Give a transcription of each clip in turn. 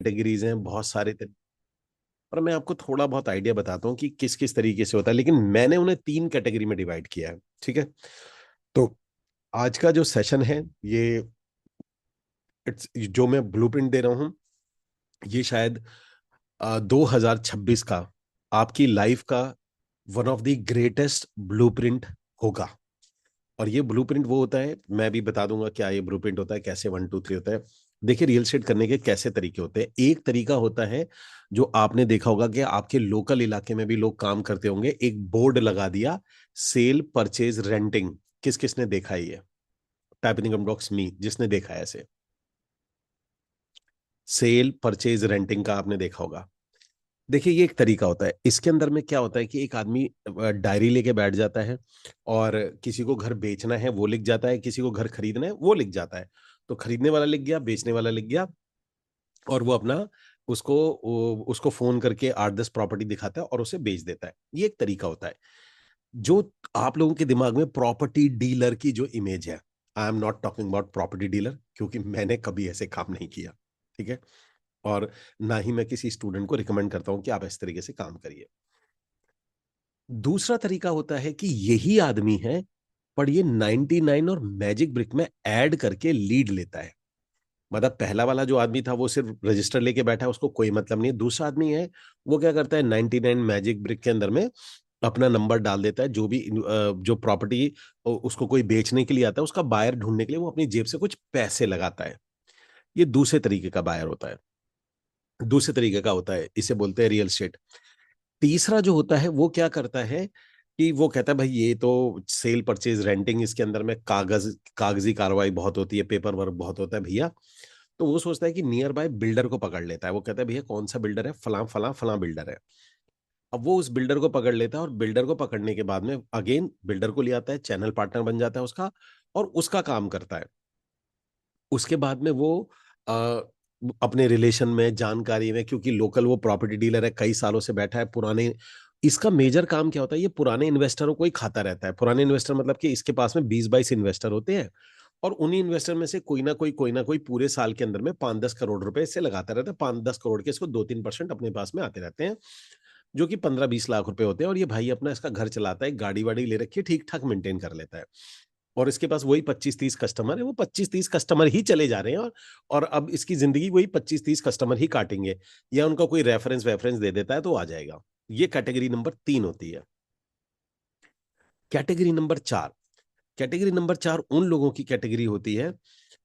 Categories हैं, बहुत सारे पर मैं आपको थोड़ा बहुत आइडिया बताता हूँ कि किस किस तरीके से होता है, लेकिन मैंने उन्हें 3 कैटेगरी में डिवाइड किया है। ठीक है, तो आज का जो सेशन है ये इट्स जो मैं ब्लूप्रिंट दे रहा हूँ, ये शायद 2026 का आपकी लाइफ का one of the greatest blueprint होगा। और ये ब्लूप्रिंट वो होता है, मैं भी बता दूंगा क्या ये ब्लूप्रिंट होता है, कैसे 1 2 3 होता है। देखिए, रियल एस्टेट करने के कैसे तरीके होते हैं। एक तरीका होता है जो आपने देखा होगा कि आपके लोकल इलाके में भी लोग काम करते होंगे, एक बोर्ड लगा दिया, सेल परचेज रेंटिंग। किस किसने देखा है ये? टाइप इन कमेंट बॉक्स मी जिसने देखा है ऐसे, सेल परचेज रेंटिंग का आपने देखा होगा। देखिए, ये एक तरीका होता है। इसके अंदर में क्या होता है कि एक आदमी डायरी लेके बैठ जाता है और किसी को घर बेचना है वो लिख जाता है, किसी को घर खरीदना है वो लिख जाता है। तो खरीदने वाला लिख गया, बेचने वाला लिख गया, और वो अपना उसको फोन करके 8 10 प्रॉपर्टी दिखाता है और उसे बेच देता है। ये एक तरीका होता है। जो आप लोगों के दिमाग में प्रॉपर्टी डीलर की जो इमेज है, I am not talking about property dealer, क्योंकि मैंने कभी ऐसे काम नहीं किया। ठीक है, और ना ही मैं किसी स्टूडेंट को रिकमेंड करता हूं कि आप इस तरीके से काम करिए। दूसरा तरीका होता है कि यही आदमी है, पर ये 99 और मैजिक ब्रिक में ऐड करके लीड लेता है। मतलब पहला वाला जो आदमी था वो सिर्फ रजिस्टर लेके बैठा है, उसको कोई मतलब नहीं है। दूसरा आदमी है, वो क्या करता है, 99 मैजिक ब्रिक के अंदर में अपना नंबर डाल देता है। जो भी जो प्रॉपर्टी उसको कोई बेचने के लिए आता है, उसका बायर ढूंढने के लिए वो अपनी जेब से कुछ पैसे लगाता है। ये दूसरे तरीके का बायर होता है, दूसरे तरीके का होता है, इसे बोलते हैं रियल एस्टेट। तीसरा जो होता है वो क्या करता है कि वो कहता है भाई ये तो सेल परचेज रेंटिंग, इसके अंदर में कागजी कार्रवाई बहुत होती है, पेपर वर्क बहुत होता है भैया। तो वो सोचता है कि नियर बाय बिल्डर को पकड़ लेता है। वो कहता है भैया कौन सा बिल्डर है, फलां फलां फलां बिल्डर है। अब वो उस बिल्डर को पकड़ लेता है, और बिल्डर को पकड़ने के बाद में अगेन बिल्डर को ले आता है, चैनल पार्टनर बन जाता है उसका, और उसका काम करता है। उसके बाद में वो अ, अपने रिलेशन में, जानकारी में, क्योंकि लोकल वो प्रॉपर्टी डीलर है, कई सालों से बैठा है, पुराने, इसका मेजर काम क्या होता है, ये पुराने इन्वेस्टरों को ही खाता रहता है। पुराने इन्वेस्टर मतलब कि इसके पास में 20 22 इन्वेस्टर होते हैं, और उन्हीं इन्वेस्टर में से कोई ना कोई पूरे साल के अंदर में 5 10 करोड़ रुपए इससे लगाता रहता है। 5 10 करोड़ के इसको 2 3% अपने पास में आते रहते हैं, जो कि 15 20 लाख रुपए होते हैं। और ये भाई अपना इसका घर चलाता है, गाड़ी वाड़ी ले रखी है, ठीक ठाक मेंटेन कर लेता है। और इसके पास वही 25 30 कस्टमर है, वो 25 30 कस्टमर ही चले जा रहे हैं, और अब इसकी जिंदगी वही 25 30 कस्टमर ही काटेंगे, या उनका कोई रेफरेंस वेफरेंस दे देता है तो आ जाएगा। ये कैटेगरी नंबर 3 होती है। कैटेगरी नंबर 4, कैटेगरी नंबर 4 उन लोगों की कैटेगरी होती है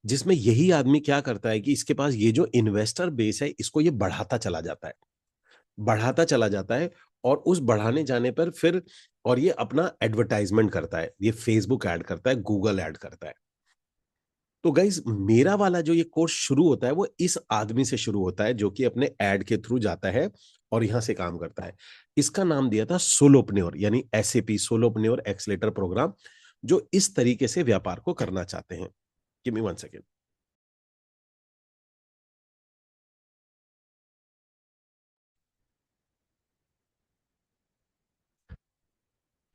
जिसमें यही आदमी क्या करता है कि इसके पास ये जो इन्वेस्टर बेस है, इसको ये बढ़ाता चला जाता है, बढ़ाता चला जाता है। और उस बढ़ाने जाने पर फिर, और ये अपना एडवर्टाइजमेंट करता है, ये फेसबुक ऐड करता है, गूगल ऐड करता है। तो गाइज, मेरा वाला जो ये कोर्स शुरू होता है वो इस आदमी से शुरू होता है, जो कि अपने ऐड के थ्रू जाता है और यहां से काम करता है। इसका नाम दिया था सोलोपन्योर, यानी एसएपी, सोलोपन्योर एक्सलेटर प्रोग्राम, जो इस तरीके से व्यापार को करना चाहते हैं। Give me 1 second.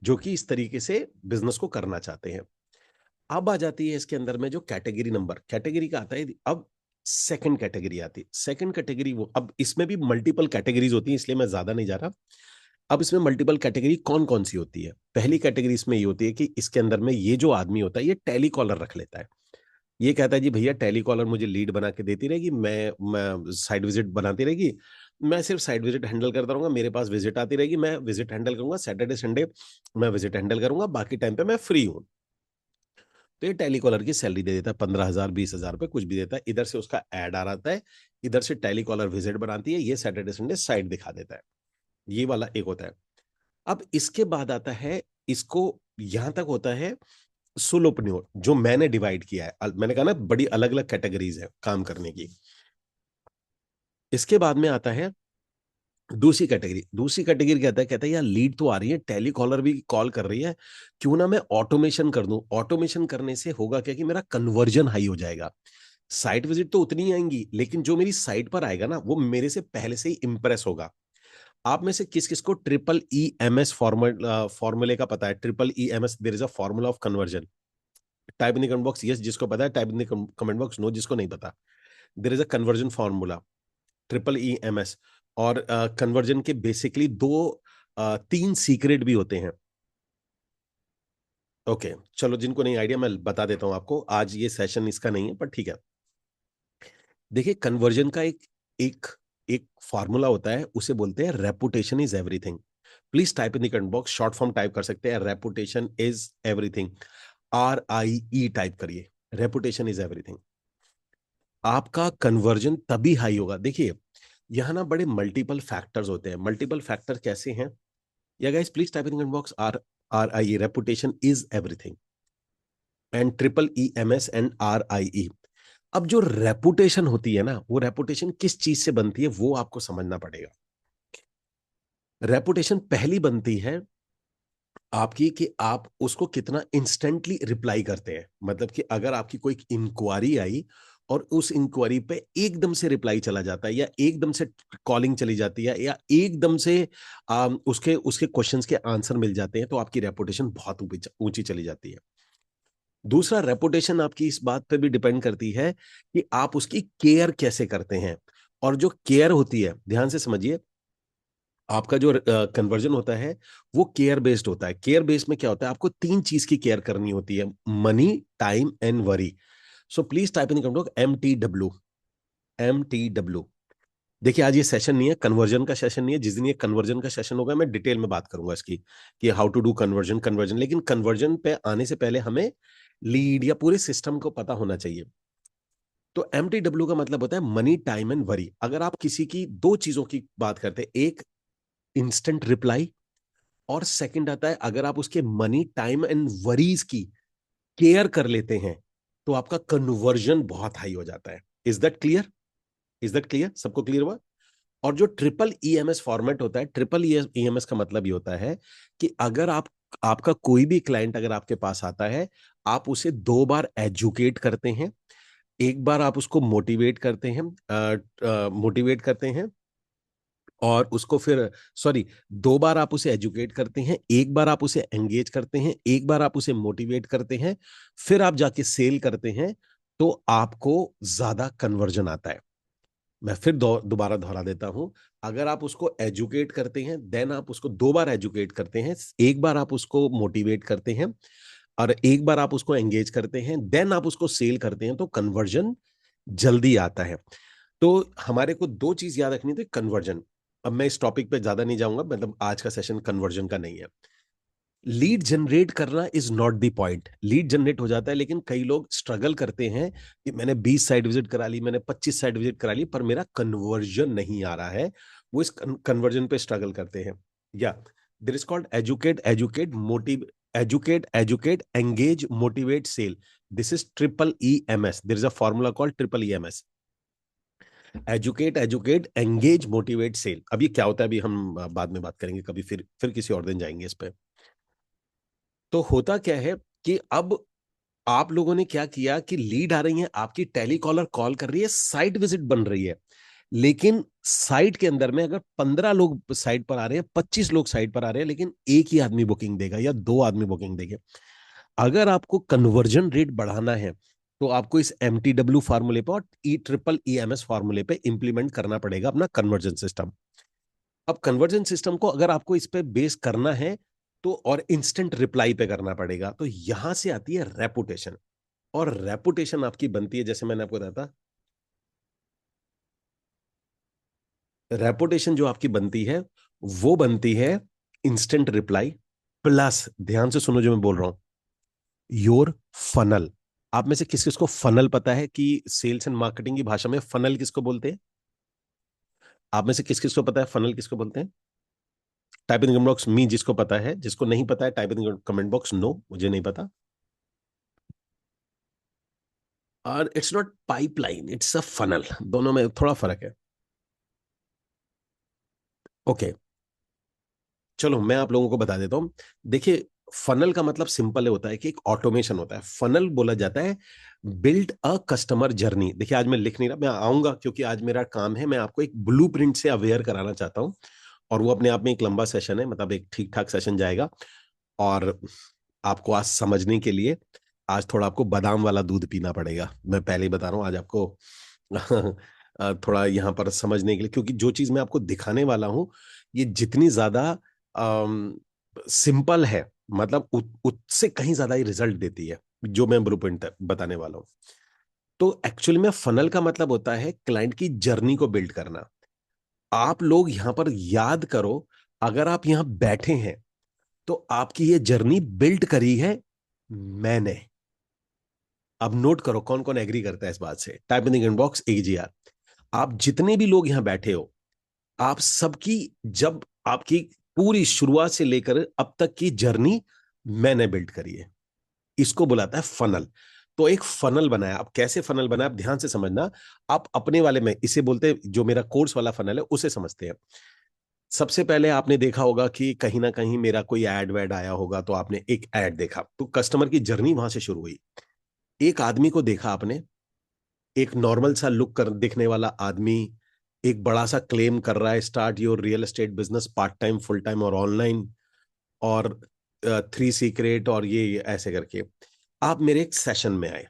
जो कि इस तरीके से बिजनेस को करना चाहते हैं। अब आ जाती है इसके अंदर में जो कैटेगरी नंबर, कैटेगरी का आता है अब। सेकंड कैटेगरी आती है। सेकंड कैटेगरी वो, अब इसमें भी मल्टीपल कैटेगरीज होती हैं, इसलिए मैं ज्यादा नहीं जा रहा। अब इसमें मल्टीपल कैटेगरी कौन कौन सी होती है? पहली कैटेगरी इसमें ये होती है कि इसके अंदर में ये जो आदमी होता है, ये टेली कॉलर रख लेता है। ये कहता है जी भैया टेली कॉलर मुझे लीड बना के देती रहेगी, मैं साइड विजिट बनाती रहेगी, मैं सिर्फ साइड विजिट हैंडल करता रहूंगा, मेरे पास विजिट आती रहेगी, मैं विजिट हैंडल करूंगा, सैटरडे संडे मैं विजिट हैंडल करूंगा, बाकी टाइम पे मैं फ्री हूँ। तो ये टेलीकॉलर की सैलरी दे देता है, 15 हजार 20 हजार रुपये कुछ भी देता है। इधर से उसका ऐड आ रहा है, इधर से टेलीकॉलर विजिट बनाती है, ये सैटरडे संडे साइड दिखा देता है। ये वाला एक होता है। अब इसके बाद आता है, इसको यहां तक होता है सोलोपन्योर, जो मैंने डिवाइड किया है। मैंने कहा ना, बड़ी अलग अलग कैटेगरीज है काम करने की। इसके बाद में आता है दूसरी कैटेगरी। दूसरी कैटेगरी कहता है यार लीड तो आ रही है, टेली कॉलर भी कॉल कर रही है, क्यों ना मैं ऑटोमेशन कर दूं। ऑटोमेशन करने से होगा क्या कि मेरा कन्वर्जन हाई हो जाएगा। साइट विजिट तो उतनी ही आएंगी, लेकिन जो मेरी साइट पर आएगा ना, वो मेरे से पहले से ही इंप्रेस होगा। आप में से किस किस को ट्रिपल ई एम एस फॉर्मूले का पता है? Triple E M S, there is a formula of conversion. Type in the comment box yes जिसको पता है, type in the comment box no जिसको नहीं पता। There is a conversion formula. EEMS। और कन्वर्जन के बेसिकली तीन सीक्रेट भी होते हैं। ओके, चलो जिनको नहीं आइडिया मैं बता देता हूं आपको, आज ये सेशन इसका नहीं है पर ठीक है। देखिए, कन्वर्जन का एक एक एक फॉर्मूला होता है, उसे बोलते हैं reputation is everything. Please type in the comment box, short form type कर सकते हैं, reputation is everything. RIE type करिए, रेपुटेशन इज एवरीथिंग। आपका कन्वर्जन तभी हाई होगा। देखिए, यहां ना बड़े मल्टीपल फैक्टर्स होते हैं। मल्टीपल फैक्टर कैसे हैं? या guys please type in comment box, RIE, reputation is everything, and EEMS and RIE। अब जो रेपुटेशन होती है ना, वो रेपुटेशन किस चीज से बनती है वो आपको समझना पड़ेगा। रेपुटेशन पहली बनती है आपकी कि आप उसको कितना इंस्टेंटली रिप्लाई करते हैं। मतलब कि अगर आपकी कोई इंक्वायरी आई और उस इंक्वायरी पे एकदम से रिप्लाई चला जाता है, या एकदम से कॉलिंग चली जाती है, या एकदम से उसके उसके क्वेश्चंस के आंसर मिल जाते हैं, तो आपकी रेपुटेशन बहुत ऊंची चली जाती है। दूसरा, रेपुटेशन आपकी इस बात पे भी डिपेंड करती है कि आप उसकी केयर कैसे करते हैं। और जो केयर होती है, ध्यान से समझिए, आपका जो कन्वर्जन होता है वो केयर बेस्ड होता है। केयर बेस्ड में क्या होता है, आपको तीन चीज की केयर करनी होती है: money, time and worry. So please type in comment box MTW, MTW। देखिए, आज ये सेशन नहीं है, कन्वर्जन का सेशन नहीं है। जिस दिन ये कन्वर्जन का सेशन होगा मैं डिटेल में बात करूंगा इसकी, कि how to do conversion conversion. लेकिन कन्वर्जन पे आने से पहले हमें लीड या पूरे सिस्टम को पता होना चाहिए। तो MTW का मतलब होता है मनी, टाइम एंड वरी। अगर आप किसी की दो चीजों की बात करते हैं, एक इंस्टेंट रिप्लाई, और सेकंड आता है अगर आप उसके मनी, टाइम एंड वरीज की केयर कर लेते हैं, तो आपका कन्वर्जन बहुत हाई हो जाता है। Is that clear? Is that clear? सबको क्लियर हुआ? और जो EEMS फॉर्मेट होता है, EEMS का मतलब ये होता है कि अगर आपका कोई भी क्लाइंट अगर आपके पास आता है, आप उसे दो बार एजुकेट करते हैं। एक बार आप उसको मोटिवेट करते हैं, और उसको फिर, सॉरी, दो बार आप उसे एजुकेट करते हैं, एक बार आप उसे एंगेज करते हैं, एक बार आप उसे मोटिवेट करते हैं, फिर आप जाके सेल करते हैं, तो आपको ज्यादा कन्वर्जन आता है। मैं फिर दोबारा दोहरा देता हूं। अगर आप उसको एजुकेट करते हैं, देन आप उसको दो बार एजुकेट करते हैं, एक बार आप उसको मोटिवेट करते हैं, और एक बार आप उसको एंगेज करते हैं, देन आप उसको सेल करते हैं, तो कन्वर्जन जल्दी आता है। तो हमारे को दो चीज याद रखनी थी, कन्वर्जन। अब मैं इस टॉपिक पे ज्यादा नहीं जाऊंगा, मतलब आज का सेशन कन्वर्जन का नहीं है। लीड जनरेट करना is not the point. Lead generate हो जाता है, लेकिन कई लोग स्ट्रगल करते हैं कि मैंने 20 साइट विजिट करा ली, मैंने 25 साइट विजिट करा ली, पर मेरा कन्वर्जन नहीं आ रहा है। वो इस कन्वर्जन पे स्ट्रगल करते हैं। या this is called educate, educate, engage, motivate, sell. This is EEMS। There is a formula called EEMS: educate, engage, motivate, sell. अब ये क्या होता है, अभी हम बाद में बात करेंगे कभी, फिर किसी और दिन जाएंगे इस पे। तो होता क्या है कि अब आप लोगों ने क्या किया कि लीड आ रही है, आपकी टेलीकॉलर कॉल कर रही है, साइट विजिट बन रही है, लेकिन साइट के अंदर में अगर 15 लोग साइट पर आ रहे हैं, 25 लोग साइट पर आ रहे हैं, लेकिन एक ही आदमी बुकिंग देगा या दो आदमी बुकिंग देंगे। अगर आपको कन्वर्जन रेट बढ़ाना है, तो आपको इस MTW फार्मूले पे और EEMS फार्मूले पे इंप्लीमेंट करना पड़ेगा अपना कन्वर्जन सिस्टम। अब कन्वर्जन सिस्टम को अगर आपको इस पे बेस करना है, तो और इंस्टेंट रिप्लाई पे करना पड़ेगा, तो यहां से आती है रेपुटेशन। और रेपुटेशन आपकी बनती है, जैसे मैंने आपको बताया था, रेपुटेशन जो आपकी बनती है वो बनती है इंस्टेंट रिप्लाई प्लस, ध्यान से सुनो जो मैं बोल रहा हूं, योर फनल। आप में से किस किस को फनल पता है कि सेल्स एंड मार्केटिंग की भाषा में फनल किसको बोलते हैं? आप में से किस किस को पता है फनल किसको बोलते हैं? Type in comment box me जिसको पता है, जिसको नहीं पता है type in comment box no, मुझे नहीं पता। और it's not pipeline, it's a funnel, दोनों में थोड़ा फर्क है। ओके, चलो मैं आप लोगों को बता देता हूं। देखिए, फनल का मतलब सिंपल होता है कि एक ऑटोमेशन होता है। फनल बोला जाता है बिल्ड अ कस्टमर जर्नी। देखिए, आज मैं लिख नहीं रहा, मैं आऊंगा क्योंकि आज मेरा काम है, मैं आपको एक ब्लूप्रिंट से अवेयर कराना चाहता हूं। और वो अपने आप में एक लंबा सेशन है, मतलब एक ठीक ठाक सेशन जाएगा। और आपको आज समझने के लिए, आज थोड़ा आपको बादाम वाला दूध पीना पड़ेगा। मैं पहले ही बता रहा हूँ आज आपको थोड़ा यहाँ पर समझने के लिए, क्योंकि जो चीज मैं आपको दिखाने वाला हूं ये जितनी ज्यादा सिंपल है, मतलब उससे कहीं ज्यादा ही रिजल्ट देती है जो मैं ब्लूप्रिंट बताने वाला हूँ। तो एक्चुअली में फनल का मतलब होता है क्लाइंट की जर्नी को बिल्ड करना। आप लोग यहां पर याद करो, अगर आप यहां बैठे हैं तो आपकी ये जर्नी बिल्ड करी है मैंने। अब नोट करो कौन कौन एग्री करता है इस बात से, type in the comment box AGR। आप जितने भी लोग यहां बैठे हो, आप सबकी, जब आपकी पूरी शुरुआत से लेकर अब तक की जर्नी मैंने बिल्ड करी है, इसको बुलाता है फनल। तो एक फनल बनाया। अब कैसे फनल बनाया, आप ध्यान से समझना। आप अपने वाले में इसे बोलते हैं, जो मेरा कोर्स वाला फनल है उसे समझते हैं। सबसे पहले आपने देखा होगा कि कहीं ना कहीं मेरा कोई एड वैड आया होगा, तो आपने एक एड देखा, तो कस्टमर की जर्नी वहां से शुरू हुई। एक आदमी को देखा आपने, एक नॉर्मल सा लुक कर दिखने वाला आदमी, एक बड़ा सा क्लेम कर रहा है start your real estate business part time full time और ऑनलाइन, और 3 सीक्रेट और ये ऐसे करके। आप मेरे एक सेशन में आए,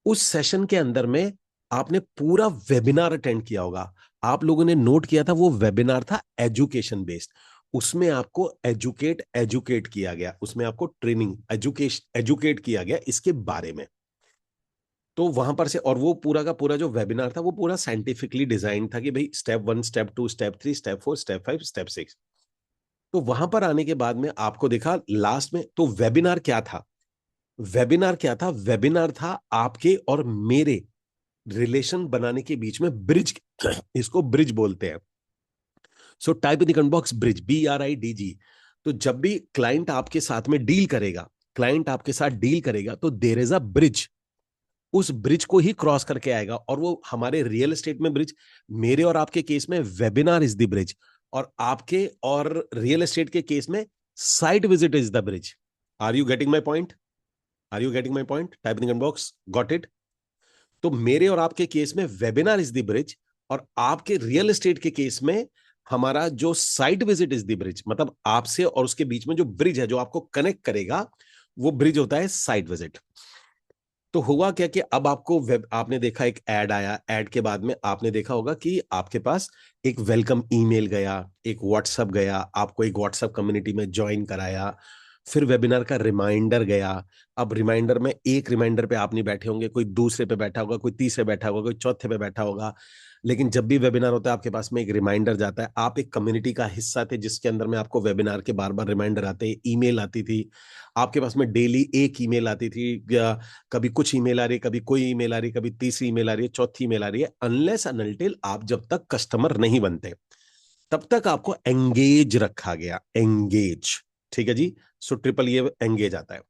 उस सेशन के अंदर में आपने पूरा वेबिनार अटेंड किया होगा। आप लोगों ने नोट किया था वो वेबिनार था एजुकेशन बेस्ड। उसमें आपको एजुकेट एजुकेट किया गया, उसमें आपको ट्रेनिंग एजुकेशन एजुकेट किया गया इसके बारे में। तो वहां पर से, और वो पूरा का पूरा जो वेबिनार था वो पूरा साइंटिफिकली डिजाइन था कि भाई step 1 step 2 step 3 step 4 step 5 step 6। तो वहां पर आने के बाद में आपको देखा लास्ट में, तो वेबिनार क्या था? वेबिनार क्या था? वेबिनार था आपके और मेरे रिलेशन बनाने के बीच में ब्रिज। इसको ब्रिज बोलते हैं। So type in the comment box bridge, BRIDG। तो जब भी क्लाइंट आपके साथ में डील करेगा, क्लाइंट आपके साथ डील करेगा तो देर इज अ ब्रिज। उस ब्रिज को ही क्रॉस करके आएगा, और वो हमारे रियल एस्टेट में ब्रिज, मेरे और आपके केस में वेबिनार इज द ब्रिज, और आपके और रियल एस्टेट के केस में site visit is the bridge. Are you getting my point? Are you getting my point? Type in the comment box, got it? तो मेरे और आपके केस में वेबिनार इज द ब्रिज, और आपके रियल एस्टेट के केस में हमारा जो site visit is the bridge, मतलब आपसे और उसके बीच में जो ब्रिज है जो आपको कनेक्ट करेगा, वो ब्रिज होता है साइट विजिट। तो हुआ क्या कि अब आपको वेब, आपने देखा एक ऐड आया, ऐड के बाद में आपने देखा होगा कि आपके पास एक वेलकम ईमेल गया, एक व्हाट्सएप गया, आपको एक व्हाट्सएप कम्युनिटी में ज्वाइन कराया, फिर वेबिनार का रिमाइंडर गया। अब रिमाइंडर में एक रिमाइंडर पे आप नहीं बैठे होंगे, कोई दूसरे पे बैठा होगा, कोई तीसरे बैठा होगा, कोई चौथे पे बैठा होगा। लेकिन जब भी वेबिनार होता है आपके पास में एक रिमाइंडर जाता है। आप एक कम्युनिटी का हिस्सा थे जिसके अंदर में आपको वेबिनार के बार बार रिमाइंडर आते, ईमेल आती थी आपके पास में, डेली एक ईमेल आती थी, कभी कुछ ईमेल आ रही है, कभी कोई ईमेल आ रही है, कभी तीसरी ईमेल आ रही है, चौथी ईमेल आ रही है। अनलेस अनटिल आप जब तक कस्टमर नहीं बनते तब तक आपको एंगेज रखा गया, एंगेज। ठीक है जी। सो ट्रिपल ये एंगेज आता है।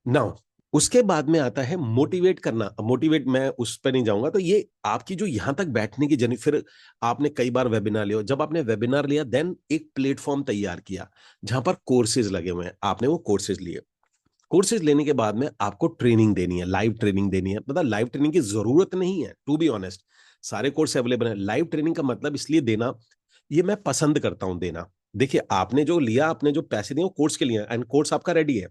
नाउ उसके बाद में आता है मोटिवेट करना। मोटिवेट मैं उस पर नहीं जाऊंगा। तो ये आपकी जो यहां तक बैठने की जर्नी, फिर आपने कई बार वेबिनार लिया, जब आपने वेबिनार लिया देन एक प्लेटफॉर्म तैयार किया जहां पर कोर्सेज लगे हुए हैं, आपने वो कोर्सेज लिए। कोर्सेज लेने के बाद में आपको ट्रेनिंग देनी है, लाइव ट्रेनिंग देनी है। मतलब लाइव ट्रेनिंग की जरूरत नहीं है, टू बी ऑनेस्ट। सारे कोर्स अवेलेबल है। लाइव ट्रेनिंग का मतलब इसलिए देना, ये मैं पसंद करता हूं देना। देखिए आपने जो लिया, आपने जो पैसे दिए वो कोर्स के लिए, एंड कोर्स आपका रेडी है।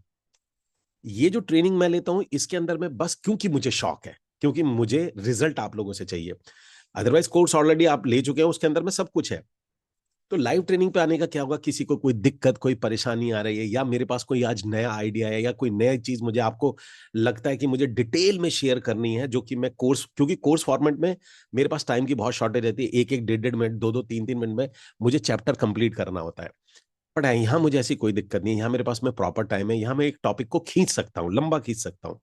ये जो ट्रेनिंग मैं लेता हूं इसके अंदर में बस क्योंकि मुझे शौक है, क्योंकि मुझे रिजल्ट आप लोगों से चाहिए। अदरवाइज कोर्स ऑलरेडी आप ले चुके हैं, उसके अंदर में सब कुछ है। तो लाइव ट्रेनिंग पे आने का क्या होगा, किसी को कोई दिक्कत कोई परेशानी आ रही है, या मेरे पास कोई आज नया आइडिया है, या कोई नया चीज मुझे आपको लगता है कि मुझे डिटेल में शेयर करनी है, जो कि मैं कोर्स, क्योंकि कोर्स फॉर्मेट में मेरे पास टाइम की बहुत शॉर्टेज रहती है, एक एक डेढ़ डेढ़ मिनट, दो दो तीन तीन मिनट में मुझे चैप्टर कंप्लीट करना होता है। बट यहाँ मुझे ऐसी कोई दिक्कत नहीं है, यहाँ मेरे पास में प्रॉपर टाइम है, यहाँ मैं एक टॉपिक को खींच सकता हूँ, लंबा खींच सकता हूँ।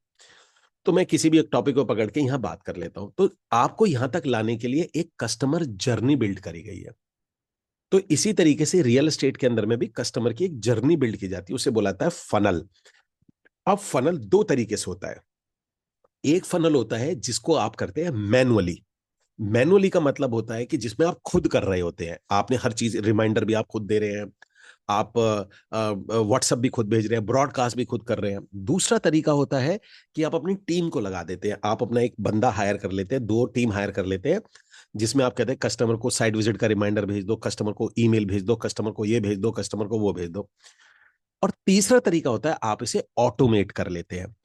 तो मैं किसी भी एक टॉपिक को पकड़ के यहाँ बात कर लेता हूँ। तो आपको यहाँ तक लाने के लिए एक कस्टमर जर्नी बिल्ड करी गई है। तो इसी तरीके से रियल एस्टेट के अंदर में भी कस्टमर की एक जर्नी बिल्ड की जाती है, उसे बुलाता है फनल। अब फनल दो तरीके से होता है। एक फनल होता है जिसको आप करते हैं मैनुअली। मैनुअली का मतलब होता है कि जिसमें आप खुद कर रहे होते हैं, आपने हर चीज, रिमाइंडर भी आप खुद दे रहे हैं, आप व्हाट्सएप भी खुद भेज रहे हैं, ब्रॉडकास्ट भी खुद कर रहे हैं। दूसरा तरीका होता है कि आप अपनी टीम को लगा देते हैं, आप अपना एक बंदा हायर कर लेते हैं, दो टीम हायर कर लेते हैं, जिसमें आप कहते हैं कस्टमर को साइट विजिट का रिमाइंडर भेज दो, कस्टमर को ईमेल भेज दो, कस्टमर को ये भेज दो, कस्टमर को वो भेज दो। और तीसरा तरीका होता है आप इसे ऑटोमेट कर लेते हैं।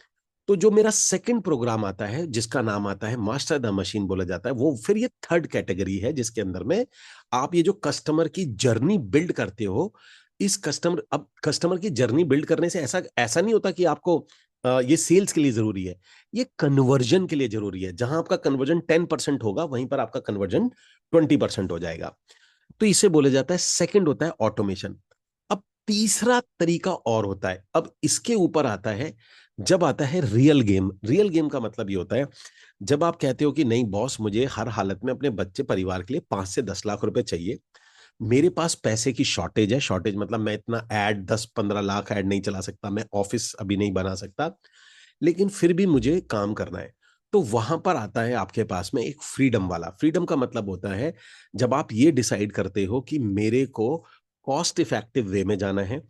तो जो मेरा सेकंड प्रोग्राम आता है जिसका नाम आता है मास्टर द मशीन बोला जाता है, वो फिर ये थर्ड कैटेगरी है जिसके अंदर में आप ये जो कस्टमर की जर्नी बिल्ड करते हो, इस कस्टमर अब कस्टमर की जर्नी बिल्ड करने से ऐसा ऐसा नहीं होता कि आपको ये सेल्स के लिए जरूरी है, ये कन्वर्जन के लिए जरूरी है। जहां आपका कन्वर्जन 10% होगा वहीं पर आपका कन्वर्जन 20% हो जाएगा। तो इसे बोला जाता है, सेकंड होता है ऑटोमेशन। अब तीसरा तरीका और होता है, अब इसके ऊपर आता है, जब आता है रियल गेम। रियल गेम का मतलब ये होता है, जब आप कहते हो कि नहीं बॉस, मुझे हर हालत में अपने बच्चे परिवार के लिए 5 से 10 लाख रुपए चाहिए, मेरे पास पैसे की शॉर्टेज है। शॉर्टेज मतलब मैं इतना ऐड 10-15 लाख ऐड नहीं चला सकता, मैं ऑफिस अभी नहीं बना सकता, लेकिन फिर भी मुझे काम करना है। तो वहां पर आता है आपके पास में एक फ्रीडम वाला। फ्रीडम का मतलब होता है जब आप ये डिसाइड करते हो कि मेरे को कॉस्ट इफेक्टिव वे में जाना है,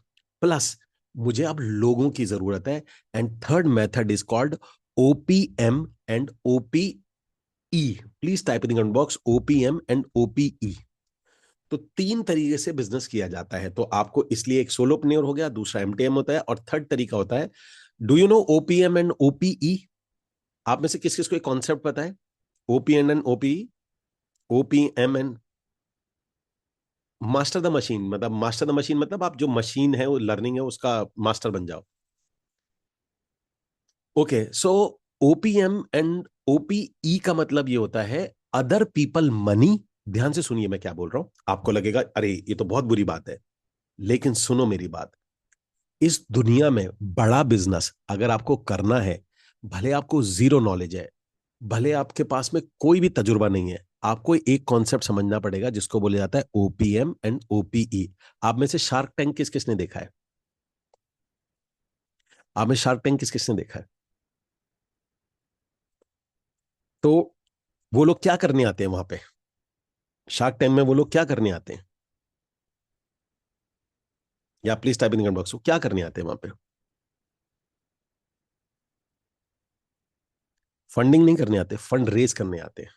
प्लस मुझे अब लोगों की जरूरत है। And third method is called OPM and OPE. Please type in comment box OPM and OPE. तो तीन तरीके से बिजनेस किया जाता है। तो आपको इसलिए एक सोलोप्reneur हो गया, दूसरा एमटीएम होता है, और थर्ड तरीका होता है, do you know OPM and OPE? आप में से किस किस को एक कॉन्सेप्ट पता है? OPM and OPE, OPM and master the machine. मतलब मास्टर द मशीन मतलब आप जो मशीन है वो लर्निंग है उसका मास्टर बन जाओ। ओके, सो ओपीएम एंड ओपीई का मतलब ये होता है अदर पीपल मनी। ध्यान से सुनिए मैं क्या बोल रहा हूं। आपको लगेगा अरे ये तो बहुत बुरी बात है, लेकिन सुनो मेरी बात। इस दुनिया में बड़ा बिजनेस अगर आपको करना है, भले आपको जीरो नॉलेज है, भले आपके पास में कोई भी तजुर्बा नहीं है, आपको एक कॉन्सेप्ट समझना पड़ेगा जिसको बोला जाता है ओपीएम एंड ओपीई। आप में से शार्क टैंक किस किसने देखा है? आप में शार्क टैंक किस किसने देखा है? तो वो लोग क्या करने आते हैं वहां पे? शार्क टैंक में वो लोग क्या करने आते हैं? या please type in comment box, क्या करने आते हैं वहां पे? फंडिंग नहीं करने आते, फंड रेज करने आते हैं।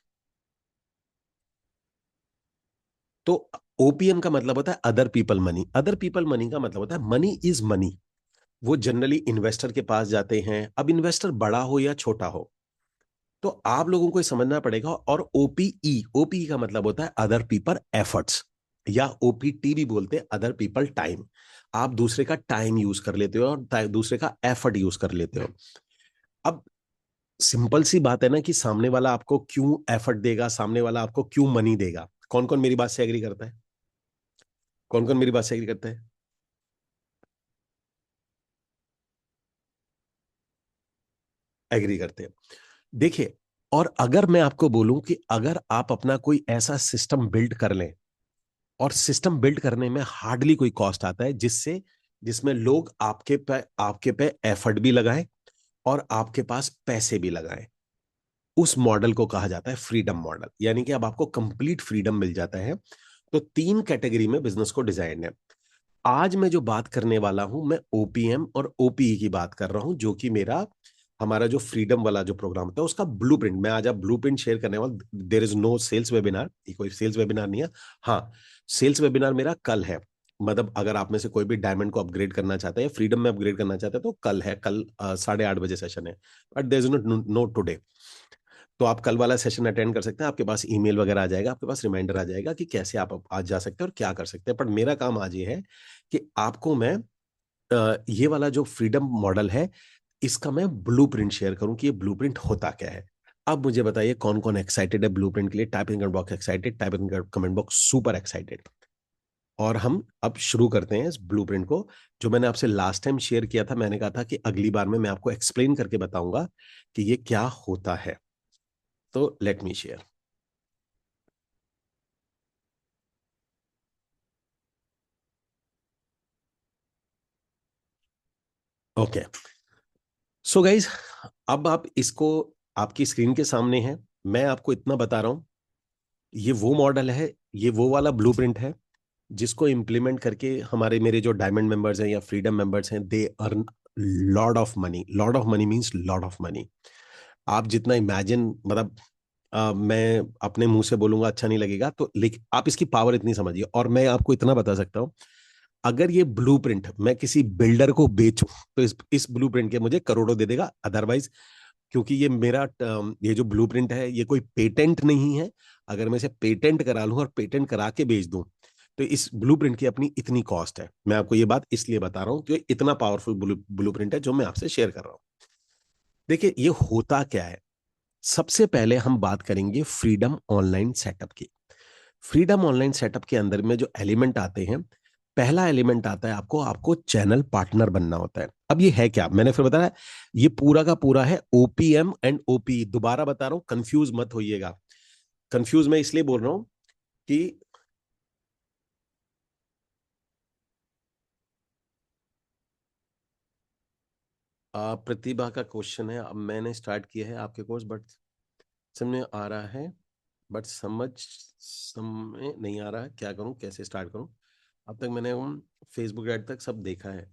तो ओपीएम का मतलब होता है other people money. Other people money का मतलब होता है मनी इज मनी। वो जनरली इन्वेस्टर के पास जाते हैं। अब इन्वेस्टर बड़ा हो या छोटा हो, तो आप लोगों को ये समझना पड़ेगा। और ओपीई, ओपीई का मतलब होता है अदर पीपल एफर्ट्स, या ओपीटी भी बोलते हैं, अदर पीपल टाइम। आप दूसरे का टाइम यूज कर लेते हो और दूसरे का एफर्ट यूज कर लेते हो। अब सिंपल सी बात है ना कि सामने वाला आपको क्यों एफर्ट देगा, सामने वाला आपको क्यों मनी देगा? कौन कौन मेरी बात से एग्री करता है? कौन कौन मेरी बात से एग्री करता है? एग्री करते हैं। देखिए, और अगर मैं आपको बोलूं कि अगर आप अपना कोई ऐसा सिस्टम बिल्ड कर लें, और सिस्टम बिल्ड करने में हार्डली कोई कॉस्ट आता है, जिससे जिसमें लोग आपके पे एफर्ट भी लगाएं और आपके पास पैसे भी लगाएं, उस मॉडल को कहा जाता है फ्रीडम मॉडल। यानी कि अब आपको कंप्लीट फ्रीडम मिल जाता है। तो तीन कैटेगरी में बिजनेस को डिजाइन है। आज मैं जो बात करने वाला हूं, मैं ओपीएम और ओपीई की बात कर रहा हूं, जो कि मेरा हमारा जो फ्रीडम वाला जो प्रोग्राम था उसका ब्लूप्रिंट। मैं आज आप ब्लूप्रिंट शेयर करने वाला। There is no sales webinar, ये कोई सेल्स वेबिनार नहीं है। हाँ, सेल्स वेबिनार मेरा कल है। मतलब अगर आप में से कोई भी डायमंड को अपग्रेड करना चाहता है या फ्रीडम में अपग्रेड करना चाहता है तो कल है। कल 8:30 बजे सेशन है, but there is no today. तो आप कल वाला सेशन अटेंड कर सकते हैं। आपके पास ईमेल वगैरह आ जाएगा, आपके पास रिमाइंडर आ जाएगा कि कैसे आप आज जा सकते हैं और क्या कर सकते हैं। पर मेरा काम आज ये है कि आपको मैं ये वाला जो फ्रीडम मॉडल है, इसका मैं ब्लूप्रिंट शेयर करूं कि ये ब्लूप्रिंट होता क्या है। अब मुझे बताइए कौन कौन एक्साइटेड है ब्लूप्रिंट के लिए? Type in comment box excited, type in comment box super excited. और हम अब शुरू करते हैं इस ब्लूप्रिंट को। जो मैंने आपसे लास्ट टाइम शेयर किया था, मैंने कहा था कि अगली बार में मैं आपको एक्सप्लेन करके बताऊंगा कि ये क्या होता है। तो let me share. Okay, so guys, अब आप इसको आपकी स्क्रीन के सामने है। मैं आपको इतना बता रहा हूं, ये वो मॉडल है, ये वो वाला ब्लूप्रिंट है जिसको इम्प्लीमेंट करके हमारे मेरे जो डायमंड मेंबर्स हैं या फ्रीडम मेंबर्स हैं, they earn lot of money. Lot of money means lot of money. आप जितना इमेजिन, मतलब मैं अपने मुंह से बोलूंगा अच्छा नहीं लगेगा, तो लेकिन आप इसकी पावर इतनी समझिए। और मैं आपको इतना बता सकता हूँ, अगर ये ब्लूप्रिंट मैं किसी बिल्डर को बेचूं तो इस ब्लूप्रिंट के मुझे करोड़ों दे देगा, अदरवाइज क्योंकि ये मेरा ये जो ब्लूप्रिंट है ये कोई पेटेंट नहीं है। अगर मैं इसे पेटेंट करा लूं और पेटेंट करा के बेच दूं तो इस ब्लूप्रिंट की अपनी इतनी कॉस्ट है। मैं आपको ये बात इसलिए बता रहा हूं कि इतना पावरफुल ब्लूप्रिंट है जो मैं आपसे शेयर कर रहा हूं। देखिए ये होता क्या है। सबसे पहले हम बात करेंगे फ्रीडम ऑनलाइन सेटअप की। फ्रीडम ऑनलाइन सेटअप के अंदर में जो एलिमेंट आते हैं, पहला एलिमेंट आता है आपको आपको चैनल पार्टनर बनना होता है। अब ये है क्या, मैंने फिर बताया, ये पूरा का पूरा है ओपीएम एंड ओपी। दोबारा बता रहा हूं, कंफ्यूज मत होइएगा। कंफ्यूज मैं इसलिए बोल रहा हूं कि प्रतिभा का क्वेश्चन है, अब मैंने स्टार्ट किया है आपके कोर्स, बट समझ में आ रहा है, बट समझ नहीं आ रहा है, क्या करूं, कैसे स्टार्ट करूं। अब तक मैंने फेसबुक ऐड तक सब देखा है।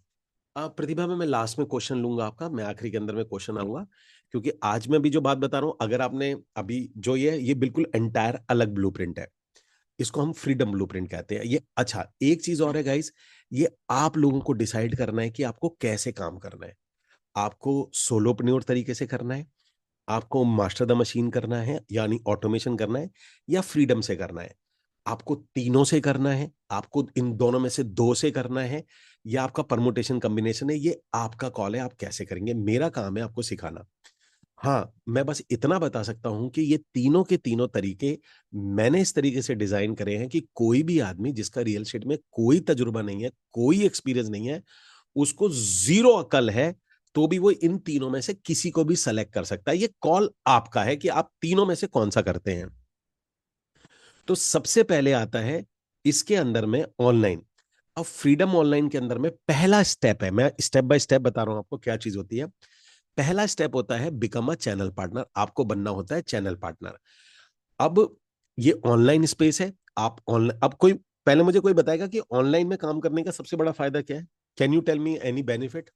प्रतिभा में मैं लास्ट में क्वेश्चन लूंगा आपका, मैं आखिरी के अंदर में क्वेश्चन आऊंगा, क्योंकि आज मैं भी जो बात बता रहा हूं, अगर आपने अभी जो ये बिल्कुल एंटायर अलग ब्लूप्रिंट है। इसको हम फ्रीडम ब्लूप्रिंट कहते हैं। ये अच्छा, एक चीज और है गाइस, ये आप लोगों को डिसाइड करना है कि आपको कैसे काम करना है। आपको सोलोप्reneur तरीके से करना है, आपको मास्टर द मशीन करना है यानी ऑटोमेशन करना है, या फ्रीडम से करना है। आपको तीनों से करना है, आपको इन दोनों में से दो से करना है, या आपका परमुटेशन कॉम्बिनेशन है, ये आपका कॉल है, आप कैसे करेंगे। मेरा काम है आपको सिखाना। हाँ, मैं बस इतना बता सकता हूं कि ये तीनों के तीनों तरीके मैंने इस तरीके से डिजाइन करे हैं कि कोई भी आदमी जिसका रियल एस्टेट में कोई तजुर्बा नहीं है, कोई एक्सपीरियंस नहीं है, उसको जीरो अकल है, तो भी वो इन तीनों में से किसी को भी सेलेक्ट कर सकता है। ये कॉल आपका है कि आप तीनों में से कौन सा करते हैं। तो सबसे पहले आता है इसके अंदर में ऑनलाइन। अब फ्रीडम ऑनलाइन के अंदर में पहला स्टेप है, मैं स्टेप बाय स्टेप बता रहा हूं आपको क्या चीज होती है। पहला स्टेप होता है बिकम अ चैनल पार्टनर। आपको बनना होता है चैनल पार्टनर। अब ये ऑनलाइन स्पेस है, आप ऑनलाइन, अब कोई पहले मुझे कोई बताएगा कि ऑनलाइन में काम करने का सबसे बड़ा फायदा क्या है। Can you tell me any benefit.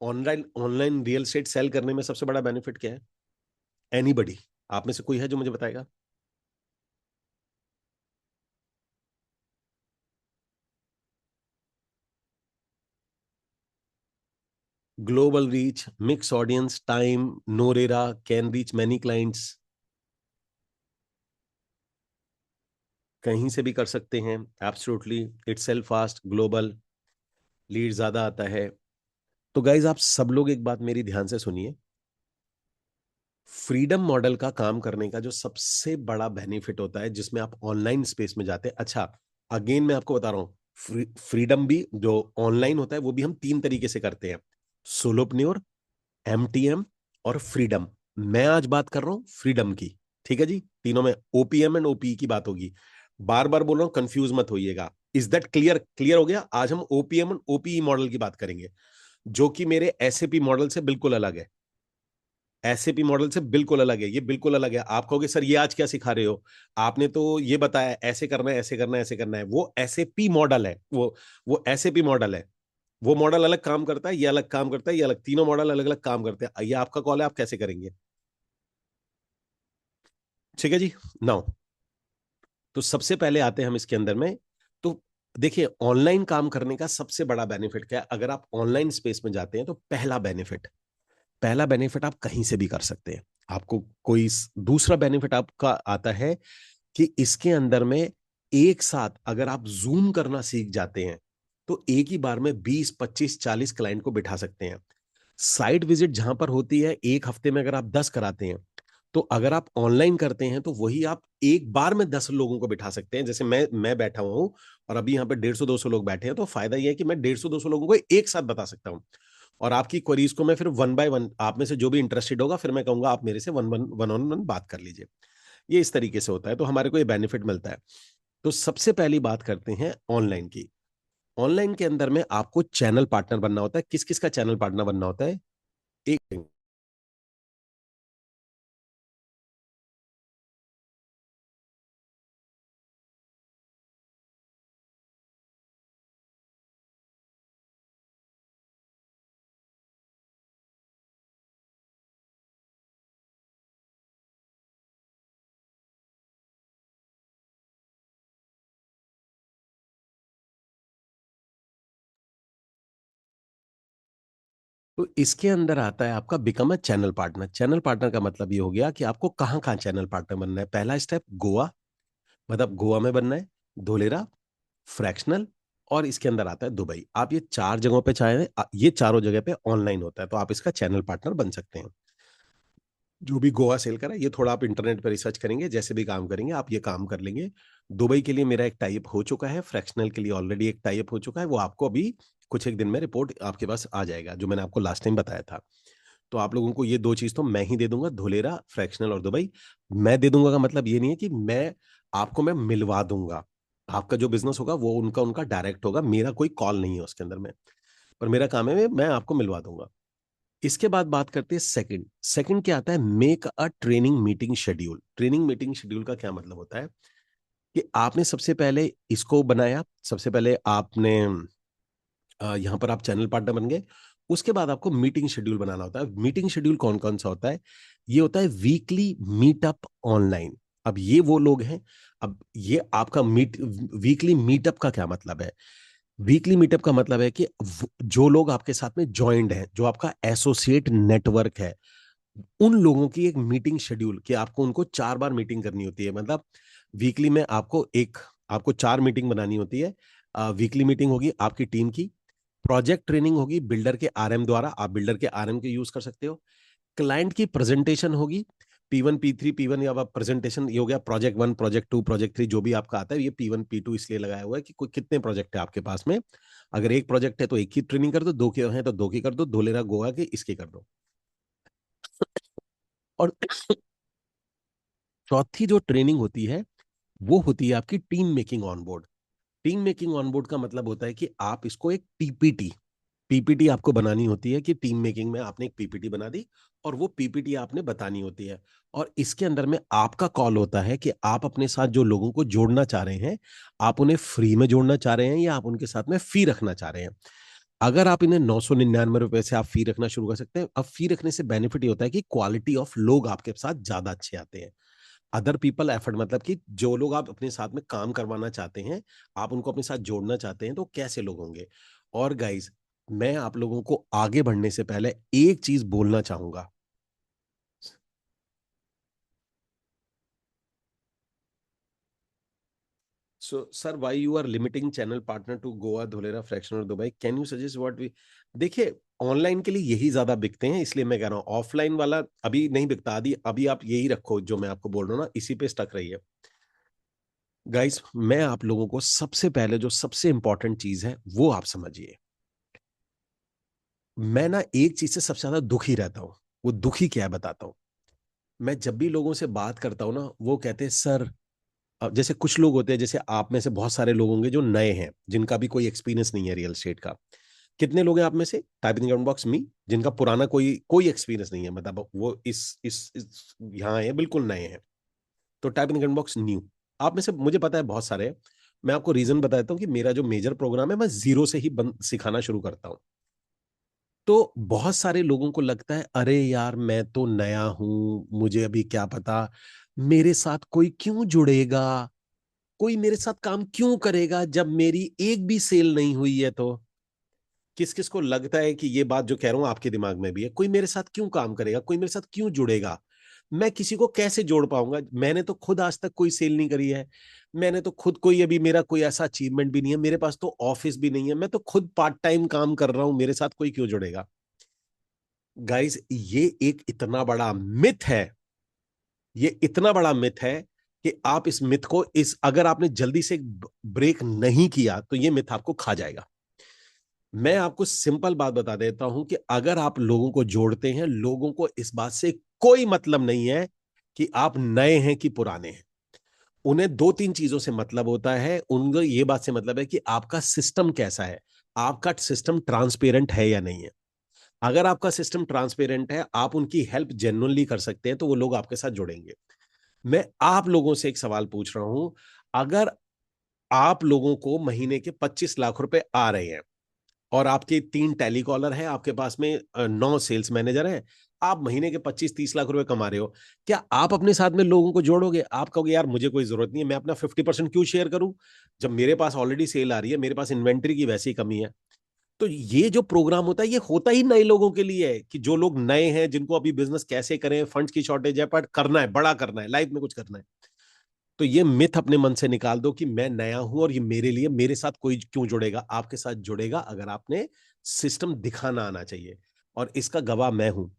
Online online real estate sell करने में सबसे बड़ा बेनिफिट क्या है। एनीबडी, आप में से कोई है जो मुझे बताएगा। Global reach, mix audience, time, नोरेरा, कैन रीच मैनी क्लाइंट्स, कहीं से भी कर सकते हैं, absolutely, it's sell fast, global, lead ज्यादा आता है। तो गाइज आप सब लोग एक बात मेरी ध्यान से सुनिए। फ्रीडम मॉडल का काम करने का जो सबसे बड़ा बेनिफिट होता है जिसमें आप ऑनलाइन स्पेस में जाते हैं, अच्छा, अगेन मैं आपको बता रहा हूं, फ्रीडम भी जो ऑनलाइन होता है वो भी हम तीन तरीके से करते हैं। सोलोप्reneur, एमटीएम और फ्रीडम। मैं आज बात कर रहा हूं फ्रीडम की। ठीक है जी, तीनों में ओपीएम एंड ओपीई की बात होगी। बार बार बोल रहा हूं, कंफ्यूज मत होइएगा। इज दैट क्लियर, क्लियर हो गया। आज हम ओपीएम एंड ओपीई मॉडल की बात करेंगे, जो कि मेरे एसएपी मॉडल से बिल्कुल अलग है। एसएपी मॉडल से बिल्कुल अलग है, ये बिल्कुल अलग है। आप कहोगे सर ये आज क्या सिखा रहे हो, आपने तो ये बताया ऐसे करना है, ऐसे करना है, ऐसे करना है। वो एसएपी मॉडल है, वो एसएपी मॉडल है। वो मॉडल अलग काम करता है, ये अलग काम करता है, ये अलग, तीनों मॉडल अलग अलग काम करते हैं। ये आपका कॉल है, आप कैसे करेंगे। ठीक है जी। नाउ, तो सबसे पहले आते हैं हम इसके अंदर में। तो देखिए ऑनलाइन काम करने का सबसे बड़ा बेनिफिट क्या है। अगर आप ऑनलाइन स्पेस में जाते हैं तो पहला बेनिफिट आप कहीं से भी कर सकते हैं। आपको कोई दूसरा बेनिफिट आपका आता है कि इसके अंदर में एक साथ अगर आप जूम करना सीख जाते हैं तो एक ही बार में 20 25 40 क्लाइंट को बिठा सकते हैं। साइट विजिट जहां पर होती है एक हफ्ते में अगर आप 10 कराते हैं, तो अगर आप ऑनलाइन करते हैं तो वही आप एक बार में 10 लोगों को बिठा सकते हैं। जैसे मैं बैठा हुआ हूं और अभी यहाँ पे 150 200 लोग बैठे हैं, तो फायदा यह है कि मैं 150 200 लोगों को एक साथ बता सकता हूँ। और आपकी क्वेरीज को मैं फिर वन बाय वन, आप में से जो भी इंटरेस्टेड होगा, फिर मैं कहूंगा आप मेरे से वन ऑन वन बात कर लीजिए। ये इस तरीके से होता है, तो हमारे को ये बेनिफिट मिलता है। तो सबसे पहली बात करते हैं ऑनलाइन की। ऑनलाइन के अंदर में आपको चैनल पार्टनर बनना होता है। किस किस का चैनल पार्टनर बनना होता है। एक तो इसके अंदर आता है आपका become a channel partner. Channel partner का मतलब ये हो गया कि आपको कहाँ कहाँ चैनल पार्टनर बनना है। पहला स्टेप गोवा, मतलब गोवा में बनना है, धोलेरा, फ्रैक्शनल, और इसके अंदर आता है दुबई। आप ये चार जगहों पे चाहे, ये चारों जगह पे ऑनलाइन होता है, तो आप इसका चैनल पार्टनर बन सकते हैं। जो भी गोवा सेल करा, ये थोड़ा आप इंटरनेट पर रिसर्च करेंगे, जैसे भी काम करेंगे आप ये काम कर लेंगे। दुबई के लिए मेरा एक टाइप हो चुका है, फ्रैक्शनल के लिए ऑलरेडी एक टाइप हो चुका है, वो आपको अभी कुछ एक दिन में रिपोर्ट आपके पास आ जाएगा, जो मैंने आपको लास्ट टाइम बताया था। तो आप लोगों को ये दो चीज तो मैं ही दे दूंगा, धोलेरा, फ्रैक्शनल और दुबई। मैं दे दूंगा का मतलब ये नहीं है कि मैं मिलवा दूंगा। आपका जो बिजनेस होगा वो उनका उनका डायरेक्ट होगा, मेरा कोई कॉल नहीं है उसके अंदर में। पर मेरा काम है, मैं आपको मिलवा दूंगा। इसके बाद बात करते हैं सेकंड। सेकंड क्या आता है, make a training meeting schedule. Training meeting schedule का क्या मतलब होता है कि आपने सबसे पहले इसको बनाया, सबसे पहले आपने यहाँ पर आप चैनल पार्टनर बन गए। उसके बाद आपको मीटिंग शेड्यूल बनाना होता है। मीटिंग शेड्यूल कौन कौन सा होता है, ये होता है वीकली मीटअप ऑनलाइन। अब ये वो लोग हैं, अब ये आपका वीकली मीटअप का क्या मतलब है। वीकली मीटअप का मतलब है कि जो लोग आपके साथ में ज्वाइंट हैं, जो आपका एसोसिएट नेटवर्क है, उन लोगों की एक मीटिंग शेड्यूल, कि आपको उनको 4 बार मीटिंग करनी होती है। मतलब वीकली में आपको 4 मीटिंग बनानी होती है। वीकली मीटिंग होगी आपकी टीम की, प्रोजेक्ट ट्रेनिंग होगी बिल्डर के आरएम द्वारा, आप बिल्डर के आरएम के यूज कर सकते हो। क्लाइंट की प्रेजेंटेशन होगी, P1 P3 P1, या प्रेजेंटेशन ये हो गया प्रोजेक्ट 1 प्रोजेक्ट 2 प्रोजेक्ट 3, जो भी आपका आता है। ये P1 P2 इसलिए लगाया हुआ है कि कोई कितने प्रोजेक्ट है आपके पास में। अगर एक प्रोजेक्ट है तो एक की ट्रेनिंग कर दो, दो के हैं तो दो की कर दो, धोलेरा गोवा के इसके कर दो। और चौथी जो ट्रेनिंग होती है, वो होती है आपकी team making on board. Team making on board का मतलब होता है कि आप इसको एक पीपीटी पीपीटी आपको बनानी होती है, कि टीम मेकिंग में आपने एक पीपीटी बना दी और वो पीपीटी आपने बतानी होती है। और इसके अंदर में आपका कॉल होता है कि आप अपने साथ जो लोगों को जोड़ना चाह रहे हैं, आप उन्हें फ्री में जोड़ना चाह रहे हैं या आप उनके साथ में फी रखना चाह रहे हैं। अगर आप इन्हें 999 रुपए से आप फी रखना शुरू कर सकते हैं। अब फी रखने से बेनिफिट ये होता है कि क्वालिटी ऑफ लोग आपके साथ ज्यादा अच्छे आते हैं। अदर पीपल एफर्ट, मतलब कि जो लोग आप अपने साथ में काम करवाना चाहते हैं, आप उनको अपने साथ जोड़ना चाहते हैं, तो कैसे लोग होंगे। और गाइज, मैं आप लोगों को आगे बढ़ने से पहले एक चीज बोलना चाहूंगा। So sir, why you are limiting channel partner to Goa, Dholera, fraction और Dubai, can you suggest what we. देखिए, ऑनलाइन के लिए यही ज्यादा बिकते हैं, इसलिए मैं कह रहा हूँ ऑफलाइन वाला अभी नहीं बिकता। आदि अभी आप यही रखो जो मैं आपको बोल रहा हूँ ना, इसी पे स्टक रही है। गाइस, मैं आप लोगों को सबसे पहले जो सबसे इंपॉर्टेंट चीज है वो आप समझिए। मैं ना एक चीज से सबसे ज्यादा दुखी रहता हूँ। वो दुखी क्या है बताता हूँ। मैं जब भी लोगों से बात करता हूँ ना, वो कहते हैं सर, जैसे कुछ लोग होते हैं, जैसे आप में से बहुत सारे लोग होंगे जो नए हैं, जिनका भी कोई एक्सपीरियंस नहीं है रियल एस्टेट का। कितने लोग हैं आप में से, टाइप इन कमेंट बॉक्स मी, जिनका पुराना कोई कोई एक्सपीरियंस नहीं है, मतलब वो इस यहाँ है, बिल्कुल नए हैं। तो type in comment box new. आप में से मुझे पता है बहुत सारे हैं। मैं आपको रीजन बता देता हूँ कि मेरा जो मेजर प्रोग्राम है, मैं जीरो से ही सिखाना शुरू करता हूँ। तो बहुत सारे लोगों को लगता है, अरे यार मैं तो नया हूं, मुझे अभी क्या पता, मेरे साथ कोई क्यों जुड़ेगा, कोई मेरे साथ काम क्यों करेगा जब मेरी एक भी सेल नहीं हुई है। तो किस किस को लगता है कि ये बात जो कह रहा हूं आपके दिमाग में भी है, कोई मेरे साथ क्यों काम करेगा, कोई मेरे साथ क्यों जुड़ेगा, मैं किसी को कैसे जोड़ पाऊंगा, मैंने तो खुद आज तक कोई सेल नहीं करी है, मैंने तो खुद कोई, अभी मेरा कोई ऐसा अचीवमेंट भी नहीं है, मेरे पास तो ऑफिस भी नहीं है, मैं तो खुद पार्ट टाइम काम कर रहा हूं, मेरे साथ कोई क्यों जुड़ेगा। गाइस, ये एक इतना बड़ा मिथ है, ये इतना बड़ा मिथ है कि आप इस मिथ को, इस अगर आपने जल्दी से ब्रेक नहीं किया तो ये मिथ आपको खा जाएगा। मैं आपको सिंपल बात बता देता हूं कि अगर आप लोगों को जोड़ते हैं, लोगों को इस बात से कोई मतलब नहीं है कि आप नए हैं कि पुराने हैं। उन्हें दो तीन चीजों से मतलब होता है, उनको ये बात से मतलब है कि आपका सिस्टम कैसा है, आपका सिस्टम ट्रांसपेरेंट है या नहीं है। अगर आपका सिस्टम ट्रांसपेरेंट है, आप उनकी हेल्प जेन्युइनली कर सकते हैं, तो वो लोग आपके साथ जुड़ेंगे। मैं आप लोगों से एक सवाल पूछ रहा हूं, अगर आप लोगों को महीने के 25 लाख रुपए आ रहे हैं और आपके 3 टेलीकॉलर हैं, आपके पास में 9 सेल्स मैनेजर हैं, आप महीने के 25-30 लाख रुपए कमा रहे हो, क्या आप अपने साथ में लोगों को जोड़ोगे? आप कहोगे यार मुझे कोई जरूरत नहीं है, मैं अपना 50% क्यों शेयर करूं, जब मेरे पास ऑलरेडी सेल आ रही है, मेरे पास इन्वेंट्री की वैसी कमी है। तो ये जो प्रोग्राम होता है ये होता ही नए लोगों के लिए है, कि जो लोग नए हैं, जिनको अभी बिजनेस कैसे करें, फंड्स की शॉर्टेज है, पर करना है, बड़ा करना है, लाइफ में कुछ करना है। तो ये मिथ अपने मन से निकाल दो कि मैं नया हूं और ये मेरे लिए, मेरे साथ कोई क्यों जुड़ेगा। आपके साथ जुड़ेगा अगर आपने सिस्टम दिखाना आना चाहिए, और इसका गवाह मैं हूं।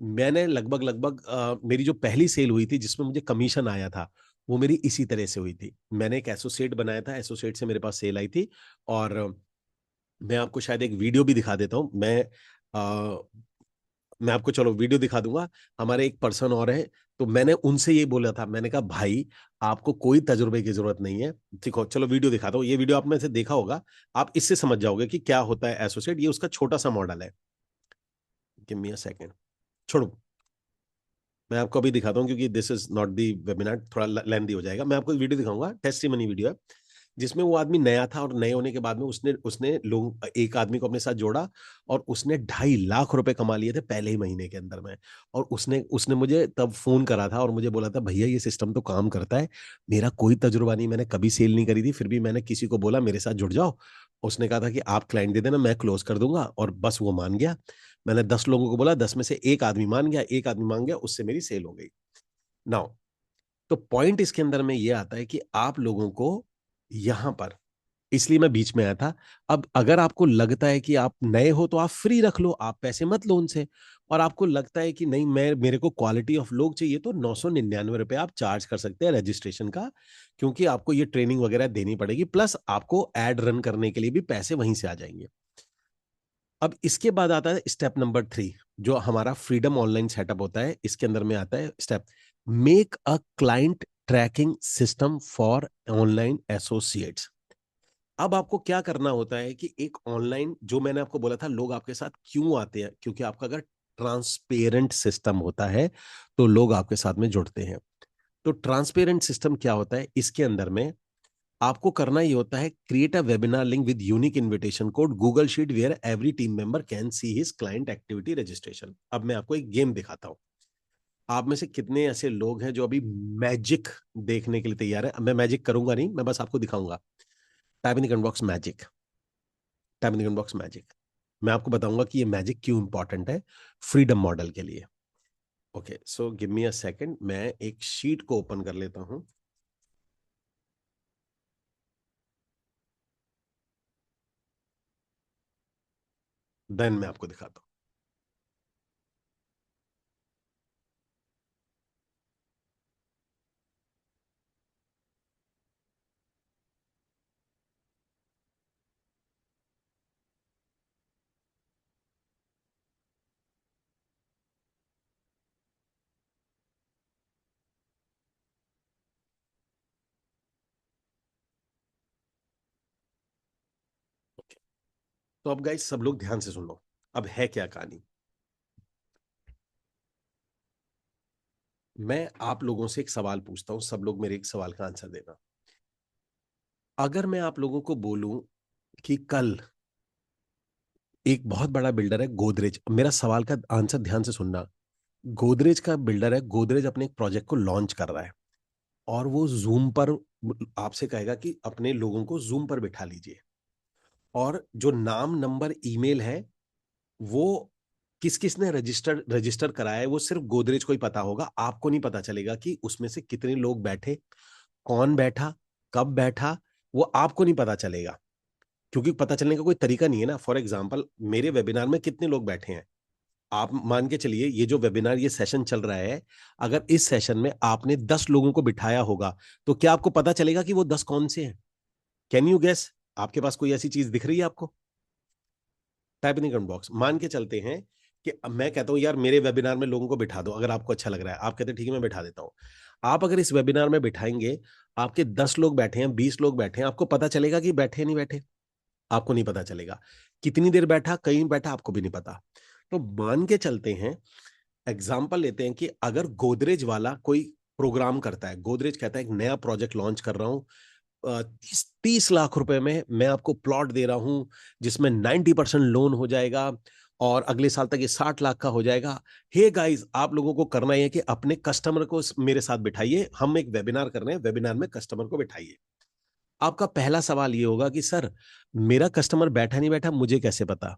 मैंने लगभग लगभग मेरी जो पहली सेल हुई थी जिसमें मुझे कमीशन आया था, वो मेरी इसी तरह से हुई थी। मैंने एक एसोसिएट बनाया था, एसोसिएट से मेरे पास सेल आई थी। और मैं आपको शायद एक वीडियो भी दिखा देता हूँ। मैं आपको चलो वीडियो दिखा दूंगा। हमारे एक पर्सन और है, तो मैंने उनसे ये बोला था, मैंने कहा भाई आपको कोई तजुर्बे की जरूरत नहीं है। देखो चलो वीडियो दिखाता हूँ, ये वीडियो आप में से देखा होगा, आप इससे समझ जाओगे कि क्या होता है एसोसिएट। ये उसका छोटा सा मॉडल है। गिव मी अ सेकंड, छोड़ो, मैं आपको अभी दिखाता हूँ क्योंकि this is not the webinar, थोड़ा लेंदी हो जाएगा। मैं आपको वीडियो दिखाऊंगा, टेस्टिमनी वीडियो है, जिसमें वो आदमी नया था, और नए होने के बाद में उसने उसने लोग एक आदमी को अपने साथ जोड़ा, और उसने 2.5 लाख रुपए कमा लिए थे पहले ही महीने के अंदर में। और उसने उसने मुझे तब फोन करा था और मुझे बोला था भैया ये सिस्टम तो काम करता है, मेरा कोई तजुर्बा नहीं, मैंने कभी सेल नहीं करी थी, फिर भी मैंने किसी को बोला मेरे साथ जुड़ जाओ। उसने कहा था कि आप क्लाइंट दे देना, मैं क्लोज कर दूंगा, और बस वो मान गया। मैंने 10 लोगों को बोला, 10 में से एक आदमी मान गया, एक आदमी मान गया, उससे मेरी सेल हो गई। नाउ, तो पॉइंट इसके अंदर में ये आता है कि आप लोगों को यहां पर, इसलिए मैं बीच में आया था। अब अगर आपको लगता है कि आप नए हो तो आप फ्री रख लो, आप पैसे मत लो उनसे। और आपको लगता है कि नहीं, मैं मेरे को क्वालिटी ऑफ लोग चाहिए, तो 999 रुपए आप चार्ज कर सकते हैं रजिस्ट्रेशन का, क्योंकि आपको ये ट्रेनिंग वगैरह देनी पड़ेगी, प्लस आपको एड रन करने के लिए भी पैसे वहीं से आ जाएंगे। अब इसके बाद आता है स्टेप नंबर 3, जो हमारा फ्रीडम ऑनलाइन सेटअप होता है, इसके अंदर में आता है step, make a client tracking system for online associates. अब आपको क्या करना होता है कि एक ऑनलाइन, जो मैंने आपको बोला था लोग आपके साथ क्यों आते हैं, क्योंकि आपका अगर ट्रांसपेरेंट सिस्टम होता है तो लोग आपके साथ में जुड़ते हैं। तो ट्रांसपेरेंट सिस्टम क्या होता है, इसके अंदर में आपको करना ये होता है, create a webinar link with unique invitation code Google sheet where every team member can see his client activity registration. अब मैं आपको एक गेम दिखाता हूं। आप में से कितने ऐसे लोग हैं जो अभी मैजिक देखने के लिए तैयार है? मैं मैजिक करूंगा नहीं, मैं बस आपको दिखाऊंगा। Type in the comment box magic, type in the comment box magic. मैं आपको बताऊंगा कि ये मैजिक क्यों इंपॉर्टेंट है फ्रीडम मॉडल के लिए। Okay, so give me a second, मैं एक शीट को ओपन कर लेता हूं। देन मैं आपको दिखाता हूं। तो अब गाइस सब लोग ध्यान से सुन लो, अब है क्या कहानी। मैं आप लोगों से एक सवाल पूछता हूं, सब लोग मेरे एक सवाल का आंसर देना। अगर मैं आप लोगों को बोलूं कि कल एक बहुत बड़ा बिल्डर है गोदरेज, मेरा सवाल का आंसर ध्यान से सुनना। गोदरेज का बिल्डर है, गोदरेज अपने एक प्रोजेक्ट को लॉन्च कर रहा है, और वो जूम पर आपसे कहेगा कि अपने लोगों को जूम पर बिठा लीजिए, और जो नाम नंबर ईमेल है वो किस किस ने रजिस्टर रजिस्टर कराया है वो सिर्फ गोदरेज को ही पता होगा। आपको नहीं पता चलेगा कि उसमें से कितने लोग बैठे, कौन बैठा, कब बैठा, वो आपको नहीं पता चलेगा, क्योंकि पता चलने का कोई तरीका नहीं है ना। फॉर एग्जाम्पल, मेरे वेबिनार में कितने लोग बैठे हैं, आप मान के चलिए ये जो वेबिनार, ये सेशन चल रहा है, अगर इस सेशन में आपने 10 लोगों को बिठाया होगा, तो क्या आपको पता चलेगा कि वो 10 कौन से हैं? Can you guess? आपके पास कोई ऐसी चीज दिख रही है आपको? Type in comment box. मान के चलते हैं कि अब मैं कहता हूं यार मेरे वेबिनार में लोगों को बिठा दो, अगर आपको अच्छा लग रहा है, आप कहते हैं ठीक है मैं बिठा देता हूं। आप अगर इस वेबिनार में बिठाएंगे, आपके 10 लोग बैठे हैं, 20 लोग बैठे हैं, आपको पता चलेगा कि बैठे या नहीं बैठे? आपको नहीं पता चलेगा। कितनी देर बैठा, कहीं बैठा, आपको भी नहीं पता। तो मान के चलते हैं, एग्जाम्पल लेते हैं कि अगर गोदरेज वाला कोई प्रोग्राम करता है, गोदरेज कहता है एक नया प्रोजेक्ट लॉन्च कर रहा हूं, 30 लाख रुपए में मैं आपको प्लॉट दे रहा हूं, जिसमें 90% लोन हो जाएगा, और अगले साल तक ये 60 लाख का हो जाएगा। हे गाइस, आप लोगों को करना है कि अपने कस्टमर को मेरे साथ बिठाइए, हम एक वेबिनार कर रहे हैं, वेबिनार में कस्टमर को बिठाइए। आपका पहला सवाल ये होगा कि सर मेरा कस्टमर बैठा नहीं बैठा मुझे कैसे पता,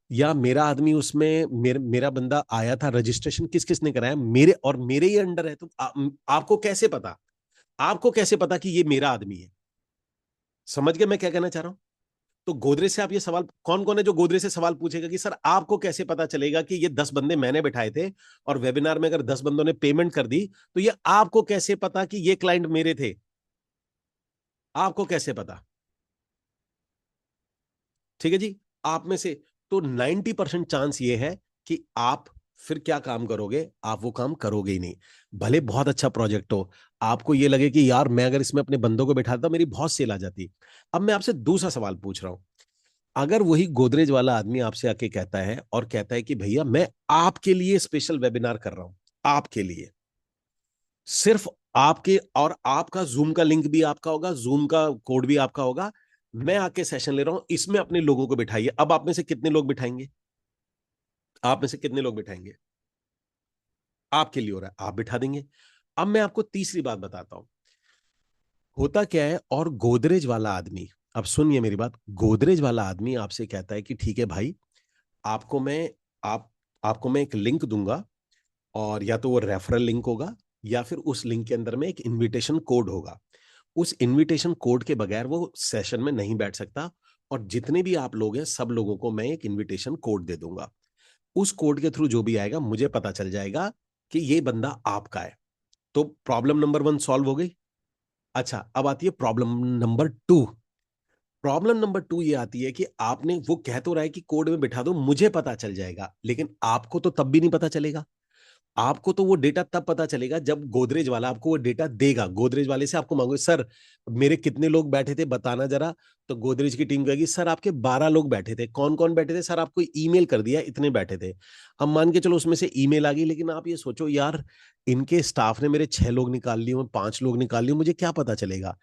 या मेरा आदमी उसमें मेरा बंदा आया था, रजिस्ट्रेशन किस किस ने कराया, मेरे ही अंडर है, तो आपको कैसे पता, आपको कैसे पता कि ये मेरा आदमी है? समझ गए मैं क्या कहना चाह रहा हूं? तो गोदरेज से आप ये सवाल, कौन कौन है जो गोदरेज से सवाल पूछेगा कि सर आपको कैसे पता चलेगा कि ये 10 बंदे मैंने बिठाए थे, और वेबिनार में अगर 10 बंदों ने पेमेंट कर दी तो ये आपको कैसे पता कि ये क्लाइंट मेरे थे? आपको कैसे पता? ठीक है जी। आप में से तो 90% चांस ये है कि आप फिर क्या काम करोगे, आप वो काम करोगे ही नहीं। भले बहुत अच्छा प्रोजेक्ट हो, आपको ये लगे कि यार मैं अगर इसमें अपने बंदों को बैठाता मेरी बहुत सेल आ जाती। अब मैं आपसे दूसरा सवाल पूछ रहा हूं, अगर वही गोदरेज वाला आदमी आपसे आके कहता है और कहता है कि भैया मैं आपके लिए स्पेशल वेबिनार कर रहा हूं, आपके लिए, सिर्फ आपके, और आपका जूम का लिंक भी आपका होगा, जूम का कोड भी आपका होगा, मैं आके सेशन ले रहा हूं, इसमें अपने लोगों को बिठाइए। अब आप में से कितने लोग बिठाएंगे? आप में से कितने लोग बिठाएंगे? आपके लिए हो रहा है, आप बिठा देंगे। अब मैं आपको तीसरी बात बताता हूं, होता क्या है। और गोदरेज वाला आदमी, अब सुनिए मेरी बात, गोदरेज वाला आदमी आपसे कहता है कि ठीक है भाई, आपको मैं आप आपको मैं एक लिंक दूंगा, और या तो वो रेफरल लिंक होगा, या फिर उस लिंक के अंदर में एक इनविटेशन कोड होगा। उस इनविटेशन कोड के बगैर वो सेशन में नहीं बैठ सकता, और जितने भी आप लोग हैं सब लोगों को मैं एक इनविटेशन कोड दे दूंगा। उस कोड के थ्रू जो भी आएगा मुझे पता चल जाएगा कि ये बंदा आपका है। तो प्रॉब्लम नंबर 1 सॉल्व हो गई। अच्छा, अब आती है प्रॉब्लम नंबर 2। प्रॉब्लम नंबर 2 ये आती है कि आपने, वो कह तो रहा है कि कोड में बिठा दो मुझे पता चल जाएगा, लेकिन आपको तो तब भी नहीं पता चलेगा। आपको तो वो डेटा तब पता चलेगा जब गोदरेज वाला आपको वो डेटा देगा। गोदरेज वाले से आपको मांगोगे, सर मेरे कितने लोग बैठे थे बताना जरा। तो गोदरेज की टीम कहेगी, सर आपके 12 लोग बैठे थे। कौन कौन बैठे थे? सर आपको ईमेल कर दिया, इतने बैठे थे। अब मान के चलो उसमें से ईमेल आ गई, लेकिन आप ये सोचो यार, इनके स्टाफ ने मेरे 6 लोग निकाल लिए, 5 लोग निकाल लिए, मुझे क्या पता चलेगा?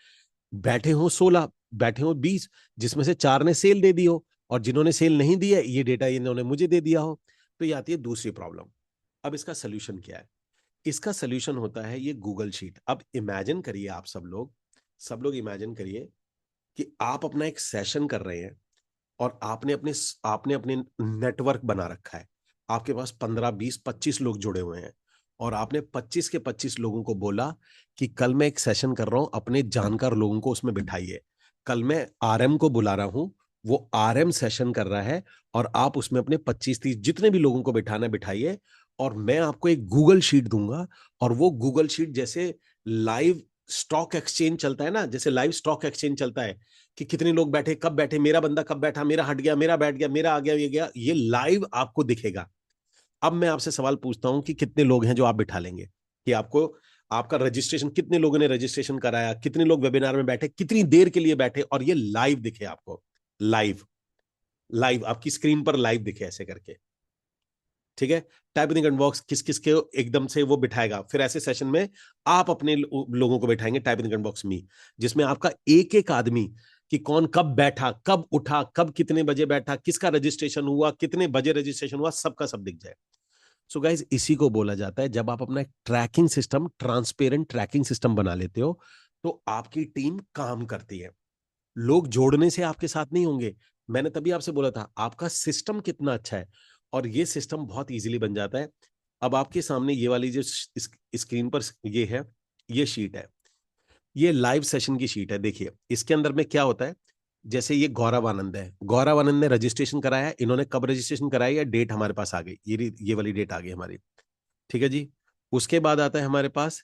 बैठे हो 16, बैठे हो 20, जिसमें से 4 ने सेल दे दी हो, और जिन्होंने सेल नहीं दी है ये डेटा इन्होंने मुझे दे दिया हो। तो ये आती है दूसरी प्रॉब्लम। अब इसका सोल्यूशन क्या है? इसका सोल्यूशन होता है ये गूगल शीट। अब इमेजिन करिए, आप सब लोग इमेजिन करिए कि आप अपना एक सेशन कर रहे हैं, और आपने अपने नेटवर्क बना रखा है। आपके पास 15 20 25 लोग जुड़े हुए हैं, और आपने 25 के 25 लोगों को बोला कि कल मैं एक सेशन कर रहा हूं, अपने जानकार लोगों को उसमें बिठाइए। कल मैं आरएम को बुला रहा हूं, वो आरएम सेशन कर रहा है, और आप उसमें अपने 25 30 जितने भी लोगों को बिठाना है बिठाइए। और मैं आपको एक गूगल शीट दूंगा, और वो गूगल शीट जैसे लाइव स्टॉक एक्सचेंज चलता है ना, जैसे लाइव स्टॉक एक्सचेंज चलता है कि कितने लोग बैठे, कब बैठे, मेरा बंदा कब बैठा, मेरा हट गया, मेरा बैठ गया, मेरा आ गया, ये गया, ये लाइव आपको दिखेगा। अब मैं आपसे सवाल पूछता हूं कि कितने लोग हैं जो आप बिठा लेंगे, कि आपको, आपका रजिस्ट्रेशन, कितने लोगों ने रजिस्ट्रेशन कराया, कितने लोग वेबिनार में बैठे, कितनी देर के लिए बैठे, और ये लाइव दिखे आपको। लाइव, लाइव आपकी स्क्रीन पर लाइव दिखे ऐसे करके। ठीक है। Type in the comment box किस किस के एकदम से वो बिठाएगा। फिर ऐसे सेशन में आप अपने लोगों को बिठाएंगे, type in the comment box में, जिसमें आपका एक एक आदमी, कि कौन कब बैठा, कब उठा, कब कितने बजे बैठा, किसका रजिस्ट्रेशन हुआ, कितने बजे रजिस्ट्रेशन हुआ, सबका सब दिख जाए। सो गाइज, इसी को बोला जाता है, जब आप अपना एक tracking system, transparent tracking system बना लेते हो, तो आपकी टीम काम करती है। लोग जोड़ने से आपके साथ नहीं होंगे। मैंने तभी आपसे बोला था आपका सिस्टम कितना अच्छा है, और ये सिस्टम बहुत इजीली बन जाता है। अब आपके सामने ये वाली जो स्क्रीन पर ये है, ये शीट है, ये लाइव सेशन की शीट है। देखिए इसके अंदर में क्या होता है। जैसे ये गौरव आनंद है, गौरव आनंद ने रजिस्ट्रेशन कराया है, इन्होंने कब रजिस्ट्रेशन कराया है, डेट हमारे पास आ गई, ये वाली डेट आ गई हमारी। ठीक है जी। उसके बाद आता है हमारे पास,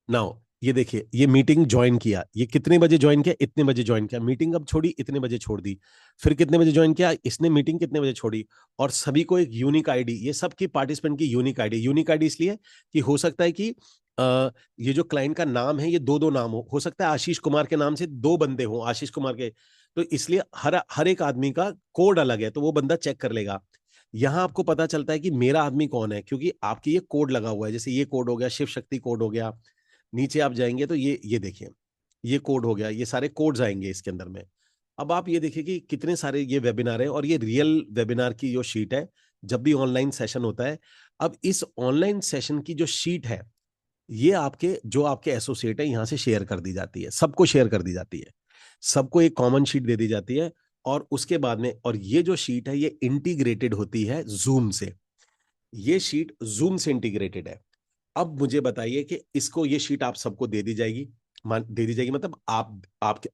नाउ ये देखिए, ये मीटिंग ज्वाइन किया, ये कितने बजे ज्वाइन किया, इतने बजे ज्वाइन किया, मीटिंग अब छोड़ी, इतने बजे छोड़ दी। फिर कितने बजे ज्वाइन किया इसने, मीटिंग कितने बजे छोड़ी। और सभी को एक यूनिक आईडी, ये सबकी पार्टिसिपेंट की यूनिक आईडी, यूनिक आईडी इसलिए कि हो सकता है कि ये जो क्लाइंट का नाम है ये दो दो नाम हो सकता है आशीष कुमार के नाम से दो बंदे हो आशीष कुमार के। तो इसलिए हर हर एक आदमी का कोड अलग है, तो वो बंदा चेक कर लेगा। यहां आपको पता चलता है कि मेरा आदमी कौन है, क्योंकि आपके ये कोड लगा हुआ है। जैसे ये कोड हो गया, शिव शक्ति कोड हो गया। नीचे आप जाएंगे तो ये देखिए, ये कोड हो गया, ये सारे कोड्स आएंगे इसके अंदर में। अब आप ये देखिए कि कितने सारे ये वेबिनार है, और ये रियल वेबिनार की जो शीट है, जब भी ऑनलाइन सेशन होता है। अब इस ऑनलाइन सेशन की जो शीट है, ये आपके जो आपके एसोसिएट है यहां से शेयर कर दी जाती है, सबको शेयर कर दी जाती है, सबको एक कॉमन शीट दे दी जाती है। और उसके बाद में, और ये जो शीट है ये इंटीग्रेटेड होती है जूम से, ये शीट जूम से इंटीग्रेटेड है। अब मुझे बताइए कि इसको, ये शीट आप सबको दे दी जाएगी, दे दी जाएगी मतलब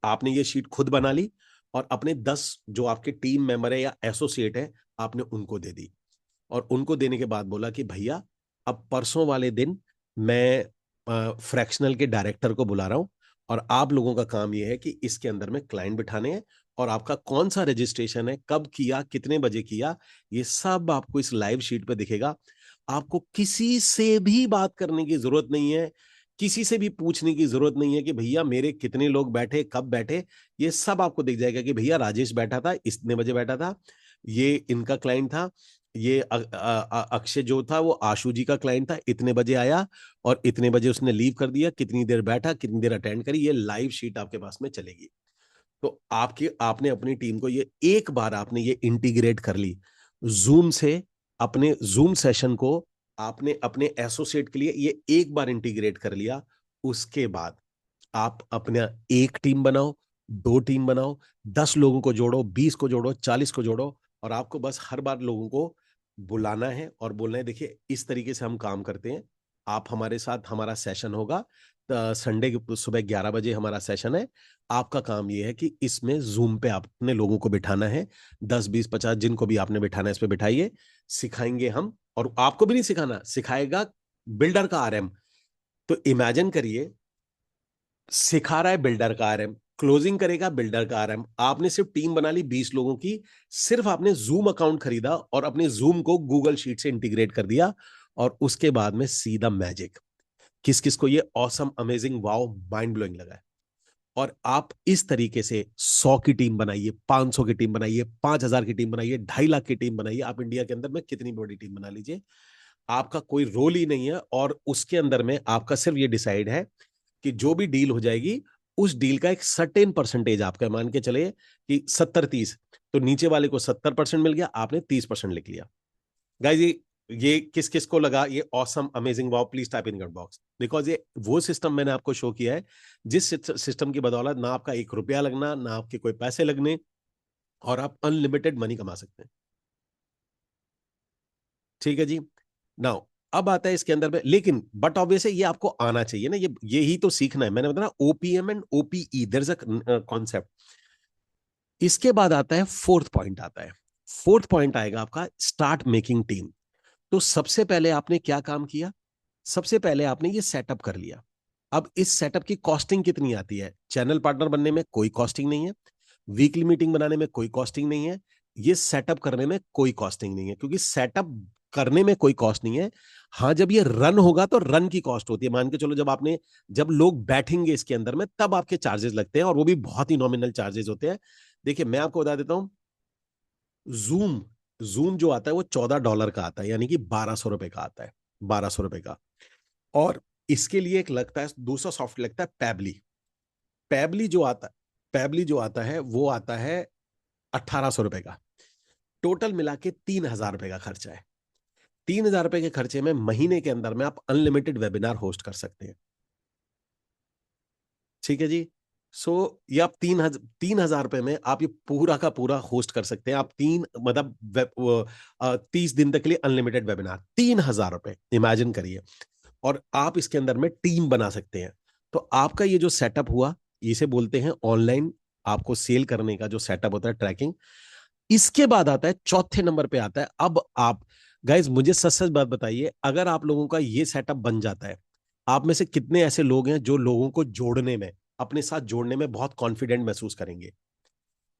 आपने ये शीट खुद बना ली और अपने 10 जो आपके टीम मेंबर है या एसोसिएट है आपने उनको दे दी। और उनको देने के बाद बोला कि भैया अब परसों वाले दिन मैं फ्रैक्शनल के डायरेक्टर को बुला रहा हूं, और आप लोगों का काम यह है कि इसके अंदर में क्लाइंट बिठाने हैं, और आपका कौन सा रजिस्ट्रेशन है, कब किया, कितने बजे किया, ये सब आपको इस लाइव शीट पे दिखेगा। आपको किसी से भी बात करने की जरूरत नहीं है, किसी से भी पूछने की जरूरत नहीं है कि भैया मेरे कितने लोग बैठे, कब बैठे। ये सब आपको दिख जाएगा कि भैया राजेश बैठा था, इतने बजे बैठा था, ये इनका क्लाइंट था, ये अक्षय जो था वो आशु जी का क्लाइंट था, इतने बजे आया और इतने बजे उसने लीव कर दिया, कितनी देर बैठा, कितनी देर अटेंड करी, ये लाइव शीट आपके पास में चलेगी। तो आपने अपनी टीम को ये एक बार आपने ये इंटीग्रेट कर ली जूम से, अपने जूम सेशन को आपने अपने एसोसिएट के लिए ये एक बार इंटीग्रेट कर लिया। उसके बाद आप अपना एक टीम बनाओ, दो टीम बनाओ, 10 लोगों को जोड़ो, 20 को जोड़ो, 40 को जोड़ो, और आपको बस हर बार लोगों को बुलाना है और बोलना है देखिए इस तरीके से हम काम करते हैं, आप हमारे साथ, हमारा सेशन होगा संडे की सुबह 11 बजे हमारा सेशन है। आपका काम यह है कि इसमें जूम पे आपने लोगों को बिठाना है, 10 20 50 जिनको भी आपने बिठाना है इस पे बिठाइए, सिखाएंगे हम। और आपको भी नहीं सिखाना, सिखाएगा बिल्डर का आरएम। तो इमेजिन करिए, सिखा रहा है बिल्डर का आरएम, क्लोजिंग करेगा बिल्डर का आरएम, आपने सिर्फ टीम बना ली 20 लोगों की, सिर्फ आपने जूम अकाउंट खरीदा और अपने जूम को गूगल शीट से इंटीग्रेट कर दिया, और उसके बाद में सीधा मैजिक। किस किस को ये awesome, amazing, wow, mind blowing लगा है। और आप इस तरीके से 100 की टीम बनाइए, 500 की टीम बनाइए, 5000 की टीम बनाइए, 2.5 लाख की टीम बनाइए, आप इंडिया के अंदर में कितनी बड़ी टीम बना लीजिए, आपका कोई रोल ही नहीं है। और उसके अंदर में आपका सिर्फ ये डिसाइड है कि जो भी डील हो जाएगी उस डील का एक सर्टेन परसेंटेज आपका, मान के चले कि 70-30, तो नीचे वाले को 70% मिल गया, आपने 30% लिख लिया। गाइज ये किस किस को लगा ये awesome, amazing, wow, please type in comment box, because ये वो सिस्टम मैंने आपको शो किया है जिस सिस्टम की बदौलत ना आपका 1 रुपया लगना, ना आपके कोई पैसे लगने, और आप अनलिमिटेड मनी कमा सकते हैं। ठीक है जी। नाउ अब आता है इसके अंदर में, लेकिन बट ऑब्वियस है ये आपको आना चाहिए ना, ये ही तो सीखना है, मैंने बताया ना OPM and OPE, there is a concept. इसके बाद आता है फोर्थ पॉइंट, आता है फोर्थ पॉइंट आएगा आपका स्टार्ट मेकिंग टीम। तो सबसे पहले आपने क्या काम किया, सबसे पहले आपने ये सेटअप कर लिया। अब इस सेटअप की कॉस्टिंग कितनी आती है, चैनल पार्टनर बनने में कोई कॉस्टिंग नहीं है, वीकली मीटिंग बनाने में कोई कॉस्टिंग नहीं है, ये सेटअप करने में कोई कॉस्टिंग नहीं है, क्योंकि सेटअप करने में कोई कॉस्ट नहीं है। हाँ जब ये रन होगा तो रन की कॉस्ट होती है, मान के चलो जब लोग बैठेंगे इसके अंदर में तब आपके चार्जेस लगते हैं, और वो भी बहुत ही नॉमिनल चार्जेस होते हैं। देखिए मैं आपको बता देता हूं, जूम जूम जो आता है वो $14 का आता है, यानी कि ₹1200 का आता है, ₹1200 का। और इसके लिए एक लगता है दूसरा सॉफ्टवेयर लगता है पैबली। पैबली जो आता है, पैबली जो आता है वो आता है ₹1800 का। टोटल मिला के ₹3000 का खर्चा है। ₹3000 के खर्चे में महीने के अंदर में आप अनलिमिटेड वेबिनार होस्ट कर सकते हैं। ठीक है जी। सो ये आप 3000 रुपए में आप ये पूरा का पूरा होस्ट कर सकते हैं, आप तीन मतलब 30 दिन तक के लिए अनलिमिटेड वेबिनार, ₹3000 इमेजिन करिए। और आप इसके अंदर में टीम बना सकते हैं। तो आपका ये जो सेटअप हुआ, इसे बोलते हैं ऑनलाइन आपको सेल करने का जो सेटअप होता है, ट्रैकिंग। इसके बाद आता है चौथे नंबर पे आता है, अब आप गाइज मुझे सच सच बात बताइए, अगर आप लोगों का ये सेटअप बन जाता है, आप में से कितने ऐसे लोग हैं जो लोगों को जोड़ने में, अपने साथ जोड़ने में बहुत कॉन्फिडेंट महसूस करेंगे।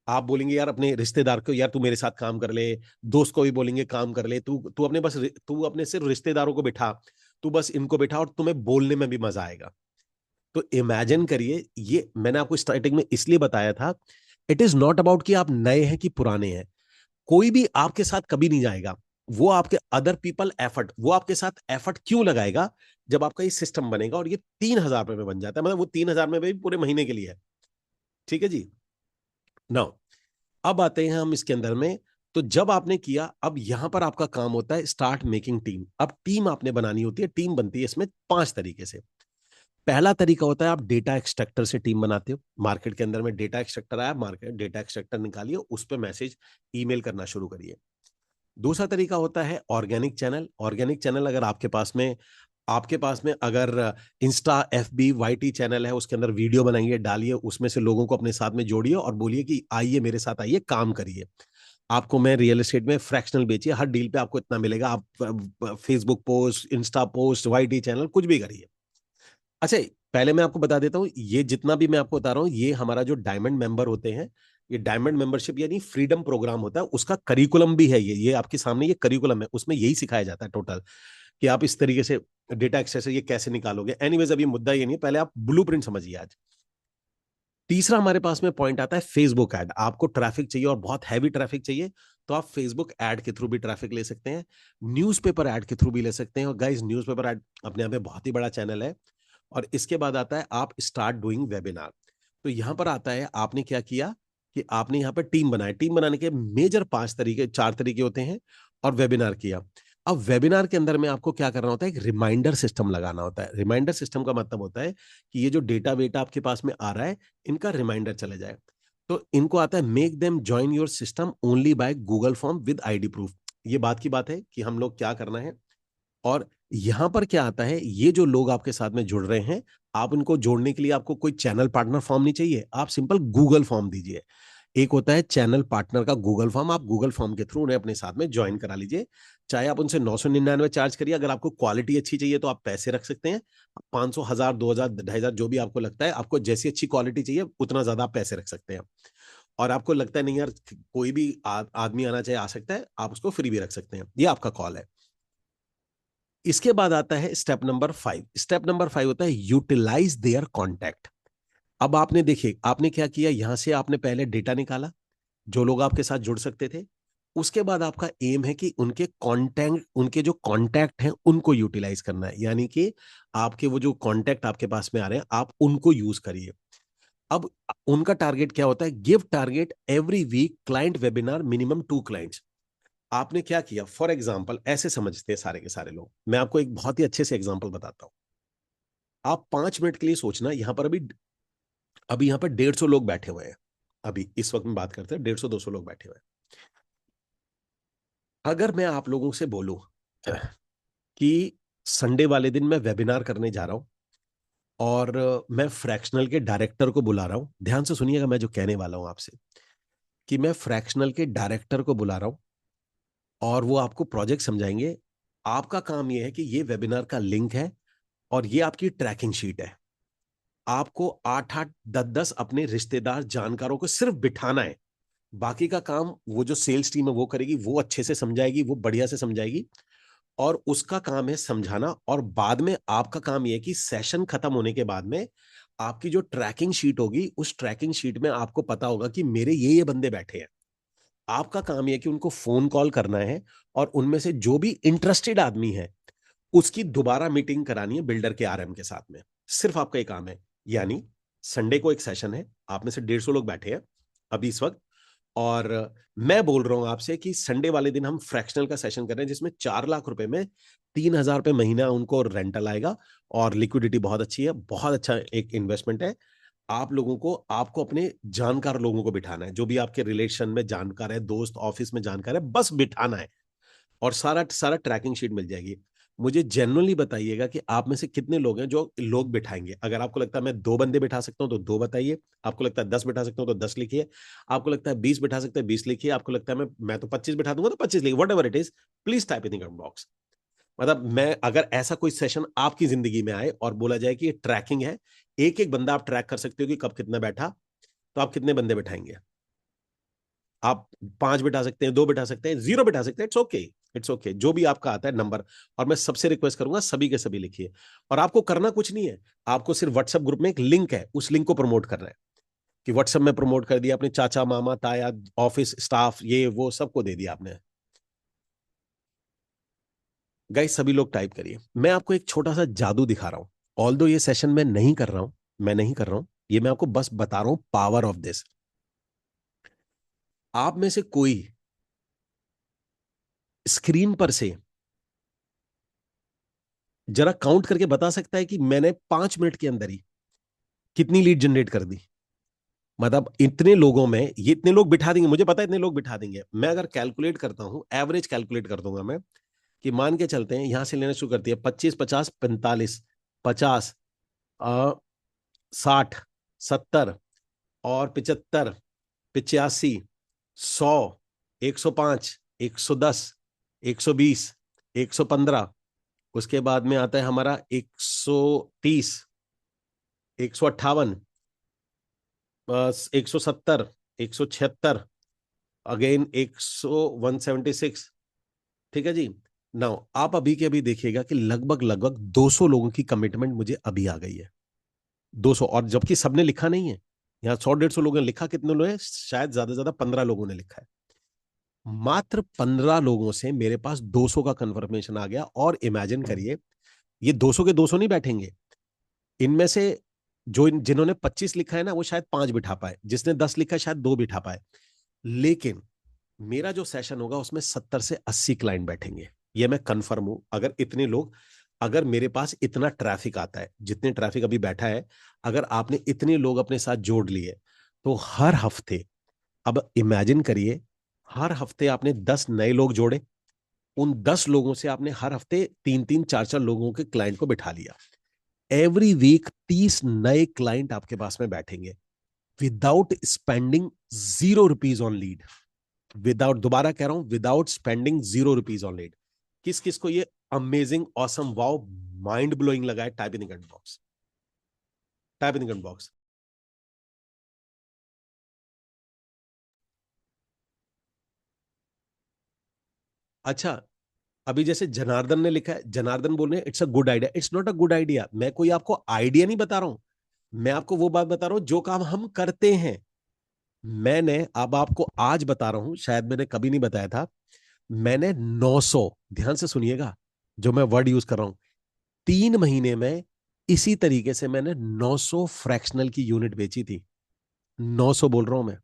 आप बोलेंगे यार अपने रिश्तेदार को, यार तू मेरे साथ काम कर ले, दोस्त को भी बोलेंगे काम कर ले, तू तू अपने सिर्फ रिश्तेदारों को बिठा, तू बस इनको बिठा, और तुम्हें बोलने में भी मजा आएगा। तो इमेजिन करिए, ये मैंने आपको स्टार्टिंग में इसलिए बताया था, इट इज नॉट अबाउट कि आप नए हैं कि पुराने हैं, कोई भी आपके साथ कभी नहीं जाएगा, वो आपके अदर पीपल एफर्ट, वो आपके साथ एफर्ट क्यों लगाएगा, जब आपका ये सिस्टम बनेगा और ये 3000 रुपए में बन जाता है, मतलब वो 3000 में भी पूरे महीने के लिए है। ठीक है जी। नाउ अब आते हैं हम इसके अंदर में तो जब आपने किया, अब यहां पर आपका काम होता है स्टार्ट मेकिंग टीम। अब टीम आपने बनानी होती है। टीम बनती है इसमें 5 तरीके से। पहला तरीका होता है आप डेटा एक्सट्रैक्टर से टीम बनाते हो। मार्केट के अंदर में डेटा एक्सट्रैक्टर आया, मार्केट डेटा एक्सट्रैक्टर निकालिए, उस पर मैसेज ईमेल करना शुरू करिए। दूसरा तरीका होता है ऑर्गेनिक चैनल। ऑर्गेनिक चैनल अगर आपके पास में अगर इंस्टा, एफबी, वाईटी चैनल है, उसके अंदर वीडियो बनाइए, डालिए, उसमें से लोगों को अपने साथ में जोड़िए और बोलिए कि आइए मेरे साथ, आइए काम करिए। आपको मैं रियल एस्टेट में फ्रैक्शनल बेचिए, हर डील पे आपको इतना मिलेगा। आप Facebook post, insta post, YT channel कुछ भी करिए। अच्छा, पहले मैं आपको बता देता हूँ, ये जितना भी मैं आपको बता रहा हूँ, ये हमारा जो डायमंड मेंबर होते हैं, ये डायमंड मेंबरशिप यानी फ्रीडम प्रोग्राम होता है, उसका करिकुलम भी है। ये आपके सामने ये करिकुलम है, उसमें यही सिखाया जाता है टोटल, कि आप इस तरीके से डेटा एक्सेस ये कैसे निकालोगे। एनीवेज, अभी मुद्दा ये नहीं है, पहले आप ब्लूप्रिंट समझिए आज। तीसरा हमारे पास में पॉइंट आता है फेसबुक ऐड। आपको ट्रैफिक चाहिए और बहुत हैवी ट्रैफिक चाहिए, तो आप फेसबुक ऐड के थ्रू भी ट्रैफिक ले सकते हैं, न्यूज़पेपर ऐड के थ्रू भी ले सकते हैं। और गाइस, न्यूज़पेपर ऐड अपने आप में बहुत ही बड़ा चैनल है। और इसके बाद आता है आप स्टार्ट डूइंग वेबिनार। तो यहां पर आता है आपने क्या किया कि आपने यहां पर टीम बनाया। टीम बनाने के मेजर 5 तरीके, 4 तरीके होते हैं, और वेबिनार किया। अब वेबिनार के अंदर में आपको क्या करना होता है, एक रिमाइंडर सिस्टम लगाना होता है। रिमाइंडर सिस्टम का मतलब होता है कि ये जो डेटा वेटा आपके पास में आ रहा है, इनका रिमाइंडर चले जाए। तो इनको आता है make them join your system only by Google form with ID proof. ये बात की बात है कि हम लोग क्या करना है। और यहां पर क्या आता है, ये जो लोग आपके साथ में जुड़ रहे हैं, आप उनको जोड़ने के लिए आपको कोई चैनल पार्टनर फॉर्म नहीं चाहिए, आप सिंपल गूगल फॉर्म दीजिए। एक होता है चैनल पार्टनर का गूगल फॉर्म, आप गूगल फॉर्म के थ्रू उन्हें अपने साथ में ज्वाइन करा लीजिए। चाहे आप उनसे 999 चार्ज करिए, अगर आपको क्वालिटी अच्छी चाहिए तो आप पैसे रख सकते हैं। 500, 1000, 2000, 2500, जो भी आपको लगता है, आपको जैसी अच्छी क्वालिटी चाहिए उतना ज्यादा आप पैसे रख सकते हैं। और आपको लगता है नहीं यार, कोई भी आदमी आना चाहे आ सकता है, आप उसको फ्री भी रख सकते हैं, ये आपका कॉल है। इसके बाद आता है स्टेप नंबर 5। स्टेप नंबर 5 होता है यूटिलाइज देयर कॉन्टैक्ट। अब आपने देखिए, आपने क्या किया, यहां से आपने पहले डेटा निकाला, जो लोग आपके साथ जुड़ सकते थे। उसके बाद आपका एम है कि उनके जो कॉन्टैक्ट हैं उनको यूटिलाइज करना है, यानी कि आपके वो जो कॉन्टैक्ट आपके पास में आ रहे हैं, आप उनको यूज करिए। अब उनका टारगेट क्या होता है, give target every week client webinar minimum 2 clients. आपने क्या किया, फॉर एग्जाम्पल ऐसे समझते हैं सारे के सारे लोग, मैं आपको एक बहुत ही अच्छे से एग्जाम्पल बताता हूं। आप 5 मिनट के लिए सोचना, यहां पर अभी अभी यहां पर 150 लोग बैठे हुए हैं। अभी इस वक्त में बात करते हैं, 150-200 लोग बैठे हुए हैं। अगर मैं आप लोगों से बोलूं कि संडे वाले दिन मैं वेबिनार करने जा रहा हूं, और मैं फ्रैक्शनल के डायरेक्टर को बुला रहा हूं, ध्यान से सुनिएगा मैं जो कहने वाला हूं आपसे, कि मैं फ्रैक्शनल के डायरेक्टर को बुला रहा हूं और वो आपको प्रोजेक्ट समझाएंगे। आपका काम ये है कि ये वेबिनार का लिंक है और ये आपकी ट्रैकिंग शीट है। आपको 8-8, 10-10 अपने रिश्तेदार, जानकारों को सिर्फ बिठाना है। बाकी का काम वो जो सेल्स टीम है वो करेगी, वो अच्छे से समझाएगी, वो बढ़िया से समझाएगी। और उसका काम है समझाना। और बाद में आपका काम यह है कि सेशन खत्म होने के बाद में आपकी जो ट्रैकिंग शीट होगी, उस ट्रैकिंग शीट में आपको पता होगा कि मेरे ये बंदे बैठे हैं। आपका काम यह है कि उनको फोन कॉल करना है, और उनमें से जो भी इंटरेस्टेड आदमी है उसकी दोबारा मीटिंग करानी है बिल्डर के आरएम के साथ में। सिर्फ आपका ये काम है। यानी संडे को एक सेशन है, आप में से 150 लोग बैठे हैं अभी इस वक्त, और मैं बोल रहा हूं आपसे कि संडे वाले दिन हम फ्रैक्शनल का सेशन कर रहे हैं, जिसमें 4 लाख रुपए में 3000 रुपए महीना उनको रेंटल आएगा। और लिक्विडिटी बहुत अच्छी है, बहुत अच्छा एक इन्वेस्टमेंट है। आप लोगों को, आपको अपने जानकार लोगों को बिठाना है, जो भी आपके रिलेशन में जानकार है, दोस्त, ऑफिस में जानकार है, बस बिठाना है। और सारा सारा ट्रैकिंग शीट मिल जाएगी। मुझे जेन्युइनली बताइएगा कि आप में से कितने लोग हैं जो लोग बिठाएंगे। अगर आपको लगता है मैं 2 बंदे बिठा सकता हूं तो 2 बताइए। आपको लगता है 10 बिठा सकता हूं तो 10 लिखिए। आपको लगता है 20 बिठा सकते हैं, 20 लिखिए। आपको लगता है मैं तो 25 बिठा दूंगा तो 25 लिखिए। What ever it is, please type in comment box. मतलब मैं, अगर ऐसा कोई सेशन आपकी जिंदगी में आए और बोला जाए कि ये ट्रैकिंग है, एक एक बंदा आप ट्रैक कर सकते हो कि कब कितना बैठा, तो आप कितने बंदे बिठाएंगे? आप 5 बिठा सकते हैं, 2 बिठा सकते हैं, 0 बिठा सकते हैं, इट्स ओके। इट्स ओके, जो भी आपका आता है नंबर। और मैं सबसे रिक्वेस्ट करूंगा, सभी के सभी लिखिए। और आपको करना कुछ नहीं है, आपको सिर्फ व्हाट्सएप ग्रुप में एक लिंक है, उस लिंक को प्रमोट करना है। कि व्हाट्सएप में प्रमोट कर दिया अपने चाचा, मामा, ताया, ऑफिस स्टाफ, ये वो सबको दे दिया आपने। गाइस, सभी लोग टाइप करिए। मैं आपको एक छोटा सा जादू दिखा रहा हूं। ऑल्दो ये सेशन मैं नहीं कर रहा हूं, मैं नहीं कर रहा हूं, ये मैं आपको बस बता रहा हूं पावर ऑफ दिस। आप में से कोई स्क्रीन पर से जरा काउंट करके बता सकता है कि मैंने 5 मिनट के अंदर ही कितनी लीड जनरेट कर दी? मतलब इतने लोगों में ये इतने लोग बिठा देंगे, मुझे पता है इतने लोग बिठा देंगे। मैं अगर कैलकुलेट करता हूं, एवरेज कैलकुलेट कर दूंगा मैं, कि मान के चलते हैं यहां से लेना शुरू करती है 25, 50, 45, 50, 60, 70 और 75, 85, 100, 105, 110, 120, 115, उसके बाद में आता है हमारा 130, 158, 170, 176, अगेन 176। ठीक है जी। नाउ आप अभी के अभी देखिएगा कि लगभग लगभग 200 लोगों की कमिटमेंट मुझे अभी आ गई है। 200, और जबकि सबने लिखा नहीं है। यहाँ 100-150 लोगों ने लिखा, कितने लोग हैं? शायद ज्यादा से ज्यादा 15 लोगों ने लिखा है। मात्र 15 लोगों से मेरे पास 200 का कंफर्मेशन आ गया। और इमेजिन करिए, ये 200 के 200 नहीं बैठेंगे। इनमें से जो जिन्होंने 25 लिखा है ना, वो शायद 5 बिठा पाए, जिसने 10 लिखा है शायद 2 बिठा पाए। लेकिन मेरा जो सेशन होगा उसमें 70 से 80 क्लाइंट बैठेंगे, ये मैं कंफर्म हूं। अगर इतने लोग, अगर मेरे पास इतना ट्रैफिक आता है, जितने ट्रैफिक अभी बैठा है, अगर आपने इतने लोग अपने साथ जोड़ लिए, तो हर हफ्ते, अब इमेजिन करिए, हर हफ्ते आपने 10 नए लोग जोड़े। उन 10 लोगों से आपने हर हफ्ते 3-3, 4-4 लोगों के क्लाइंट को बिठा लिया। एवरी वीक 30 नए क्लाइंट आपके पास में बैठेंगे, without spending 0 rupees on lead. Without, दोबारा कह रहा हूं, without spending 0 rupees on lead. किस किस को ये amazing, awesome, wow, mind blowing लगा है? Type in the comment box, type in the comment box. अच्छा, अभी जैसे जनार्दन ने लिखा है, जनार्दन बोल रहे हैं it's a good idea. It's not a good idea. मैं कोई आपको आइडिया नहीं बता रहा हूं, मैं आपको वो बात बता रहा हूं जो काम हम करते हैं। मैंने अब आपको आज बता रहा हूं, शायद मैंने कभी नहीं बताया था। मैंने 900, ध्यान से सुनिएगा जो मैं वर्ड यूज कर रहा हूं, 3 महीने में इसी तरीके से मैंने 900 फ्रैक्शनल की यूनिट बेची थी। 900 बोल रहा हूं मैं।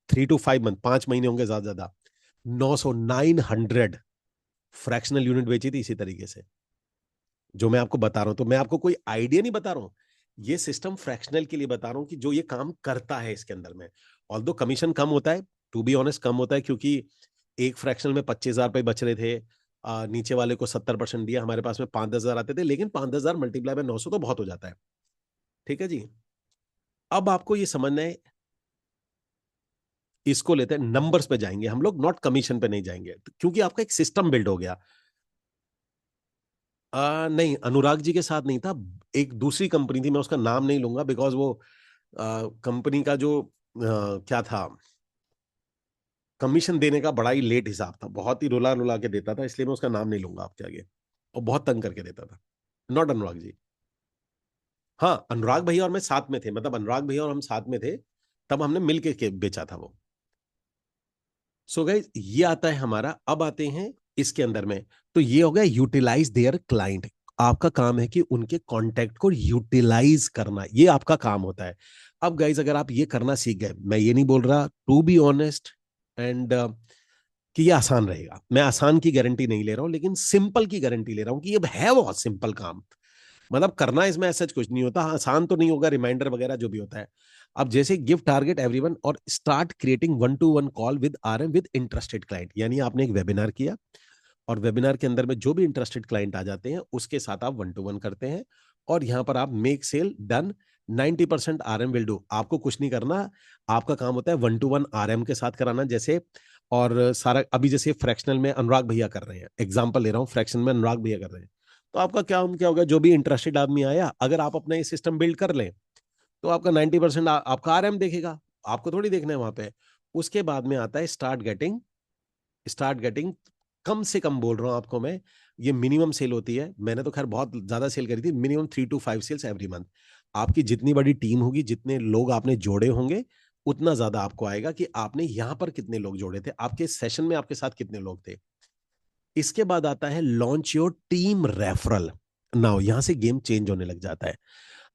3 to 5 मंथ, 5 महीने होंगे ज्यादा ज्यादा। 900, 900 फ्रैक्शनल यूनिट बेची थी इसी तरीके से, जो मैं आपको बता रहा हूं। तो मैं आपको कोई आइडिया नहीं बता रहा हूं, ये सिस्टम फ्रैक्शनल के लिए बता रहा हूं कि जो ये काम करता है इसके अंदर में। ऑल्दो कमीशन कम होता है, टू बी ऑनेस्ट कम होता है, क्योंकि एक फ्रैक्शनल में 25,000 रुपए बच रहे थे। नीचे वाले को 70% दिया, हमारे पास में 5-10 हजार आते थे, लेकिन 5-10 हजार मल्टीप्लाई बाय 900 तो बहुत हो जाता है। ठीक है जी। अब आपको ये समझना है, इसको लेते हैं नंबर्स पे जाएंगे हम लोग, नॉट कमीशन पे नहीं जाएंगे, क्योंकि आपका एक सिस्टम बिल्ड हो गया। नहीं, अनुराग जी के साथ नहीं था। एक दूसरी कंपनी थी, मैं उसका नाम नहीं लूंगा, बिकॉज वो कंपनी का जो क्या था, कमीशन देने का बड़ा ही लेट हिसाब था, बहुत ही रुला रुला के देता था, इसलिए मैं उसका नाम नहीं लूंगा आपके आगे। और बहुत तंग करके देता था। नॉट अनुराग जी। हाँ, अनुराग भैया और मैं साथ में थे, मतलब अनुराग भैया और हम साथ में थे, तब हमने मिल के बेचा था वो। सो गाइस, ये आता है हमारा। अब आते हैं इसके अंदर में, तो ये हो गया यूटिलाइज देयर क्लाइंट। आपका काम है कि उनके कॉन्टेक्ट को यूटिलाइज करना, ये आपका काम होता है। अब गाइस, अगर आप ये करना सीख गए, मैं ये नहीं बोल रहा टू बी ऑनेस्ट एंड कि ये आसान रहेगा, मैं आसान की गारंटी नहीं ले रहा हूं, लेकिन सिंपल की गारंटी ले रहा हूं कि ये है बहुत सिंपल काम। मतलब करना इसमें ऐसा कुछ नहीं होता। हाँ, आसान तो नहीं होगा, रिमाइंडर वगैरह जो भी होता है। अब जैसे गिव टारगेट एवरीवन और start creating 1-to-1 call with RM with interested client. यानी आपने एक वेबिनार किया, और वेबिनार के अंदर में जो भी इंटरेस्टेड क्लाइंट आ जाते हैं उसके साथ आप 1-to-1 करते हैं, और यहां पर आप make sale done, 90% RM will do. आपको कुछ नहीं करना, आपका काम होता है 1-to-1 आरएम के साथ कराना। जैसे, और सारा अभी जैसे फ्रैक्शनल में अनुराग भैया कर रहे हैं, एग्जाम्पल ले रहा हूँ, फ्रैक्शनल में अनुराग भैया कर रहे हैं, तो आपका क्या क्या होगा, जो भी इंटरेस्टेड आदमी आया, अगर आप अपना ये सिस्टम बिल्ड कर लें, तो आपका 90% आपका आरएम देखेगा, आपको थोड़ी देखना है वहां पे। उसके बाद में आता है स्टार्ट गेटिंग, कम से कम बोल रहा हूं आपको मैं, ये मिनिमम सेल होती है। मैंने तो खैर बहुत ज्यादा सेल करी थी, minimum 3 to 5 sales every month. आपकी जितनी बड़ी टीम होगी, जितने लोग आपने जोड़े होंगे, उतना ज्यादा आपको आएगा कि आपने यहां पर कितने लोग जोड़े थे, आपके सेशन में आपके साथ कितने लोग थे। इसके बाद आता है launch your team referral. Now यहां से गेम चेंज होने लग जाता है।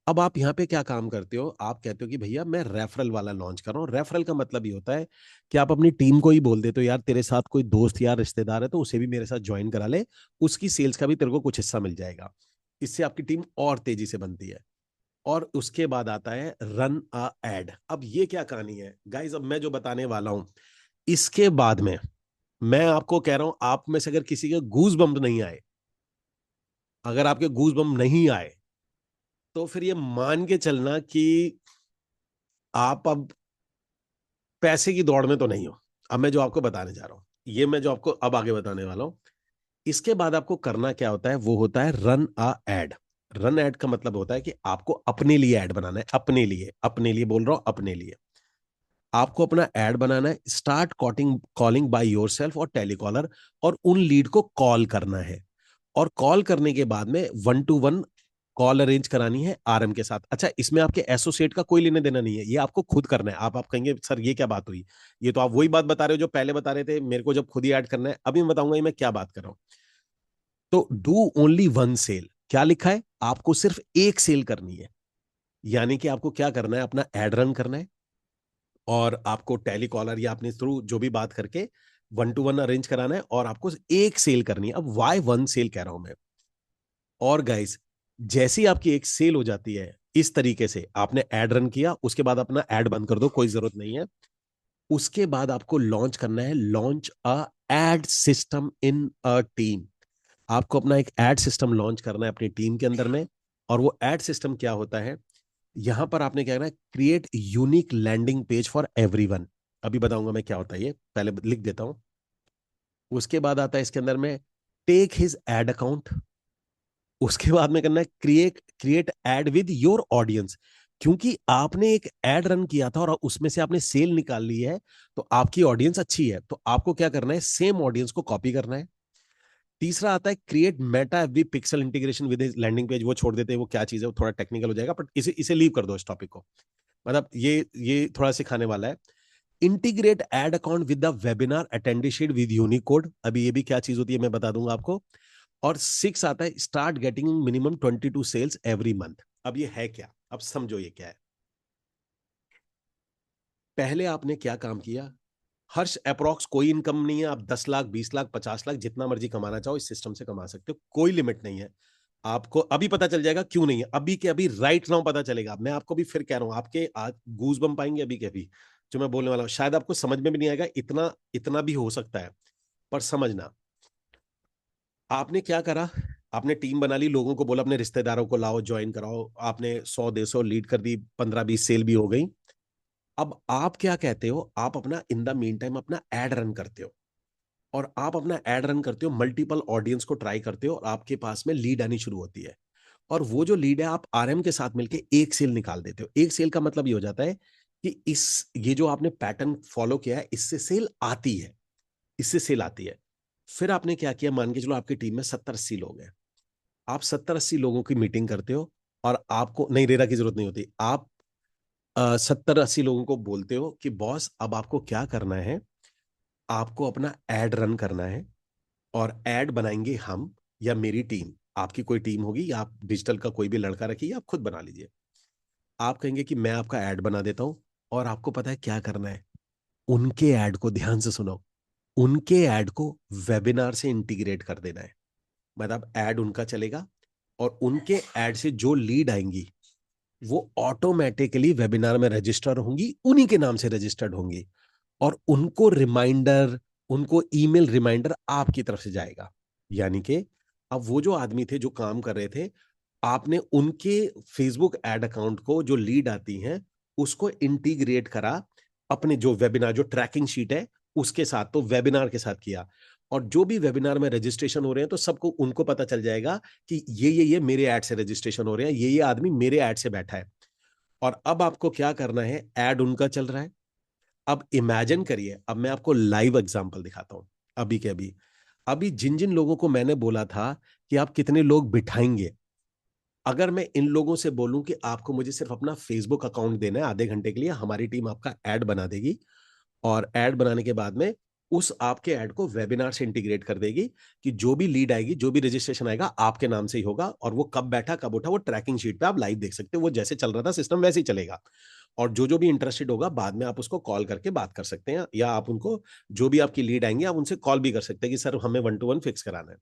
अब आप यहाँ पे क्या काम करते हो, आप कहते हो कि भैया मैं रेफरल वाला लॉन्च कर रहा हूँ। रेफरल का मतलब ये होता है कि आप अपनी टीम को ही बोल देते हो, यार तेरे साथ कोई दोस्त या रिश्तेदार है तो उसे भी मेरे साथ ज्वाइन करा ले, उसकी सेल्स का भी तेरे को कुछ हिस्सा मिल जाएगा। इससे आपकी टीम और तेजी से बनती है। और उसके बाद आता है रन अ एड। अब ये क्या कहानी है गाइस, अब मैं जो बताने वाला हूं इसके बाद में, मैं आपको कह रहा हूं, आप में से अगर किसी के गूज बम्प नहीं आए, अगर आपके गूज बम्प नहीं आए, तो फिर ये मान के चलना कि आप अब पैसे की दौड़ में तो नहीं हो। अब मैं जो आपको बताने जा रहा हूं, ये मैं जो आपको अब आगे बताने वाला हूं, इसके बाद आपको करना क्या होता है, वो होता है run a ad. Run ad का मतलब होता है कि आपको अपने लिए ऐड बनाना है, अपने लिए बोल रहा हूं, अपने लिए आपको अपना ऐड बनाना है। Start coating calling by yourself और टेलीकॉलर, और उन लीड को कॉल करना है। और कॉल करने के बाद में 1-to-1 कॉल अरेंज करानी है आरएम के साथ। अच्छा, इसमें आपके एसोसिएट का कोई लेने देना नहीं है, ये आपको खुद करना है। आप कहेंगे सर ये क्या बात हुई, ये तो आप वही बात बता रहे हो जो पहले बता रहे थे मेरे को जब खुद ही ऐड करना है। अभी मैं बताऊंगा ये मैं क्या बात कर रहा हूं। तो डू ओनली वन सेल, क्या लिखा है, आपको सिर्फ एक सेल करनी है। यानी कि आपको क्या करना है, अपना एड रन करना है, और आपको टेलीकॉलर या अपने थ्रू जो भी बात करके 1-to-1 अरेंज कराना है, और आपको एक सेल करनी है। अब वाई वन सेल कह रहा हूं मैं। और गाइस, जैसी आपकी एक सेल हो जाती है, इस तरीके से आपने एड रन किया, उसके बाद अपना एड बंद कर दो, कोई जरूरत नहीं है। उसके बाद आपको लॉन्च करना है, launch a ad system in a team. आपको अपना एक एड सिस्टम लॉन्च करना है अपनी टीम के अंदर में। और वो एड सिस्टम क्या होता है, यहां पर आपने क्या करना है, create unique landing page for everyone. अभी बताऊंगा मैं क्या होता है, ये पहले लिख देता हूं। उसके बाद आता है इसके अंदर में टेक हिज एड अकाउंट। उसके बाद में करना है create create add with your audience. क्योंकि आपने एक एड रन किया था और उसमें से आपने सेल निकाल ली है, तो आपकी ऑडियंस अच्छी है, तो आपको क्या करना है, सेम ऑडियंस को कॉपी करना है। तीसरा आता है create Meta FB pixel integration with landing page. वो छोड़ देते हैं, वो क्या चीज है, वो थोड़ा टेक्निकल हो जाएगा, बट इसे इसे लीव कर दो इस टॉपिक को। मतलब ये थोड़ा सिखाने वाला है। Integrate ad account with the webinar attendee sheet with Unicode. अभी ये भी क्या चीज होती है मैं बता दूंगा आपको। और 6 आता है start getting minimum 22 sales every month. अब ये है क्या, अब समझो ये क्या है। पहले आपने क्या काम किया, हर्ष अप्रोक्स कोई इनकम नहीं है, आप 10 लाख 20 लाख 50 लाख जितना मर्जी कमाना चाहो इस सिस्टम से कमा सकते हो, कोई लिमिट नहीं है। आपको अभी पता चल जाएगा क्यों नहीं है, अभी के अभी राइट नाउ पता चलेगा। मैं आपको भी फिर कह रहा हूं, आपके आज गूज बम पाएंगे अभी के अभी जो मैं बोलने वाला हूं। शायद आपको समझ में भी नहीं आएगा, इतना इतना भी हो सकता है, पर समझना। आपने क्या करा, आपने टीम बना ली, लोगों को बोला अपने रिश्तेदारों को लाओ ज्वाइन कराओ, आपने 100-150 लीड कर दी, 15-20 सेल भी हो गई। अब आप क्या कहते हो, आप अपना इन द मीन टाइम अपना एड रन करते हो, और आप अपना एड रन करते हो, मल्टीपल ऑडियंस को ट्राई करते हो, और आपके पास में लीड आनी शुरू होती है। और वो जो लीड है आप आरएम के साथ मिलके एक सेल निकाल देते हो। एक सेल का मतलब ये हो जाता है कि इस ये जो आपने पैटर्न फॉलो किया है, इससे सेल आती है, इससे सेल आती है। फिर आपने क्या किया, मान के चलो आपकी टीम में 70-80 लोग हैं, आप 70-80 लोगों की मीटिंग करते हो, और आपको नहीं रेरा की जरूरत नहीं होती, आप 70-80 लोगों को बोलते हो कि बॉस अब आपको क्या करना है, आपको अपना एड रन करना है, और एड बनाएंगे हम या मेरी टीम। आपकी कोई टीम होगी या आप डिजिटल का कोई भी लड़का रखिए, आप खुद बना लीजिए। आप कहेंगे कि मैं आपका ऐड बना देता हूं, और आपको पता है क्या करना है, उनके ऐड को ध्यान से सुनो, उनके ऐड को वेबिनार से इंटीग्रेट कर देना है। मतलब ऐड उनका चलेगा, और उनके ऐड से जो लीड आएंगी वो ऑटोमेटिकली वेबिनार में रजिस्टर होंगी, उन्हीं के नाम से रजिस्टर्ड होंगी, और उनको रिमाइंडर, उनको ईमेल रिमाइंडर आपकी तरफ से जाएगा। यानी कि अब वो जो आदमी थे जो काम कर रहे थे, आपने उनके फेसबुक एड अकाउंट को जो लीड आती हैं उसको इंटीग्रेट करा अपने जो वेबिनार जो ट्रैकिंग शीट है उसके साथ, तो वेबिनार के साथ किया। और जो भी वेबिनार में रजिस्ट्रेशन हो रहे हैं तो सबको उनको पता चल जाएगा कि ये मेरे ऐड से रजिस्ट्रेशन हो रहे हैं, ये आदमी मेरे ऐड से बैठा है। और अब आपको क्या करना है, ऐड उनका चल रहा है। अब इमेजिन करिए, अब मैं आपको लाइव एग्जांपल दिखाता हूं। अभी के अभी अभी जिन जिन लोगों को मैंने बोला था कि आप कितने लोग बिठाएंगे, अगर मैं इन लोगों से बोलूं कि आपको मुझे सिर्फ अपना फेसबुक अकाउंट देना है आधे घंटे के लिए, हमारी टीम आपका ऐड बना देगी, और ऐड बनाने के बाद में उस आपके ऐड को वेबिनार से इंटीग्रेट कर देगी कि जो भी लीड आएगी, जो भी रजिस्ट्रेशन आएगा, आपके नाम से ही होगा, और वो कब बैठा कब उठा वो ट्रैकिंग शीट पे आप लाइव देख सकते हो। वो जैसे चल रहा था सिस्टम वैसे ही चलेगा। और जो जो भी इंटरेस्टेड होगा बाद में आप उसको कॉल करके बात कर सकते हैं, या आप उनको जो भी आपकी लीड आएंगे आप उनसे कॉल भी कर सकते हैं कि सर हमें 1-to-1 फिक्स कराना है।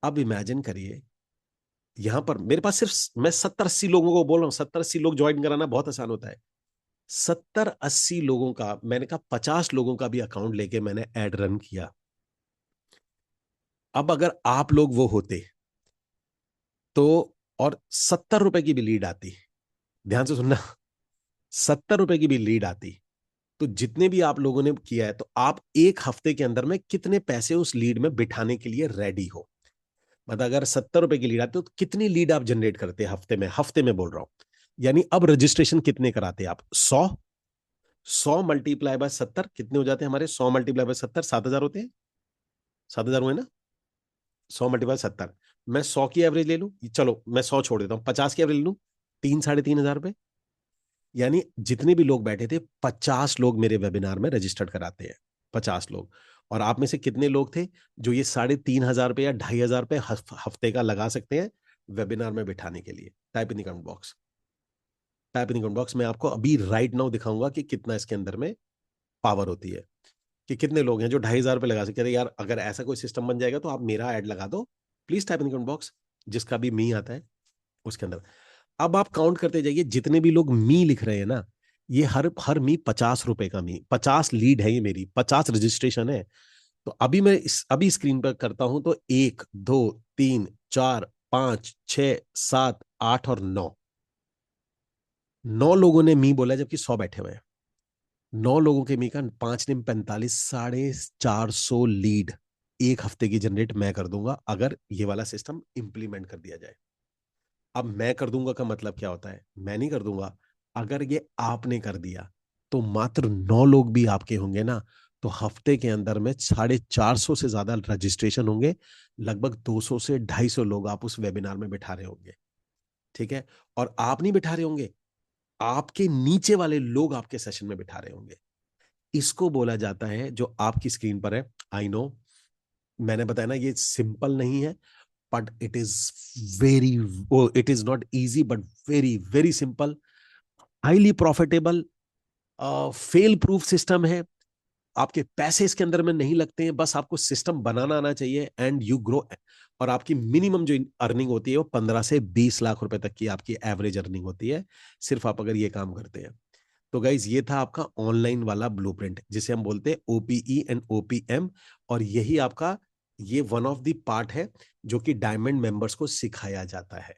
अब इमेजिन करिए, यहां पर मेरे पास सिर्फ मैं 70-80 लोगों को बोल रहा हूं, 70-80 लोग ज्वाइन कराना बहुत आसान होता है। 70-80 लोगों का, मैंने कहा 50 लोगों का भी अकाउंट लेके मैंने एड रन किया। अब अगर आप लोग वो होते तो, और 70 रुपए की भी लीड आती, ध्यान से सुनना, 70 रुपए की भी लीड आती, तो जितने भी आप लोगों ने किया है, तो आप एक हफ्ते के अंदर में कितने पैसे उस लीड में बिठाने के लिए रेडी हो? मतलब अगर 70 रुपए की लीड आती तो कितनी लीड आप जनरेट करते हैं हफ्ते में? हफ्ते में बोल रहा हूं। यानी अब रजिस्ट्रेशन कितने कराते आप? 100। 100 × 70 कितने हो जाते हैं हमारे? 100 × 70 7,000 होते हैं। 7,000 हुए ना? 100 × 70। मैं 100 की एवरेज ले लूं, चलो मैं 100 छोड़ देता हूं, 50 की एवरेज ले लूं, 3-3,500 रुपए। यानी जितने भी लोग बैठे थे, 50 लोग मेरे वेबिनार में रजिस्टर्ड कराते हैं। 50 लोग। और आप में से कितने लोग थे जो ये 3,500 रुपए या 2,500 रुपए हफ्ते का लगा सकते हैं वेबिनार में बिठाने के लिए? Type in the comment box. Type in the comment box. मैं आपको अभी राइट नाउ दिखाऊंगा कि कितना इसके अंदर में पावर होती है, कि कितने लोग हैं जो 2,500 रुपए लगा सकते हैं। यार अगर ऐसा कोई सिस्टम बन जाएगा तो आप मेरा ऐड लगा दो, please type in the comment box, जिसका भी मी आता है उसके अंदर। अब आप काउंट करते जाइए, जितने भी लोग मी लिख रहे हैं ना, ये हर हर मी 50 रुपए का मी, 50 लीड है, ये मेरी 50 रजिस्ट्रेशन है। तो अभी मैं अभी स्क्रीन पर करता हूं तो 1, 2, 3, 4, 5, 6, 7, 8 और 9, 9 लोगों ने मी बोला जबकि 100 बैठे हुए हैं। 9 लोगों के मी का 5 दिन 45, 450 लीड एक हफ्ते की जनरेट मैं कर दूंगा, अगर ये वाला सिस्टम इंप्लीमेंट कर दिया जाए। अब मैं कर दूंगा का मतलब क्या होता है? मैं नहीं कर दूंगा, अगर ये आपने कर दिया तो मात्र 9 लोग भी आपके होंगे ना, तो हफ्ते के अंदर में 450 से ज्यादा रजिस्ट्रेशन होंगे। लगभग 200 से 250 लोग आप उस वेबिनार में बिठा रहे होंगे। ठीक है? और आप नहीं बिठा रहे होंगे, आपके नीचे वाले लोग आपके सेशन में बिठा रहे होंगे। इसको बोला जाता है, जो आपकी स्क्रीन पर है, आई नो मैंने बताया ना ये सिंपल नहीं है, but it is very, it is not easy but very very simple, highly profitable, fail proof system है। आपके पैसे इसके अंदर में नहीं लगते हैं, बस आपको सिस्टम बनाना आना चाहिए एंड यू ग्रो। और आपकी मिनिमम जो अर्निंग होती है वो 15 से 20 लाख रुपए तक की आपकी एवरेज अर्निंग होती है, सिर्फ आप अगर ये काम करते हैं। तो गाइज ये था आपका ऑनलाइन वाला ब्लूप्रिंट, जिसे हम बोलते हैं ओपीई एंड ओपीएम। और यही आपका, ये वन ऑफ द पार्ट है जो कि डायमंड मेंबर्स को सिखाया जाता है।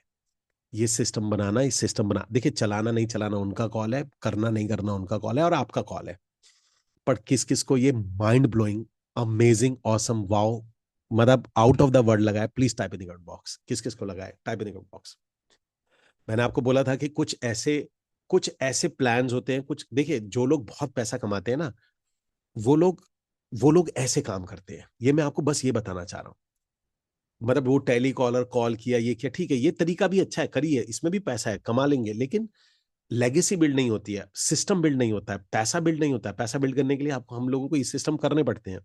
ये सिस्टम बनाना, इस सिस्टम बना, देखिए चलाना नहीं चलाना उनका कॉल है, करना नहीं करना उनका कॉल है, और आपका कॉल है। पर किस किस को ये mind blowing, amazing, awesome, wow, मतलब आउट ऑफ द वर्ड लगा है? Please type in the comment box, किस किस को लगा है? Type in the comment box. मैंने आपको बोला था कि कुछ ऐसे प्लान्स होते हैं, कुछ देखिए, जो लोग बहुत पैसा कमाते हैं ना, वो लोग वो लोग ऐसे काम करते हैं। ये मैं आपको बस ये बताना चाह रहा हूँ। मतलब वो टेली कॉलर कॉल किया, ये किया, ठीक है, ये तरीका भी अच्छा है, करिए, इसमें भी पैसा है, कमा लेंगे, लेकिन लेगेसी बिल्ड नहीं होती है, सिस्टम बिल्ड नहीं होता है, पैसा बिल्ड नहीं होता है। पैसा बिल्ड करने के लिए आपको, हम लोगों को ये सिस्टम करने पड़ते हैं।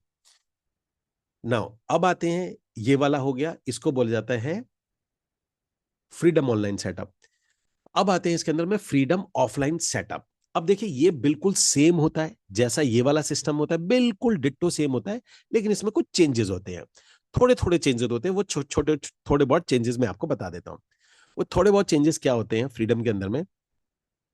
नाउ अब आते हैं, ये वाला हो गया, इसको बोला जाता है फ्रीडम ऑनलाइन सेटअप। अब आते हैं इसके अंदर में फ्रीडम ऑफलाइन सेटअप। अब देखिए, ये बिल्कुल सेम होता है जैसा ये वाला सिस्टम होता है, बिल्कुल डिट्टो सेम होता है, लेकिन इसमें कुछ चेंजेस होते हैं। थोड़े थोड़े चेंजेस होते हैं, वो छोटे थोड़े बहुत चेंजेस मैं आपको बता देता हूँ। वो थोड़े बहुत चेंजेस क्या होते हैं फ्रीडम के अंदर में?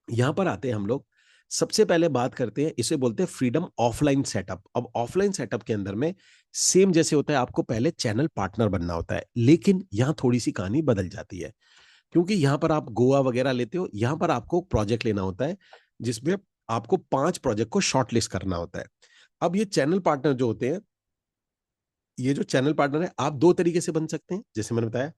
यहां पर आते हैं हम लोग, सबसे पहले बात करते हैं, इसे बोलते हैं फ्रीडम ऑफलाइन सेटअप। अब ऑफलाइन सेटअप के अंदर में सेम जैसे होता है, आपको पहले चैनल पार्टनर बनना होता है, लेकिन यहां थोड़ी सी कहानी बदल जाती है। क्योंकि यहां पर आप गोवा वगैरह लेते हो, यहां पर आपको प्रोजेक्ट लेना होता है, जिसमें आपको 5 प्रोजेक्ट को शॉर्टलिस्ट करना होता है। अब ये चैनल पार्टनर जो होते हैं, ये जो चैनल पार्टनर है, आप 2 तरीके से बन सकते हैं, जैसे मैंने बताया।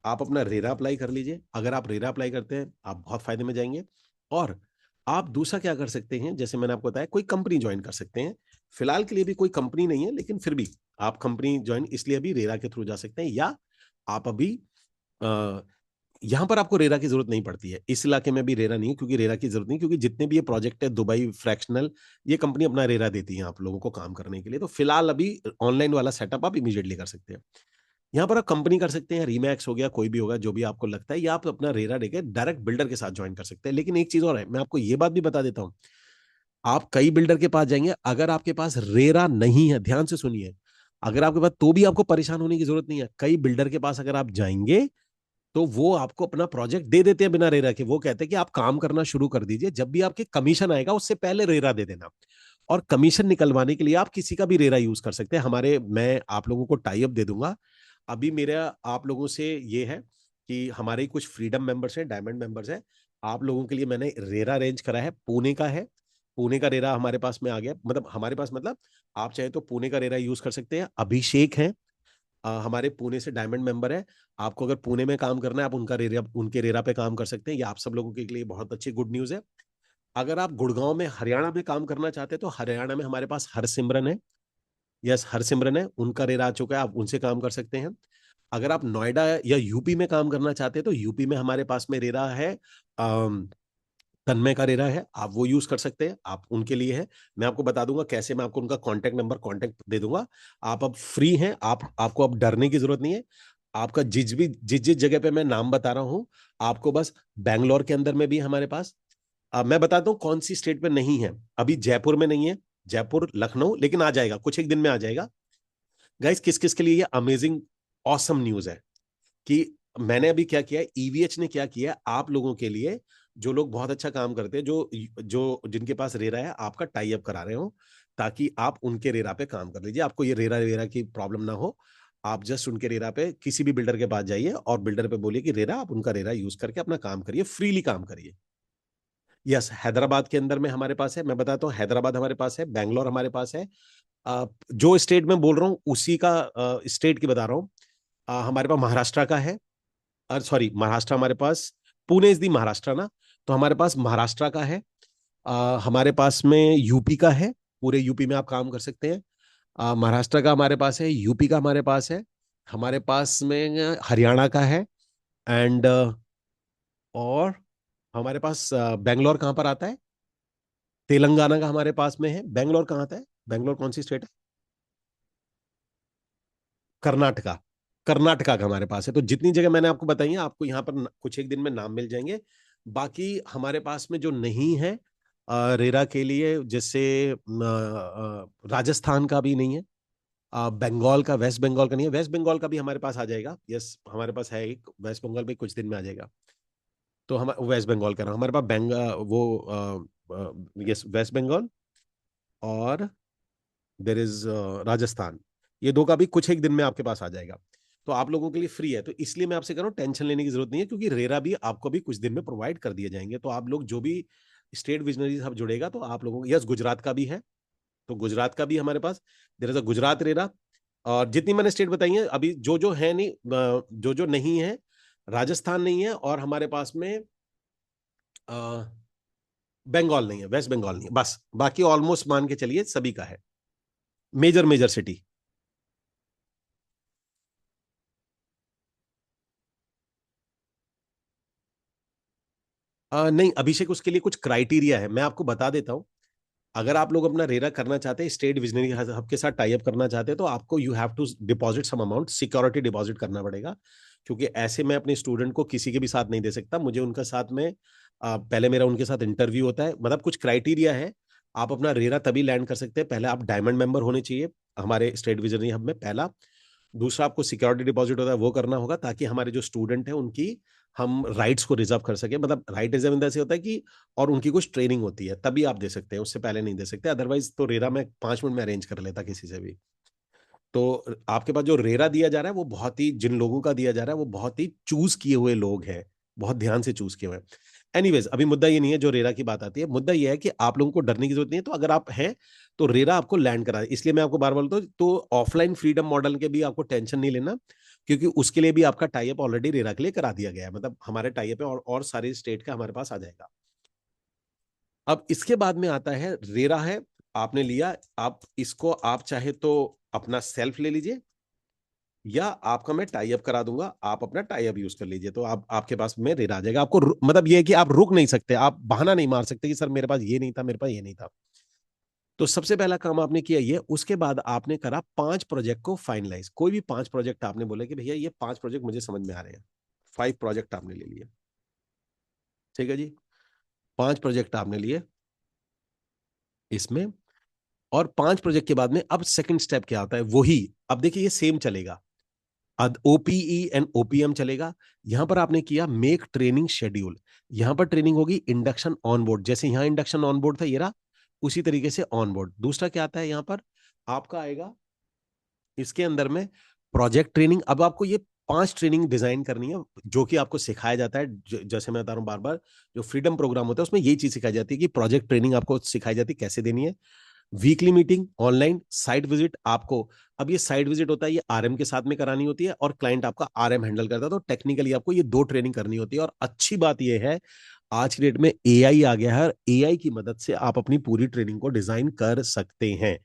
आप अपना रेरा अप्लाई कर लीजिए, अगर आप रेरा अप्लाई करते हैं आप बहुत फायदे में जाएंगे। और आप दूसरा क्या कर सकते हैं, जैसे मैंने आपको बताया, कोई कंपनी ज्वाइन कर सकते हैं। फिलहाल के लिए भी कोई कंपनी नहीं है, लेकिन फिर भी आप कंपनी ज्वाइन इसलिए अभी रेरा के थ्रू जा सकते हैं, या आप अभी यहां पर आपको रेरा की जरूरत नहीं पड़ती है, इस इलाके में भी रेरा नहीं है, क्योंकि रेरा की जरूरत नहीं, क्योंकि जितने भी ये प्रोजेक्ट है दुबई फ्रैक्शनल, ये कंपनी अपना रेरा देती है आप लोगों को काम करने के लिए। तो फिलहाल अभी ऑनलाइन वाला सेटअप आप इमीडिएटली कर सकते हैं। यहाँ पर आप कंपनी कर सकते हैं, रीमैक्स हो गया, कोई भी होगा जो भी आपको लगता है, या आप अपना रेरा लेके डायरेक्ट बिल्डर के साथ ज्वाइन कर सकते हैं। लेकिन एक चीज और है, मैं आपको ये बात भी बता देता हूँ, आप कई बिल्डर के पास जाएंगे, अगर आपके पास रेरा नहीं है, ध्यान से सुनिए, अगर आपके पास, तो भी आपको परेशान होने की जरूरत नहीं है। कई बिल्डर के पास अगर आप जाएंगे तो वो आपको अपना प्रोजेक्ट दे देते हैं बिना रेरा के। वो कहते हैं कि आप काम करना शुरू कर दीजिए, जब भी आपके कमीशन आएगा उससे पहले रेरा दे देना। और कमीशन निकलवाने के लिए आप किसी का भी रेरा यूज कर सकते हैं। हमारे, मैं आप लोगों को टाई अप दे दूंगा। अभी मेरा आप लोगों से ये है कि हमारे कुछ फ्रीडम मेंबर्स हैं, डायमंड मेंबर्स हैं, आप लोगों के लिए मैंने रेरा अरेंज करा है, पुणे का है। पुणे का रेरा हमारे पास में आ गया, मतलब हमारे पास, मतलब आप चाहे तो पुणे का रेरा यूज कर सकते हैं। अभिषेक है, हमारे पुणे से डायमंड मेंबर है। आपको अगर पुणे में काम करना है, आप उनका रेरा, उनके रेरा पे काम कर सकते हैं। ये आप सब लोगों के लिए बहुत अच्छी गुड न्यूज है। अगर आप गुड़गांव में, हरियाणा में काम करना चाहते हैं, तो हरियाणा में हमारे पास हरसिमरन है। यस, हरसिमरन है, उनका रेरा आ चुका है, आप उनसे काम कर सकते हैं। अगर आप नोएडा या यूपी में काम करना चाहते हैं, तो यूपी में हमारे पास में रेरा है, तन्मय का रेरा है, आप वो यूज कर सकते हैं, आप उनके लिए है। मैं आपको बता दूंगा कैसे, मैं आपको उनका कांटेक्ट नंबर, कांटेक्ट दे दूंगा। आप अब फ्री हैं, आपको अब डरने की जरूरत नहीं है। आपका जिस जिस जगह पे मैं नाम बता रहा हूं, आपको बस, बैंगलोर के अंदर में भी है हमारे पास। मैं बताता हूँ कौन सी स्टेट में नहीं है। अभी जयपुर में नहीं है, जयपुर लखनऊ, लेकिन आ जाएगा, कुछ एक दिन में आ जाएगा। गाइस, किस किस के लिए ये अमेजिंग ऑसम न्यूज है कि मैंने अभी क्या किया है, ईवीएच ने क्या किया है आप लोगों के लिए, जो लोग बहुत अच्छा काम करते हैं, जो जो जिनके पास रेरा है, आपका टाई अप करा रहे हो, ताकि आप उनके रेरा पे काम कर लीजिए, आपको ये रेरा रेरा की प्रॉब्लम ना हो। आप जस्ट उनके रेरा पे किसी भी बिल्डर के पास जाइए और बिल्डर पे बोलिए कि रेरा, आप उनका रेरा यूज करके अपना काम करिए, फ्रीली काम करिए। यस, हैदराबाद के अंदर में हमारे पास है, मैं बताता हूँ, हैदराबाद हमारे पास है, बैंगलोर हमारे पास है। जो स्टेट में बोल रहा हूँ उसी का स्टेट की बता रहा हूँ। हमारे पास महाराष्ट्र का है, सॉरी, महाराष्ट्र हमारे पास, पुणे इज दी महाराष्ट्र ना, तो हमारे पास महाराष्ट्र का है। हमारे पास में यूपी का है, पूरे यूपी में आप काम कर सकते हैं। महाराष्ट्र का हमारे पास है, यूपी का हमारे पास है, हमारे पास में हरियाणा का है, एंड और हमारे पास बेंगलोर कहाँ पर आता है, तेलंगाना का हमारे पास में है। बेंगलोर कहाँ आता है, बेंगलोर कौन सी स्टेट है, कर्नाटका, कर्नाटका का हमारे पास है। तो जितनी जगह मैंने आपको बताई है, आपको यहाँ पर कुछ एक दिन में नाम मिल जाएंगे। बाकी हमारे पास में जो नहीं है रेरा के लिए, जैसे राजस्थान का भी नहीं है, बंगाल का, वेस्ट बंगाल का नहीं है, वेस्ट बंगाल का भी हमारे पास आ जाएगा। यस, हमारे पास है एक, वेस्ट बंगाल में कुछ दिन में आ जाएगा। तो हम वेस्ट बंगाल का रहा हमारे पास, वो यस, वेस्ट बंगाल, और देर इज राजस्थान। ये दो का भी कुछ एक दिन में आपके पास आ जाएगा। तो आप लोगों के लिए फ्री है, तो इसलिए मैं आपसे कह रहा हूँ टेंशन लेने की जरूरत नहीं है, क्योंकि रेरा भी आपको भी कुछ दिन में प्रोवाइड कर दिए जाएंगे। तो आप लोग जो भी स्टेट विजनरी सब जुड़ेगा, तो आप लोगों को, यस, गुजरात का भी है, तो गुजरात का भी हमारे पास, there is a Gujarat RERA. और जितनी मैंने स्टेट बताई है अभी, जो जो है नहीं, जो जो नहीं है, राजस्थान नहीं है, और हमारे पास में बंगाल नहीं है, वेस्ट बंगाल नहीं है, बस बाकी ऑलमोस्ट मान के चलिए सभी का है, मेजर मेजर सिटी। नहीं अभिषेक, उसके लिए कुछ क्राइटेरिया है, मैं आपको बता देता हूँ। अगर आप लोग अपना रेरा करना चाहते हैं, स्टेट विजनरी हब के साथ टाई अप करना चाहते हैं, तो आपको you have to deposit some amount, security deposit करना पड़ेगा। क्योंकि ऐसे मैं अपने स्टूडेंट को किसी के भी साथ नहीं दे सकता, मुझे उनका साथ में पहले मेरा उनके साथ इंटरव्यू होता है, मतलब कुछ क्राइटेरिया है। आप अपना रेरा तभी लैंड कर सकते हैं, पहले आप डायमंड मेंबर होने चाहिए हमारे स्टेट विजनरी हब में, पहला। दूसरा, आपको सिक्योरिटी डिपॉजिट होता है वो करना होगा, ताकि हमारे जो स्टूडेंट हैं उनकी हम राइट्स को रिजर्व कर सके, मतलब राइट रिजर्व इन से होता है कि, और उनकी कुछ ट्रेनिंग होती है, तभी आप दे सकते हैं, उससे पहले नहीं दे सकते। अदरवाइज तो रेरा में 5 मिनट में अरेंज कर लेता किसी से भी। तो आपके पास जो रेरा दिया जा रहा है, वो बहुत ही, जिन लोगों का दिया जा रहा है वो बहुत ही चूज किए हुए लोग हैं, बहुत ध्यान से चूज किए हुए हैं। एनीवेज, अभी मुद्दा ये नहीं है, जो रेरा की बात आती है, मुद्दा ये है कि आप लोगों को डरने की जरूरत नहीं है। तो अगर आप हैं, तो रेरा आपको लैंड करा, इसलिए मैं आपको बार बार बोलता हूँ, तो ऑफलाइन फ्रीडम मॉडल के भी आपको टेंशन नहीं लेना, क्योंकि उसके लिए भी आपका टाई अप ऑलरेडी रेरा के लिए करा दिया गया है, मतलब हमारे टाई अप है, और सारे स्टेट का हमारे पास आ जाएगा। अब इसके बाद में आता है, रेरा है, आपने लिया, आप इसको, आप चाहे तो अपना सेल्फ ले लीजिए, या आपका मैं टाई अप करा दूंगा, आप अपना टाई अप यूज कर लीजिए, तो आप आपके पास में रेट आ जाएगा। आपको मतलब ये है कि आप रुक नहीं सकते, आप बहाना नहीं मार सकते कि सर मेरे पास ये नहीं था, मेरे पास ये नहीं था। तो सबसे पहला काम आपने किया ये, उसके बाद आपने करा 5 प्रोजेक्ट को फाइनलाइज। कोई भी 5 प्रोजेक्ट आपने बोले कि भैया ये 5 प्रोजेक्ट मुझे समझ में आ रहे हैं, 5 प्रोजेक्ट आपने ले लिए। ठीक है जी, 5 प्रोजेक्ट आपने लिए इसमें। और 5 प्रोजेक्ट के बाद में अब सेकंड स्टेप क्या आता है, वही अब देखिए ये सेम चलेगा, ओपीई एंड ओपीएम चलेगा। यहां पर आपने किया मेक ट्रेनिंग शेड्यूल। यहां पर ट्रेनिंग होगी इंडक्शन ऑन बोर्ड, जैसे यहां इंडक्शन ऑन बोर्ड था ये रहा, उसी तरीके से ऑन बोर्ड। दूसरा क्या आता है यहां पर, आपका आएगा इसके अंदर में प्रोजेक्ट ट्रेनिंग। अब आपको ये 5 ट्रेनिंग डिजाइन करनी है, जो कि आपको सिखाया जाता है, जैसे मैं बता रहा हूं बार बार, जो फ्रीडम प्रोग्राम होता है उसमें यही चीज सिखाई जाती है कि प्रोजेक्ट ट्रेनिंग आपको सिखाई जाती है कैसे देनी है। Weekly meeting online, site visit आपको, अब ये साइट विजिट होता है ये आरएम के साथ में करानी होती है, और क्लाइंट आपका आरएम हैंडल करता है, तो टेक्निकली आपको ये 2 ट्रेनिंग करनी होती है। और अच्छी बात ये है आज की डेट में एआई आ गया है, और एआई की मदद से आप अपनी पूरी ट्रेनिंग को डिजाइन कर सकते हैं।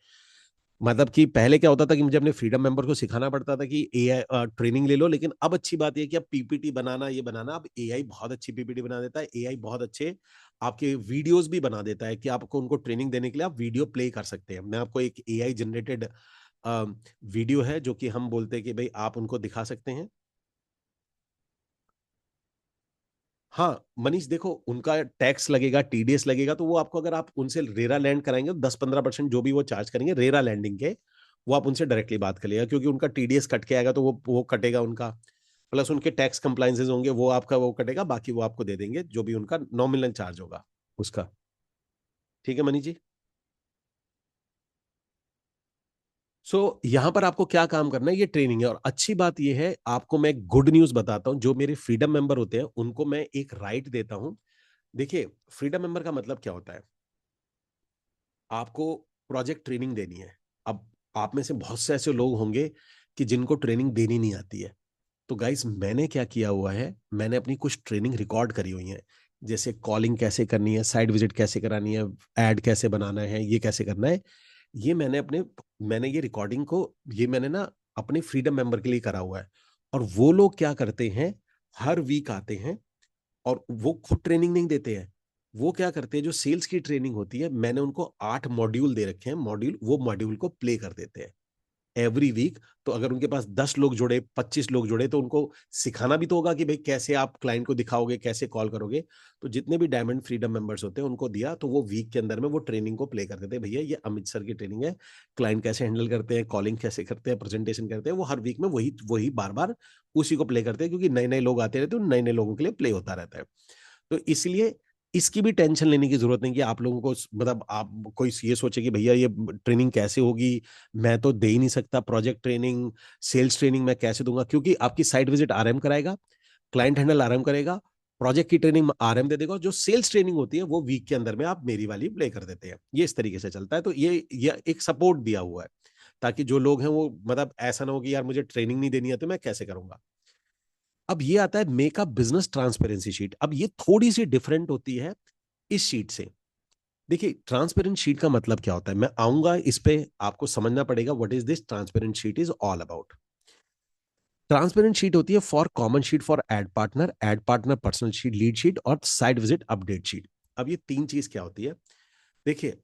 मतलब कि पहले क्या होता था कि मुझे अपने फ्रीडम मेंबर को सिखाना पड़ता था कि एआई ट्रेनिंग ले लो, लेकिन अब अच्छी बात यह है कि अब पीपीटी बनाना, ये बनाना, अब एआई बहुत अच्छी पीपीटी बना देता है, एआई बहुत अच्छे आपके वीडियोस भी बना देता है कि आपको उनको ट्रेनिंग देने के लिए आप वीडियो प्ले कर सकते हैं। मैं आपको एक एआई जनरेटेड वीडियो है जो कि हम बोलते हैं कि भाई आप उनको दिखा सकते हैं। हाँ मनीष देखो, उनका टैक्स लगेगा, टीडीएस लगेगा, तो वो आपको अगर आप उनसे रेरा लैंड कराएंगे तो 10-15% जो भी वो चार्ज करेंगे रेरा लैंडिंग के, वो आप उनसे डायरेक्टली बात कर लिएगा, क्योंकि उनका टीडीएस कट के आएगा तो वो कटेगा उनका, प्लस उनके टैक्स कंप्लाइंसेज होंगे वो आपका वो कटेगा, बाकी वो आपको दे देंगे जो भी उनका नॉमिनल चार्ज होगा उसका। ठीक है मनीष जी। सो यहां पर आपको क्या काम करना है, ये ट्रेनिंग है। और अच्छी बात ये है, आपको मैं एक गुड न्यूज बताता हूं, जो मेरे फ्रीडम मेंबर होते हैं उनको मैं एक राइट देता हूं। देखिए, फ्रीडम मेंबर का मतलब क्या होता है, आपको प्रोजेक्ट ट्रेनिंग देनी है। अब आप में से बहुत से ऐसे लोग होंगे कि जिनको ट्रेनिंग देनी नहीं आती है, तो गाइस मैंने क्या किया हुआ है, मैंने अपनी कुछ ट्रेनिंग रिकॉर्ड करी हुई है, जैसे कॉलिंग कैसे करनी है, साइट विजिट कैसे करानी है, एड कैसे बनाना है, ये कैसे करना है। ये मैंने ये रिकॉर्डिंग को, ये मैंने ना अपने फ्रीडम मेंबर के लिए करा हुआ है। और वो लोग क्या करते हैं, हर वीक आते हैं, और वो खुद ट्रेनिंग नहीं देते हैं। वो क्या करते हैं, जो सेल्स की ट्रेनिंग होती है, मैंने उनको 8 मॉड्यूल दे रखे हैं, मॉड्यूल, वो मॉड्यूल को प्ले कर देते हैं एवरी वीक। तो अगर उनके पास 10 लोग जुड़े, 25 लोग जुड़े, तो उनको सिखाना भी तो होगा कि भाई कैसे आप क्लाइंट को दिखाओगे, कैसे कॉल करोगे। तो जितने भी डायमंड फ्रीडम मेंबर्स होते हैं उनको दिया, तो वो वीक के अंदर में वो ट्रेनिंग को प्ले कर देते हैं, भैया ये अमित सर की ट्रेनिंग है, क्लाइंट कैसे हैंडल करते हैं, कॉलिंग कैसे करते हैं, प्रेजेंटेशन करते हैं। वो हर वीक में वही वही बार बार उसी को प्ले करते हैं, क्योंकि नए नए लोग आते रहते हैं, नए नए लोगों के लिए प्ले होता रहता है। तो इसलिए इसकी भी टेंशन लेने की जरूरत नहीं कि आप लोगों को, मतलब आप कोई ये सोचे कि भैया ये ट्रेनिंग कैसे होगी, मैं तो दे ही नहीं सकता प्रोजेक्ट ट्रेनिंग, सेल्स ट्रेनिंग मैं कैसे दूंगा, क्योंकि आपकी साइट विजिट आरएम कराएगा, क्लाइंट हैंडल आरएम करेगा, प्रोजेक्ट की ट्रेनिंग आरएम दे देगा, जो सेल्स ट्रेनिंग होती है वो वीक के अंदर में आप मेरी वाली प्ले कर देते हैं। ये इस तरीके से चलता है। तो ये एक सपोर्ट दिया हुआ है, ताकि जो लोग हैं वो, मतलब ऐसा ना हो कि यार मुझे ट्रेनिंग नहीं देनी है तो मैं कैसे करूंगा। अब ये आता है make a business transparency sheet. अब ये थोड़ी सी डिफरेंट होती है इस शीट से। देखिए, ट्रांसपेरेंट शीट का मतलब क्या होता है, मैं आऊंगा इस पे, आपको समझना पड़ेगा what is this transparent sheet is all about. Transparent sheet होती है for common sheet for ad partner personal sheet, lead sheet और साइट विजिट अपडेट शीट। अब ये 3 चीज क्या होती है, देखिए,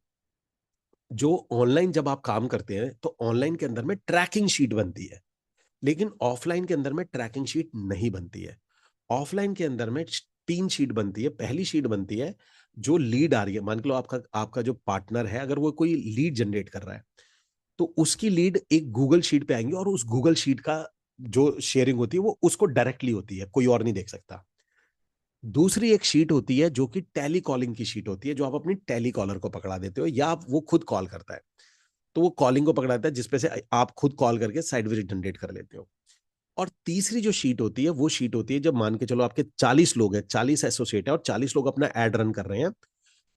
जो ऑनलाइन जब आप काम करते हैं तो ऑनलाइन के अंदर में ट्रैकिंग शीट बनती है, लेकिन ऑफलाइन के अंदर में ट्रैकिंग शीट नहीं बनती है। ऑफलाइन के अंदर में 3 शीट बनती है। पहली शीट बनती है जो लीड आ रही है, मान के लो आपका आपका जो पार्टनर है, अगर वो कोई लीड जनरेट कर रहा है, तो उसकी लीड एक गूगल शीट पे आएंगी, और उस गूगल शीट का जो शेयरिंग होती है वो उसको डायरेक्टली होती है, कोई और नहीं देख सकता। दूसरी एक शीट होती है जो कि टेली कॉलिंग की शीट होती है, जो आप अपनी टेली कॉलर को पकड़ा देते हो, या आप वो खुद कॉल करता है, तो वो कॉलिंग को पकड़ाता है, जिसपे से आप खुद कॉल करके साइड विजिट जनरेट कर लेते हो। और तीसरी जो शीट होती है वो शीट होती है जब मान के चलो आपके 40 लोग हैं, 40 एसोसिएट है, और 40 लोग अपना एड रन कर रहे हैं,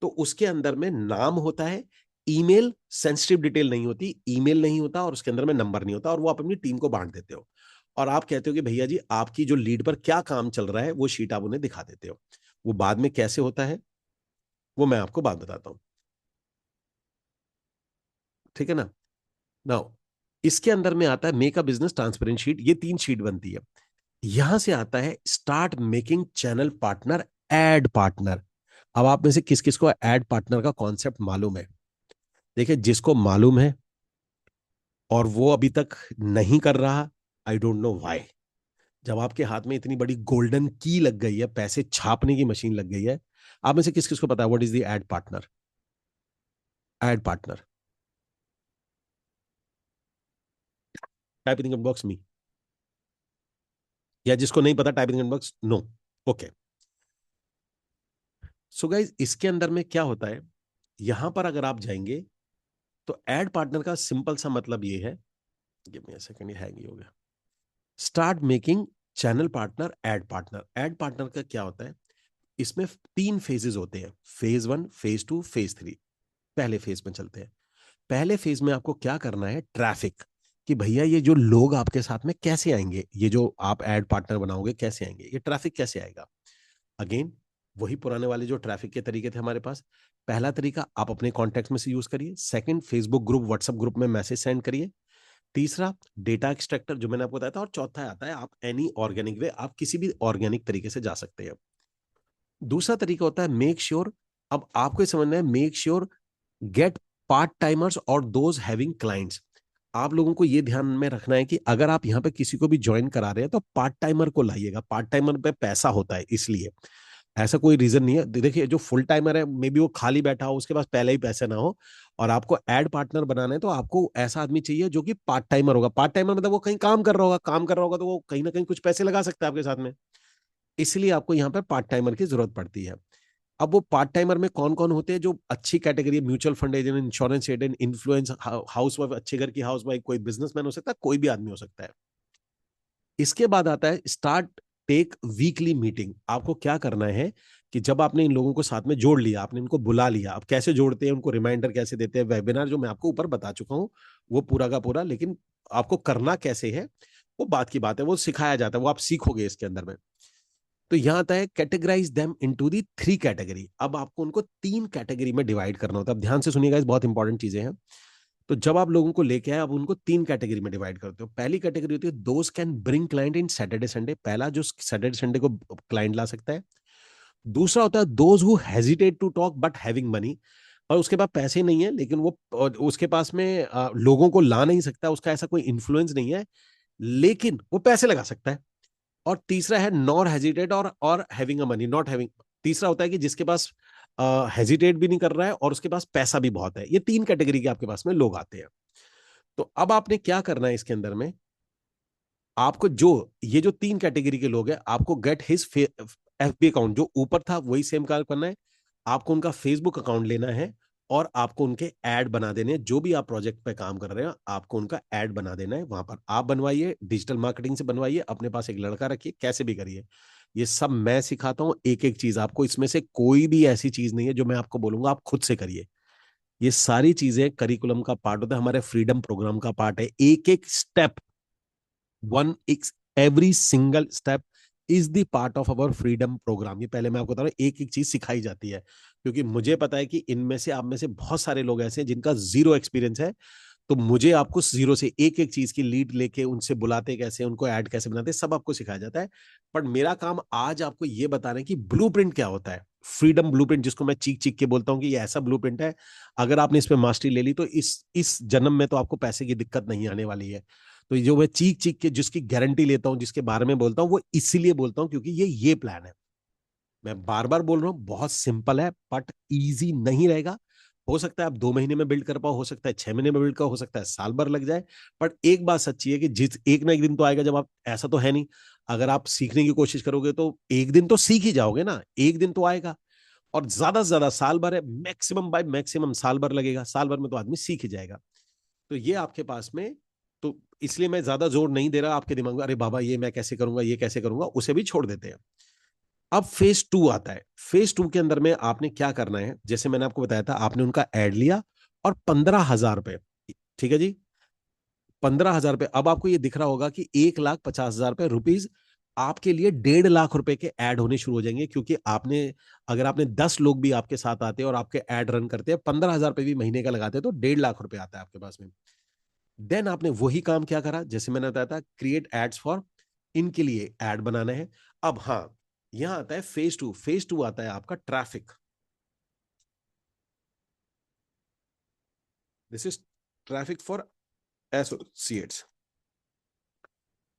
तो उसके अंदर में नाम होता है, ईमेल सेंसिटिव डिटेल नहीं होती, ईमेल नहीं होता, और उसके अंदर में नंबर नहीं होता, और वो आप अपनी टीम को बांट देते हो। और आप कहते हो कि भैया जी आपकी जो लीड पर क्या काम चल रहा है वो शीट आप उन्हें दिखा देते हो। वो बाद में कैसे होता है वो मैं आपको बात बताता हूँ। ठीक है ना। नाउ इसके अंदर में आता है make a business transparent sheet, ये 3 शीट बनती है। यहां से आता है start making channel partner, ad partner. अब आप में से किस किस को एड पार्टनर का कॉन्सेप्ट मालूम है? देखिए, जिसको मालूम है और वो अभी तक नहीं कर रहा, आई डोंट नो व्हाई। जब आपके हाथ में इतनी बड़ी गोल्डन की लग गई है, पैसे छापने की मशीन लग गई है, आप में से किस किस को पता है what is the ad partner? Ad partner, type in box me. या जिसको नहीं पता, type in box no. Okay. So guys, इसके अंदर में क्या होता है, यहां पर अगर आप जाएंगे तो एड पार्टनर का सिंपल सा मतलब ये है, गिव मी अ सेकंड, ये हैंग ही हो गया। Start making channel partner, ad partner. Ad partner का क्या होता है, इसमें 3 फेजेस होते हैं, फेज 1, फेज 2, फेज 3। पहले फेज में चलते हैं। पहले फेज में आपको क्या करना है, ट्रैफिक, कि भैया ये जो लोग आपके साथ में कैसे आएंगे, ये जो आप एड पार्टनर बनाओगे कैसे आएंगे, ये ट्रैफिक कैसे आएगा। अगेन, वही पुराने वाले जो ट्रैफिक के तरीके थे हमारे पास। पहला तरीका, आप अपने कॉन्टेक्ट में से यूज करिए। Second, Facebook group, WhatsApp group में मैसेज सेंड करिए। तीसरा, डेटा एक्सट्रैक्टर जो मैंने आपको बताया था। और चौथा आता है आप एनी ऑर्गेनिक वे, आप किसी भी ऑर्गेनिक तरीके से जा सकते हैं। दूसरा तरीका होता है मेक श्योर। अब आपको ये समझना है, make sure get part timers और दोज हैविंग क्लाइंट्स। आप लोगों को ये ध्यान में रखना है कि अगर आप यहाँ पे किसी को भी ज्वाइन करा रहे हैं तो पार्ट टाइमर को लाइएगा। पार्ट टाइमर पे पैसा होता है, इसलिए ऐसा कोई रीजन नहीं है। देखिए, जो फुल टाइमर है, मे बी वो खाली बैठा हो, उसके पास पहले ही पैसे ना हो, और आपको एड पार्टनर बनाना है तो आपको ऐसा आदमी चाहिए जो कि पार्ट टाइमर होगा। पार्ट टाइमर मतलब वो कहीं काम कर रहा होगा, काम कर रहा होगा तो वो कहीं ना कहीं कुछ पैसे लगा सकता है आपके साथ में। इसलिए आपको यहाँ पर पार्ट टाइमर की जरूरत पड़ती है। अब वो पार्ट टाइमर में कौन कौन होते हैं, जो अच्छी category, mutual fund agent, insurance agent, influence, house wife, अच्छे घर की हाउस वाइफ, कोई बिजनेसमैन हो सकता है, कोई भी आदमी हो सकता है। इसके बाद आता है स्टार्ट टेक वीकली मीटिंग। आपको क्या करना है कि जब आपने इन लोगों को साथ में जोड़ लिया, आपने इनको बुला लिया, अब कैसे जोड़ते हैं, उनको रिमाइंडर कैसे देते हैं, वेबिनार जो मैं आपको ऊपर बता चुका हूं वो पूरा का पूरा, लेकिन आपको करना कैसे है वो बात की बात है, वो सिखाया जाता है, वो आप सीखोगे इसके अंदर में। तो यहां आता है categorize them into the 3 category. अब आपको उनको 3 कैटेगरी में डिवाइड करना होता है। अब ध्यान से सुनिएगा, इस बहुत इंपॉर्टेंट चीजें हैं। तो जब आप लोगों को लेके आए, आप उनको 3 कैटेगरी में डिवाइड करते हो। पहली कैटेगरी होती है those can bring client in Saturday Sunday, पहला जो सैटरडे संडे को क्लाइंट ला सकता है। दूसरा होता है those who hesitate to talk but having money, और उसके पास पैसे नहीं है, लेकिन वो उसके पास में लोगों को ला नहीं सकता, उसका ऐसा कोई इन्फ्लुएंस नहीं है, लेकिन वो पैसे लगा सकता है। और तीसरा है नॉर हेजिटेट और having a money, not having. तीसरा होता है कि जिसके पास हेजिटेट भी नहीं कर रहा है और उसके पास पैसा भी बहुत है। ये 3 कैटेगरी के आपके पास में लोग आते हैं। तो अब आपने क्या करना है इसके अंदर में, आपको जो ये जो 3 कैटेगरी के लोग हैं, आपको गेट हिज एफबी अकाउंट, जो ऊपर था वही सेम कार्य करना है। आपको उनका फेसबुक अकाउंट लेना है और आपको उनके ऐड बना देने हैं। जो भी आप प्रोजेक्ट पे काम कर रहे हो, आपको उनका ऐड बना देना है। वहां पर आप बनवाइए, डिजिटल मार्केटिंग से बनवाइए, अपने पास एक लड़का रखिए, कैसे भी करिए। ये सब मैं सिखाता हूँ, एक एक चीज आपको, इसमें से कोई भी ऐसी चीज नहीं है जो मैं आपको बोलूंगा आप खुद से करिए। ये सारी चीजें करिकुलम का पार्ट होता है, हमारे फ्रीडम प्रोग्राम का पार्ट है। एक एक step, one every single step is the part of our freedom program. ये पहले मैं आपको बता रहा हूँ, एक एक चीज सिखाई जाती है, क्योंकि मुझे पता है कि इनमें से, आप में से बहुत सारे लोग ऐसे हैं जिनका जीरो एक्सपीरियंस है। तो मुझे आपको जीरो से एक एक चीज की लीड लेके उनसे बुलाते कैसे, उनको ऐड कैसे बनाते, सब आपको सिखाया जाता है। पर मेरा काम आज आपको ये बताना है कि ब्लूप्रिंट क्या होता है, फ्रीडम ब्लूप्रिंट, जिसको मैं चीख चीख के बोलता हूँ कि ये ऐसा ब्लूप्रिंट है, अगर आपने इस पे मास्टरी ले ली तो इस जन्म में तो आपको पैसे की दिक्कत नहीं आने वाली है। तो जो मैं चीख चीख के जिसकी गारंटी लेता हूं, जिसके बारे में बोलता हूं, वो इसीलिए बोलता हूं क्योंकि ये प्लान है। मैं बार बार बोल रहा हूं, बहुत सिंपल है बट इजी नहीं रहेगा। हो सकता है आप 2 महीने में बिल्ड कर पाओ, हो सकता है 6 महीने में बिल्ड करो, हो सकता है साल भर लग जाए। बट एक बात सच्ची है कि जिस एक ना एक दिन तो आएगा जब आप, ऐसा तो है नहीं, अगर आप सीखने की कोशिश करोगे तो एक दिन तो सीख ही जाओगे ना, एक दिन तो आएगा। और ज्यादा से ज्यादा साल भर है, मैक्सिमम बाय मैक्सिमम साल भर लगेगा, साल भर में तो आदमी सीख ही जाएगा। तो ये आपके पास में, तो इसलिए मैं ज्यादा जोर नहीं दे रहा आपके दिमाग में, अरे बाबा ये मैं कैसे करूंगा, ये कैसे करूंगा, उसे भी छोड़ देते हैं। अब फेज 2 आता है। फेज 2 के अंदर में आपने क्या करना है, जैसे मैंने आपको बताया था, आपने उनका एड लिया और 15,000 रुपए, ठीक है जी, 15,000 रुपए। अब आपको ये दिख रहा होगा कि 1,50,000 रुपए रुपीज आपके लिए 1.5 लाख रुपए के ऐड होने शुरू हो जाएंगे, क्योंकि आपने, अगर आपने 10 लोग भी आपके साथ आते हैं और आपके ऐड रन करते हैं, 15,000 रुपए भी महीने का लगाते हैं, तो 1.5 लाख रुपए आता है आपके पास में। देन आपने वही काम क्या करा, जैसे मैंने बताया था, क्रिएट एड्स फॉर, इनके लिए एड बनाना है। अब हाँ, यहां आता है फेज टू। फेज टू आता है आपका traffic. This is traffic for associates.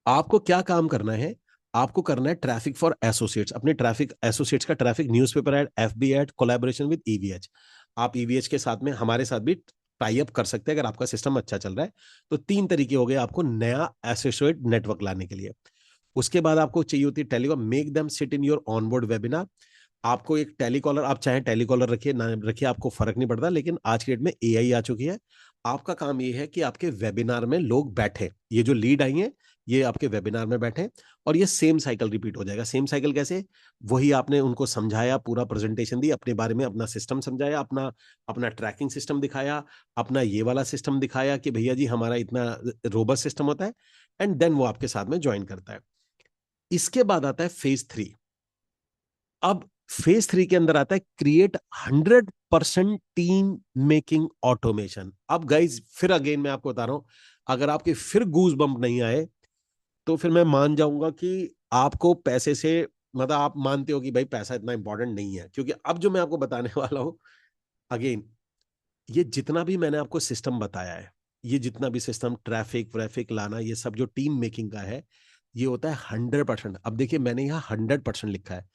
आपको क्या काम करना है? आपको करना है ट्रैफिक फॉर एसोसिएट्स। अपने ट्रैफिक एसोसिएट्स का traffic, newspaper ad, FB ad, collaboration with EVH. आप ईवीएच के साथ में हमारे साथ भी टाई अप कर सकते हैं अगर आपका सिस्टम अच्छा चल रहा है। तो तीन तरीके हो गए आपको नया एसोसिएट नेटवर्क लाने के लिए। उसके बाद आपको चाहिए होती है telecom, make them sit in your onboard webinar. आपको एक टेलीकॉलर, आप चाहे टेलीकॉलर रखिए ना रखिए, आपको फर्क नहीं पड़ता, लेकिन आज की डेट में एआई आ चुकी है। आपका काम ये है कि आपके वेबिनार में लोग बैठे, ये जो लीड आई है ये आपके वेबिनार में बैठे, और ये सेम साइकिल रिपीट हो जाएगा। सेम साइकिल कैसे? वही आपने उनको समझाया, पूरा प्रेजेंटेशन दी अपने बारे में, अपना सिस्टम समझाया, अपना अपना ट्रैकिंग सिस्टम दिखाया, अपना ये वाला सिस्टम दिखाया कि भैया जी हमारा इतना रोबस्ट सिस्टम होता है, एंड देन वो आपके साथ में ज्वाइन करता है। इसके बाद आता है फेज थ्री। अब फेज थ्री के अंदर आता है क्रिएट 100% टीम मेकिंग ऑटोमेशन। अब गाइज फिर अगेन मैं आपको बता रहा हूं, अगर आपके फिर गूज बम्प नहीं आए तो फिर मैं मान जाऊंगा कि आपको पैसे से, मतलब आप मानते हो कि भाई पैसा इतना इंपॉर्टेंट नहीं है, क्योंकि अब जो मैं आपको बताने वाला हूं, अगेन ये जितना भी मैंने आपको सिस्टम बताया है, ये जितना भी सिस्टम ट्रैफिक व्रैफिक लाना, ये सब जो टीम मेकिंग का है, ये होता है 100%। अब देखिए मैंने यहाँ 100% लिखा है।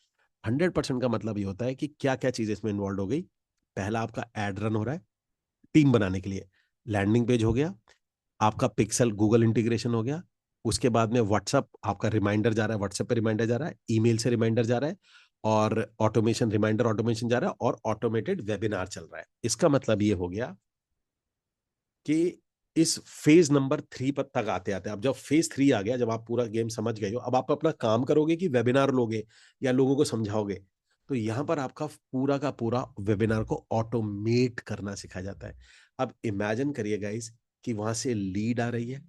100% का मतलब ये होता है कि क्या क्या चीजें इसमें इन्वॉल्व हो गई। पहला आपका एड रन हो रहा है टीम बनाने के लिए, लैंडिंग पेज हो गया, आपका पिक्सल गूगल इंटीग्रेशन हो गया, उसके बाद में व्हाट्सअप आपका रिमाइंडर जा रहा है, व्हाट्सएप पे रिमाइंडर जा रहा है, ईमेल से रिमाइंडर जा रहा है, और ऑटोमेशन रिमाइंडर ऑटोमेशन जा रहा है, और ऑटोमेटेड वेबिनार चल रहा है। इसका मतलब ये हो गया कि इस फेज नंबर थ्री पर तक आते आते, अब जब फेज थ्री आ गया, जब आप पूरा गेम समझ गए हो, अब आप अपना काम करोगे कि वेबिनार लोगे या लोगों को समझाओगे। तो यहां पर आपका पूरा का पूरा वेबिनार को ऑटोमेट करना सिखाया जाता है। अब इमेजिन करिए गाइस कि वहां से लीड आ रही है,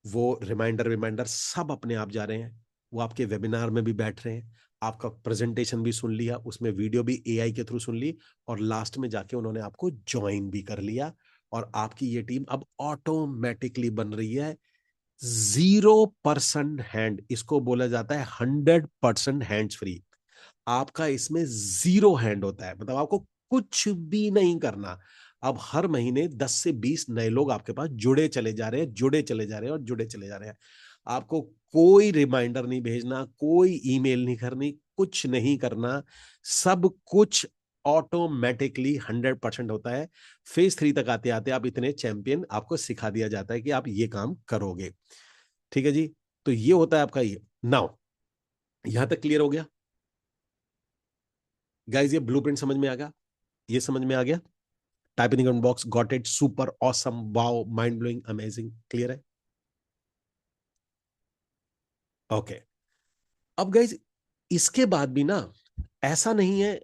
वो रिमाइंडर रिमाइंडर सब अपने आप जा रहे हैं, वो आपके वेबिनार में भी बैठ रहे हैं, आपका प्रेजेंटेशन भी सुन लिया, उसमें वीडियो भी एआई के थ्रू सुन ली, और लास्ट में जाके उन्होंने आपको ज्वाइन भी कर लिया, और आपकी ये टीम अब ऑटोमेटिकली बन रही है 0% हैंड, इसको बोला जाता है 100% हैंड्स फ्री। आपका इसमें जीरो हैंड होता है, मतलब आपको कुछ भी नहीं करना। अब हर महीने 10 से 20 नए लोग आपके पास जुड़े चले जा रहे हैं, जुड़े चले जा रहे हैं, और जुड़े चले जा रहे हैं। आपको कोई रिमाइंडर नहीं भेजना, कोई ईमेल नहीं करनी, कुछ नहीं करना, सब कुछ ऑटोमेटिकली 100% होता है। फेज थ्री तक आते आते आप इतने चैंपियन, आपको सिखा दिया जाता है कि आप ये काम करोगे। ठीक है जी। तो ये होता है आपका ये। नाउ यहां तक क्लियर हो गया गाइज? ये ब्लूप्रिंट समझ में आ गया? ये समझ में आ गया? Type in the comment box, got it, super awesome, wow, mind blowing, amazing, clear है? ओके। अब गाइज इसके बाद भी ना, ऐसा नहीं है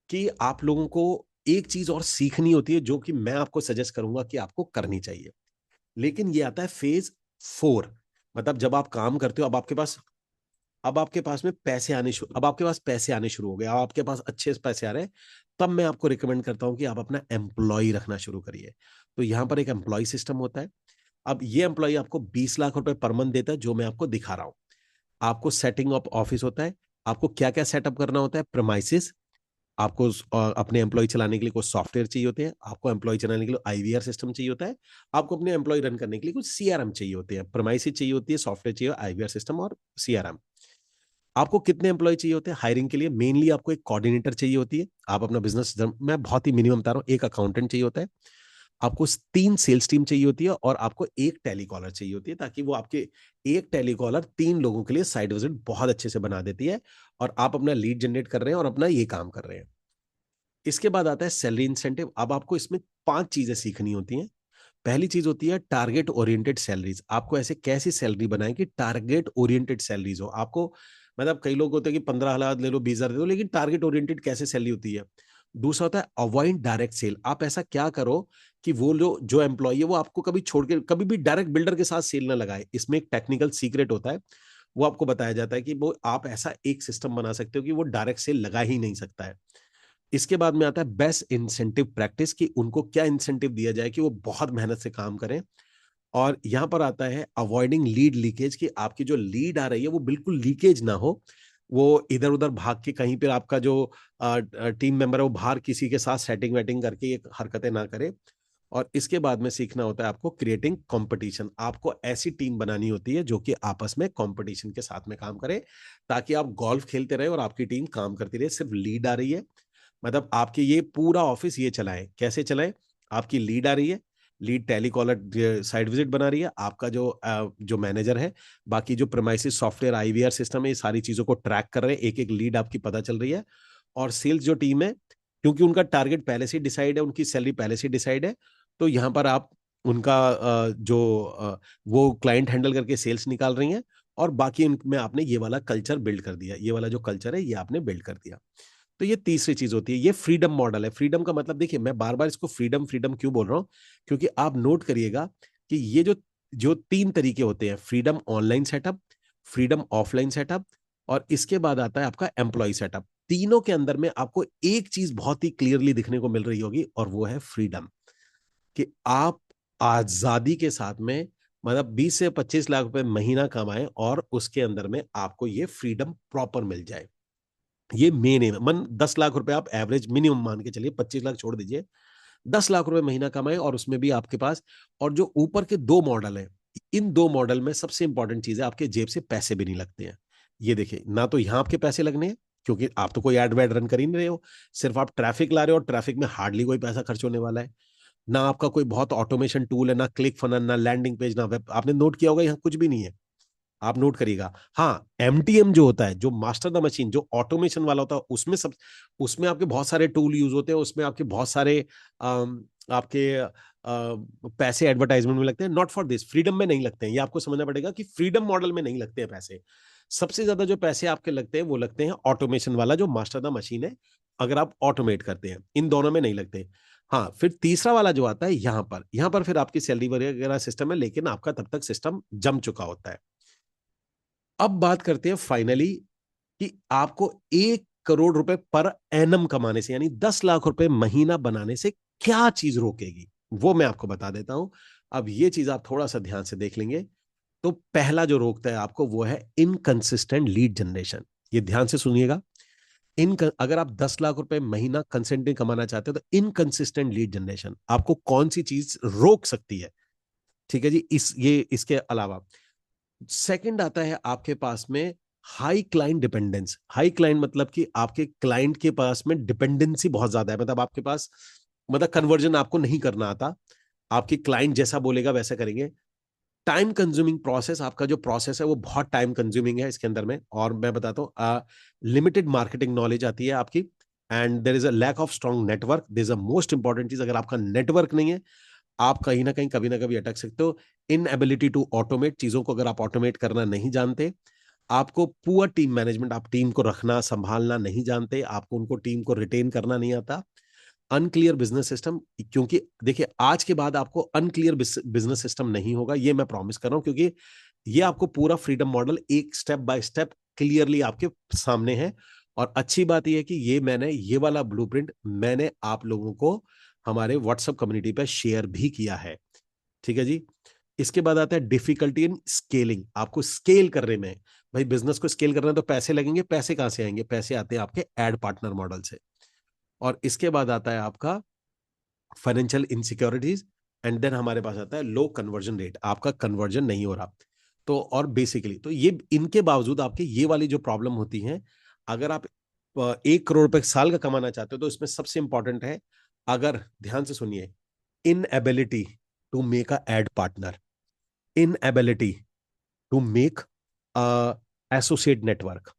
कि आप लोगों को एक चीज और सीखनी होती है जो कि मैं आपको सजेस्ट करूंगा कि आपको करनी चाहिए, लेकिन ये आता है फेज फोर। मतलब जब आप काम करते हो, अब आपके पास में पैसे आने शुरू, अब आपके पास पैसे आने शुरू हो गए, अब आपके पास अच्छे पैसे आ रहे हैं, तब मैं आपको रिकमेंड करता हूं कि आप अपना एम्प्लॉय रखना शुरू करिए। तो यहां पर एक एम्प्लॉय सिस्टम होता है। अब ये एम्प्लॉय आपको 20 लाख रुपए पर मंथ देता है, जो मैं आपको दिखा रहा हूं। आपको सेटिंग अप ऑफिस होता है, आपको क्या क्या सेटअप करना होता है, प्रेमाइसिस, आपको अपने एम्प्लॉय चलाने के लिए कुछ सॉफ्टवेयर चाहिए होते हैं, आपको एम्प्लॉय चलाने के लिए आईवीआर सिस्टम चाहिए होता है, आपको अपने एम्प्लॉय रन करने के लिए कुछ सीआरएम चाहिए होते हैं, प्रेमाइसिस चाहिए होती है, सॉफ्टवेयर चाहिए, आईवीआर सिस्टम और सीआरएम। आपको कितने एम्प्लॉय चाहिए होते हैं हायरिंग के लिए? मेनली आपको एक कोऑर्डिनेटर चाहिए होती है, आप अपना बिजनेस, मैं बहुत ही मिनिमम बता रहा हूँ, एक अकाउंटेंट चाहिए होता है, आपको 3 सेल्स टीम चाहिए होती है, और आपको एक टेलीकॉलर चाहिए होती है, ताकि वो आपके एक टेलीकॉलर 3 लोगों के लिए साइड विजिट बहुत अच्छे से बना देती है, और आप अपना लीड जनरेट कर रहे हैं और अपना ये काम कर रहे हैं। इसके बाद आता है सैलरी इंसेंटिव। अब आपको इसमें 5 चीजें सीखनी होती हैं। पहली चीज होती है टारगेट ओरिएंटेड सैलरीज। आपको ऐसे कैसी सैलरी बनाए कि टारगेट ओरिएंटेड सैलरीज हो आपको, मतलब कई लोग होते हैं कि 15,000 ले लो, 20,000 दे दो, लेकिन टारगेट ओरिएंटेड कैसे सैलरी होती है? दूसरा होता है अवॉइड डायरेक्ट सेल। आप ऐसा क्या करो कि वो जो एम्प्लॉय है वो आपको कभी छोड़ के कभी भी डायरेक्ट बिल्डर के साथ सेल ना लगाए। इसमें एक टेक्निकल सीक्रेट होता है, वो आपको बताया जाता है कि वो आप ऐसा एक सिस्टम बना सकते हो कि वो डायरेक्ट सेल लगा ही नहीं सकता है। इसके बाद में आता है बेस्ट इंसेंटिव प्रैक्टिस, कि उनको क्या इंसेंटिव दिया जाए कि वो बहुत मेहनत से काम करें, और यहां पर आता है अवॉइडिंग लीड लीकेज, कि आपकी जो लीड आ रही है वो बिल्कुल लीकेज ना हो, वो इधर उधर भाग के कहीं पर आपका जो टीम मेंबर है वो बाहर किसी के साथ सेटिंग वेटिंग करके ये हरकतें ना करे। और इसके बाद में सीखना होता है आपको क्रिएटिंग कंपटीशन। आपको ऐसी टीम बनानी होती है जो कि आपस में कंपटीशन के साथ में काम करे, ताकि आप गोल्फ खेलते रहे और आपकी टीम काम करती रहे। सिर्फ लीड आ रही है, मतलब आपके ये पूरा ऑफिस ये चलाए, कैसे चलाए? आपकी लीड आ रही है, लीड टेलीकॉलर साइट विजिट बना रही है, आपका जो मैनेजर है, बाकी जो प्रेमाइसिस सॉफ्टवेयर आईवीआर सिस्टम है, ये सारी चीजों को ट्रैक कर रहे हैं, एक एक लीड आपकी पता चल रही है। और सेल्स जो टीम है, क्योंकि उनका टारगेट पहले से डिसाइड है, उनकी सैलरी पहले से डिसाइड है, तो यहां पर आप उनका वो क्लाइंट हैंडल करके सेल्स निकाल रही हैं। और बाकी इनमें आपने ये वाला कल्चर बिल्ड कर दिया, ये वाला जो कल्चर है ये आपने बिल्ड कर दिया। तो ये तीसरी चीज होती है, ये फ्रीडम मॉडल है। फ्रीडम का मतलब देखिए, मैं बार बार इसको फ्रीडम फ्रीडम क्यों बोल रहा हूं, क्योंकि आप नोट करिएगा कि ये जो जो तीन तरीके होते हैं, freedom online setup, freedom offline setup, और इसके बाद आता है आपका एम्प्लॉय सेटअप। तीनों के अंदर में आपको एक चीज बहुत ही क्लियरली दिखने को मिल रही होगी, और वो है फ्रीडम। कि आप आजादी के साथ में, मतलब 20 से 25 लाख रुपए महीना कमाएं और उसके अंदर में आपको ये फ्रीडम प्रॉपर मिल जाए। ये मेन है। 10 लाख रुपए आप एवरेज मिनिमम मान के चलिए, 25 लाख छोड़ दीजिए, 10 लाख रुपए महीना कमाए, और उसमें भी आपके पास, और जो ऊपर के दो मॉडल हैं, इन दो मॉडल में सबसे इंपॉर्टेंट चीज है, आपके जेब से पैसे भी नहीं लगते हैं। ये देखिए, ना तो यहां आपके पैसे लगने हैं, क्योंकि आप तो कोई एड वेड रन कर ही नहीं रहे हो, सिर्फ आप ट्रैफिक ला रहे हो, और ट्रैफिक में हार्डली कोई पैसा खर्च होने वाला है। ना आपका कोई बहुत ऑटोमेशन टूल है, ना क्लिक फनल, ना लैंडिंग पेज, ना वेब। आपने नोट किया होगा यहाँ कुछ भी नहीं है, आप नोट करिएगा। हाँ, एमटीएम जो होता है, जो मास्टर द मशीन, जो ऑटोमेशन वाला होता है, उसमें आपके बहुत सारे टूल यूज होते हैं, उसमें आपके बहुत सारे आपके पैसे एडवर्टाइजमेंट में लगते हैं। नॉट फॉर दिस, फ्रीडम में नहीं लगते हैं। ये आपको समझना पड़ेगा कि फ्रीडम मॉडल में नहीं लगते हैं पैसे। सबसे ज्यादा जो पैसे आपके लगते हैं वो लगते हैं ऑटोमेशन वाला, जो मास्टर द मशीन है, अगर आप ऑटोमेट करते हैं। इन दोनों में नहीं लगते। हाँ, फिर तीसरा वाला जो आता है यहाँ पर फिर आपकी सैलरी वगैरह सिस्टम है, लेकिन आपका तब तक सिस्टम जम चुका होता है। अब बात करते हैं फाइनली, कि आपको 1 करोड़ रुपए पर एनम कमाने से, यानी 10 लाख रुपए महीना बनाने से क्या चीज रोकेगी, वो मैं आपको बता देता हूं। अब ये चीज आप थोड़ा सा ध्यान से देख लेंगे, तो पहला जो रोकता है आपको वो है इनकंसिस्टेंट लीड जनरेशन। ये ध्यान से सुनिएगा। इन अगर आप 10 लाख रुपए महीना कंसिस्टेंटली कमाना चाहते हो, तो इनकंसिस्टेंट लीड जनरेशन आपको कौन सी चीज रोक सकती है? ठीक है जी, इसके अलावा सेकंड आता है आपके पास में high client dependence. High client मतलब कि आपके क्लाइंट के पास में डिपेंडेंसी बहुत ज्यादा है, मतलब आपके पास, मतलब कन्वर्जन आपको नहीं करना आता, आपकी क्लाइंट जैसा बोलेगा वैसा करेंगे। टाइम कंज्यूमिंग प्रोसेस, आपका जो प्रोसेस है वो बहुत टाइम कंज्यूमिंग है इसके अंदर में। और मैं बताता हूँ, लिमिटेड मार्केटिंग नॉलेज आती है आपकी, and there is a lack of strong network. This is a most important चीज। अगर आपका नेटवर्क नहीं है, आप कहीं ना कहीं कभी ना कभी अटक सकते हो। इन एबिलिटी टू ऑटोमेट, चीजों को अगर आप ऑटोमेट करना नहीं जानते, आपको पुअर टीम मैनेजमेंट, आप टीम को रखना संभालना नहीं जानते, आपको उनको टीम को रिटेन करना नहीं आता। अनक्लियर बिजनेस सिस्टम, क्योंकि देखिए आज के बाद आपको अनक्लियर बिजनेस सिस्टम नहीं होगा, ये मैं प्रॉमिस कर रहा हूं, क्योंकि ये आपको पूरा फ्रीडम मॉडल एक स्टेप बाय स्टेप क्लियरली आपके सामने है। और अच्छी बात यह है कि ये वाला ब्लूप्रिंट मैंने आप लोगों को हमारे व्हाट्सएप कम्युनिटी पर शेयर भी किया है। ठीक है जी। इसके बाद आता है डिफिकल्टी इन स्केलिंग। आपको स्केल करने में, भाई बिजनेस को स्केल करना है तो पैसे लगेंगे। पैसे कहां से आएंगे? पैसे आते हैं आपके एड पार्टनर मॉडल से। और इसके बाद आता है आपका फाइनेंशियल इनसिक्योरिटीज, एंड देन हमारे पास आता है लो कन्वर्जन रेट, आपका कन्वर्जन नहीं हो रहा। तो और बेसिकली तो ये इनके बावजूद आपके ये वाली जो प्रॉब्लम होती है, अगर आप 1 करोड़ रुपए साल का कमाना चाहते हो, तो इसमें सबसे इंपॉर्टेंट है, अगर ध्यान से सुनिए, inability to make a ad partner, inability to make associate network.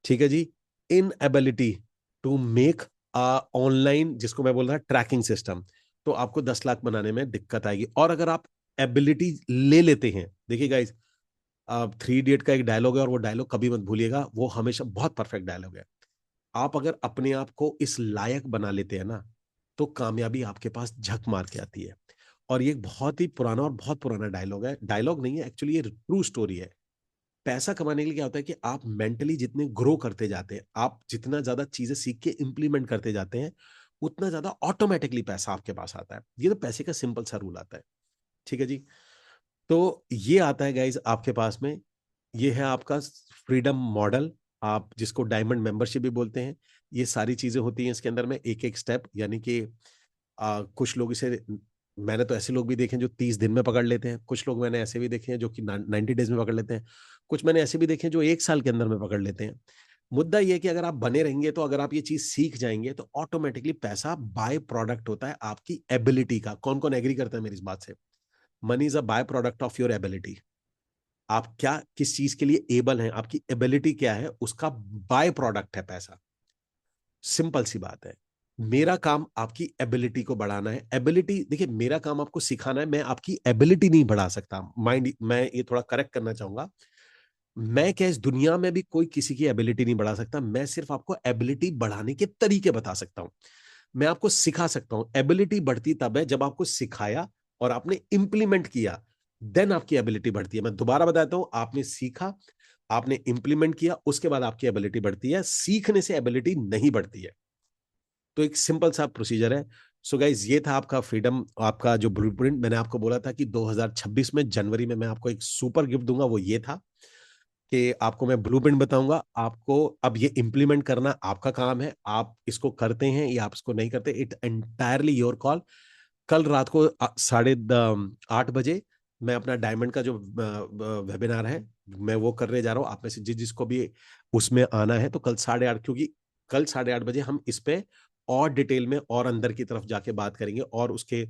ठीक है जी। इनएबिलिटी टू मेक ऑनलाइन, जिसको मैं बोल रहा ट्रैकिंग सिस्टम, तो आपको 10 लाख बनाने में दिक्कत आएगी। और अगर आप एबिलिटी ले लेते हैं, देखिए गाइस, थ्री इडियट का एक डायलॉग है, और वो डायलॉग कभी मत भूलिएगा, वो हमेशा बहुत परफेक्ट डायलॉग है। आप अगर अपने आप को इस लायक बना लेते हैं ना, तो कामयाबी आपके पास झक मार के आती है। और ये एक बहुत ही पुराना और बहुत पुराना डायलॉग है, डायलॉग नहीं है एक्चुअली, ये ट्रू स्टोरी है। पैसा कमाने के लिए क्या होता है कि आप मेंटली जितने ग्रो करते जाते हैं, आप जितना ज्यादा चीजें सीख के इंप्लीमेंट करते जाते हैं, उतना ज्यादा ऑटोमेटिकली पैसा आपके पास आता है। ये तो पैसे का सिंपल सा रूल आता है। ठीक है जी। तो ये आता है गाइज आपके पास में, ये है आपका फ्रीडम मॉडल, आप जिसको डायमंड मेंबरशिप भी बोलते हैं। ये सारी चीजें होती हैं इसके अंदर में, एक एक स्टेप, यानी कि कुछ लोग इसे, मैंने तो ऐसे लोग भी देखे हैं जो 30 दिन में पकड़ लेते हैं, कुछ लोग मैंने ऐसे भी देखे हैं जो कि 90 डेज में पकड़ लेते हैं, कुछ मैंने ऐसे भी देखे हैं जो 1 साल के अंदर में पकड़ लेते हैं। मुद्दा ये है कि अगर आप बने रहेंगे, तो अगर आप ये चीज सीख जाएंगे, तो ऑटोमेटिकली पैसा बाय प्रोडक्ट होता है आपकी एबिलिटी का। कौन कौन एग्री करता है मेरी इस बात से? Money is a by product of your ability. आप क्या किस चीज के लिए एबल हैं, आपकी एबिलिटी क्या है, उसका बाय प्रोडक्ट है पैसा। सिंपल सी बात है। मेरा काम आपकी एबिलिटी को बढ़ाना है। एबिलिटी देखिए, मेरा काम आपको सिखाना है, मैं आपकी एबिलिटी नहीं बढ़ा सकता। माइंड, मैं ये थोड़ा करेक्ट करना चाहूंगा। मैं क्या इस दुनिया में भी कोई किसी की एबिलिटी नहीं बढ़ा सकता, मैं सिर्फ आपको एबिलिटी बढ़ाने के तरीके बता सकता हूं। मैं आपको सिखा सकता हूं। एबिलिटी बढ़ती तब है जब आपको सिखाया और आपने इंप्लीमेंट किया, देन आपकी एबिलिटी बढ़ती है। मैं दोबारा बताता हूं, आपने सीखा, आपने इंप्लीमेंट किया, उसके बाद आपकी एबिलिटी बढ़ती है। सीखने से एबिलिटी नहीं बढ़ती है। तो एक सिंपल सा प्रोसीजर है। सो गाइज, ये था आपका फ्रीडम, आपका जो ब्लूप्रिंट। मैंने आपको बोला था कि 2026 में जनवरी में मैं आपको एक सुपर गिफ्ट दूंगा, वो ये था कि आपको मैं ब्लूप्रिंट बताऊंगा। आपको अब ये इंप्लीमेंट करना आपका काम है। आप इसको करते हैं या आप इसको नहीं करते, इट एंटायरली योर कॉल। कल रात को 8:30 बजे मैं अपना डायमंड का जो वेबिनार है, मैं वो करने जा रहा हूँ। आप में से जिसको भी उसमें आना है, तो कल 8:30, क्योंकि कल 8:30 बजे हम इस पे और डिटेल में और अंदर की तरफ जाके बात करेंगे और उसके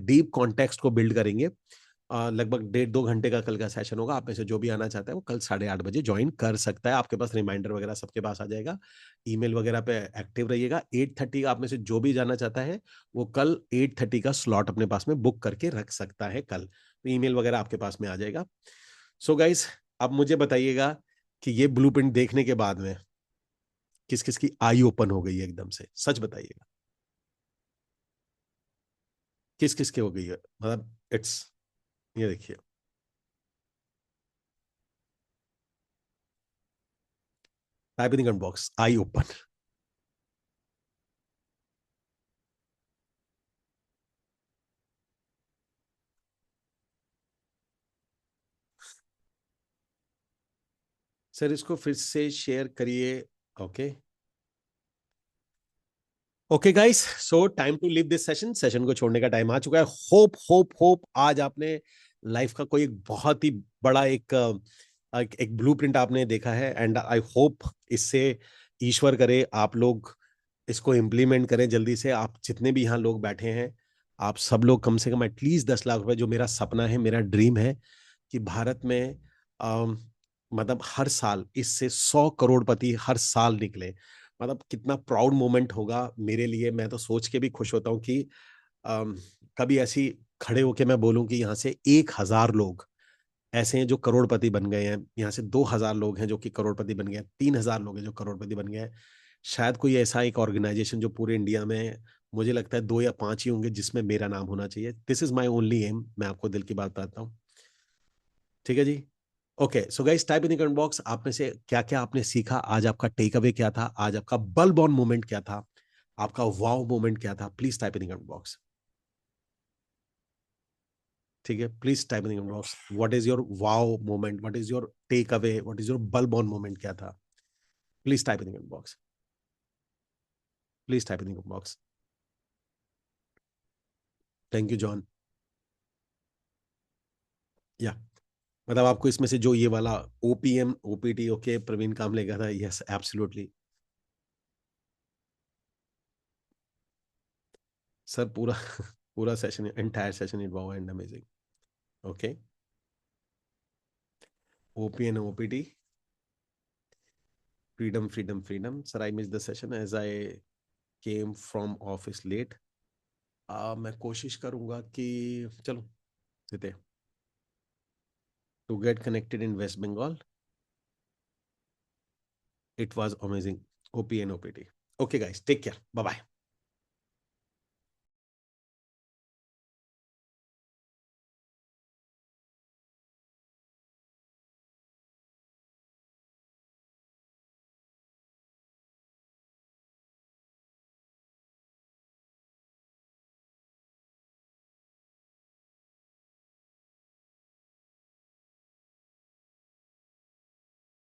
डीप कॉन्टेक्स्ट को बिल्ड करेंगे। लगभग 1.5-2 घंटे का कल का सेशन होगा। आप में से जो भी आना चाहता है वो कल 8:30 बजे ज्वाइन कर सकता है। आपके पास रिमाइंडर वगैरह सबके पास आ जाएगा। ईमेल वगैरह पे एक्टिव रहिएगा। 8:30 आप में से जो भी जाना चाहता है वो कल 8:30 का स्लॉट अपने पास में बुक करके रख सकता है कल। तो ईमेल वगैरह आपके पास में आ जाएगा। सो गाइस, अब मुझे बताइएगा कि ये ब्लूप्रिंट देखने के बाद में किस किस की आई ओपन हो गई है एकदम से, सच बताइएगा। किस किस की हो गई है, मतलब इट्स, ये देखिए, type in comment box, I open. Sir इसको फिर से शेयर करिए। Okay, okay guys, so time to leave this session. Session को छोड़ने का टाइम आ चुका है। होप होप होप आज आपने लाइफ का कोई एक बहुत ही बड़ा एक ब्लूप्रिंट आपने देखा है। एंड आई होप इससे ईश्वर करे आप लोग इसको इम्प्लीमेंट करें जल्दी से। आप जितने भी यहाँ लोग बैठे हैं, आप सब लोग कम से कम एटलीस्ट 10 लाख रुपए, जो मेरा सपना है, मेरा ड्रीम है कि भारत में अम, मतलब हर साल इससे 100 करोड़पति हर साल निकले। मतलब कितना प्राउड मोमेंट होगा मेरे लिए। मैं तो सोच के भी खुश होता हूँ कि अम, कभी ऐसी खड़े होके मैं बोलूं कि यहाँ से 1,000 लोग ऐसे हैं जो करोड़पति बन गए हैं, यहाँ से 2,000 लोग हैं जो कि करोड़पति बन गए हैं, 3,000 लोग हैं जो करोड़पति बन गए हैं। शायद कोई ऐसा एक ऑर्गेनाइजेशन जो पूरे इंडिया में, मुझे लगता है 2 या 5 ही होंगे जिसमें मेरा नाम होना चाहिए। This is my only aim. मैं आपको दिल की बात बताता हूँ। ठीक है जी। Okay, so guys, type in the comment box, आप में से क्या क्या आपने सीखा आज, आपका टेक अवे क्या था, आज आपका बल बॉर्न मोमेंट क्या था, आपका वाव मोमेंट क्या था। Please type in the comment box. ठीक है, please type in the comment box, what is your wow moment, what is your take away, what is your bull born moment क्या था। Please type in the comment box. Please type in the comment box. Thank you John. या मतलब आपको इसमें से जो ये वाला OPM OPT, okay, Praveen Kamle का था, यस एब्सोल्युटली। सर पूरा पूरा session, entire session is wow and amazing. Okay, OPN OPT, freedom freedom freedom. Sir I miss the session as I came from office late. मैं कोशिश करूंगा कि, चलो देते, to get connected in West Bengal, it was amazing, OPN OPT. Okay guys, take care, bye bye.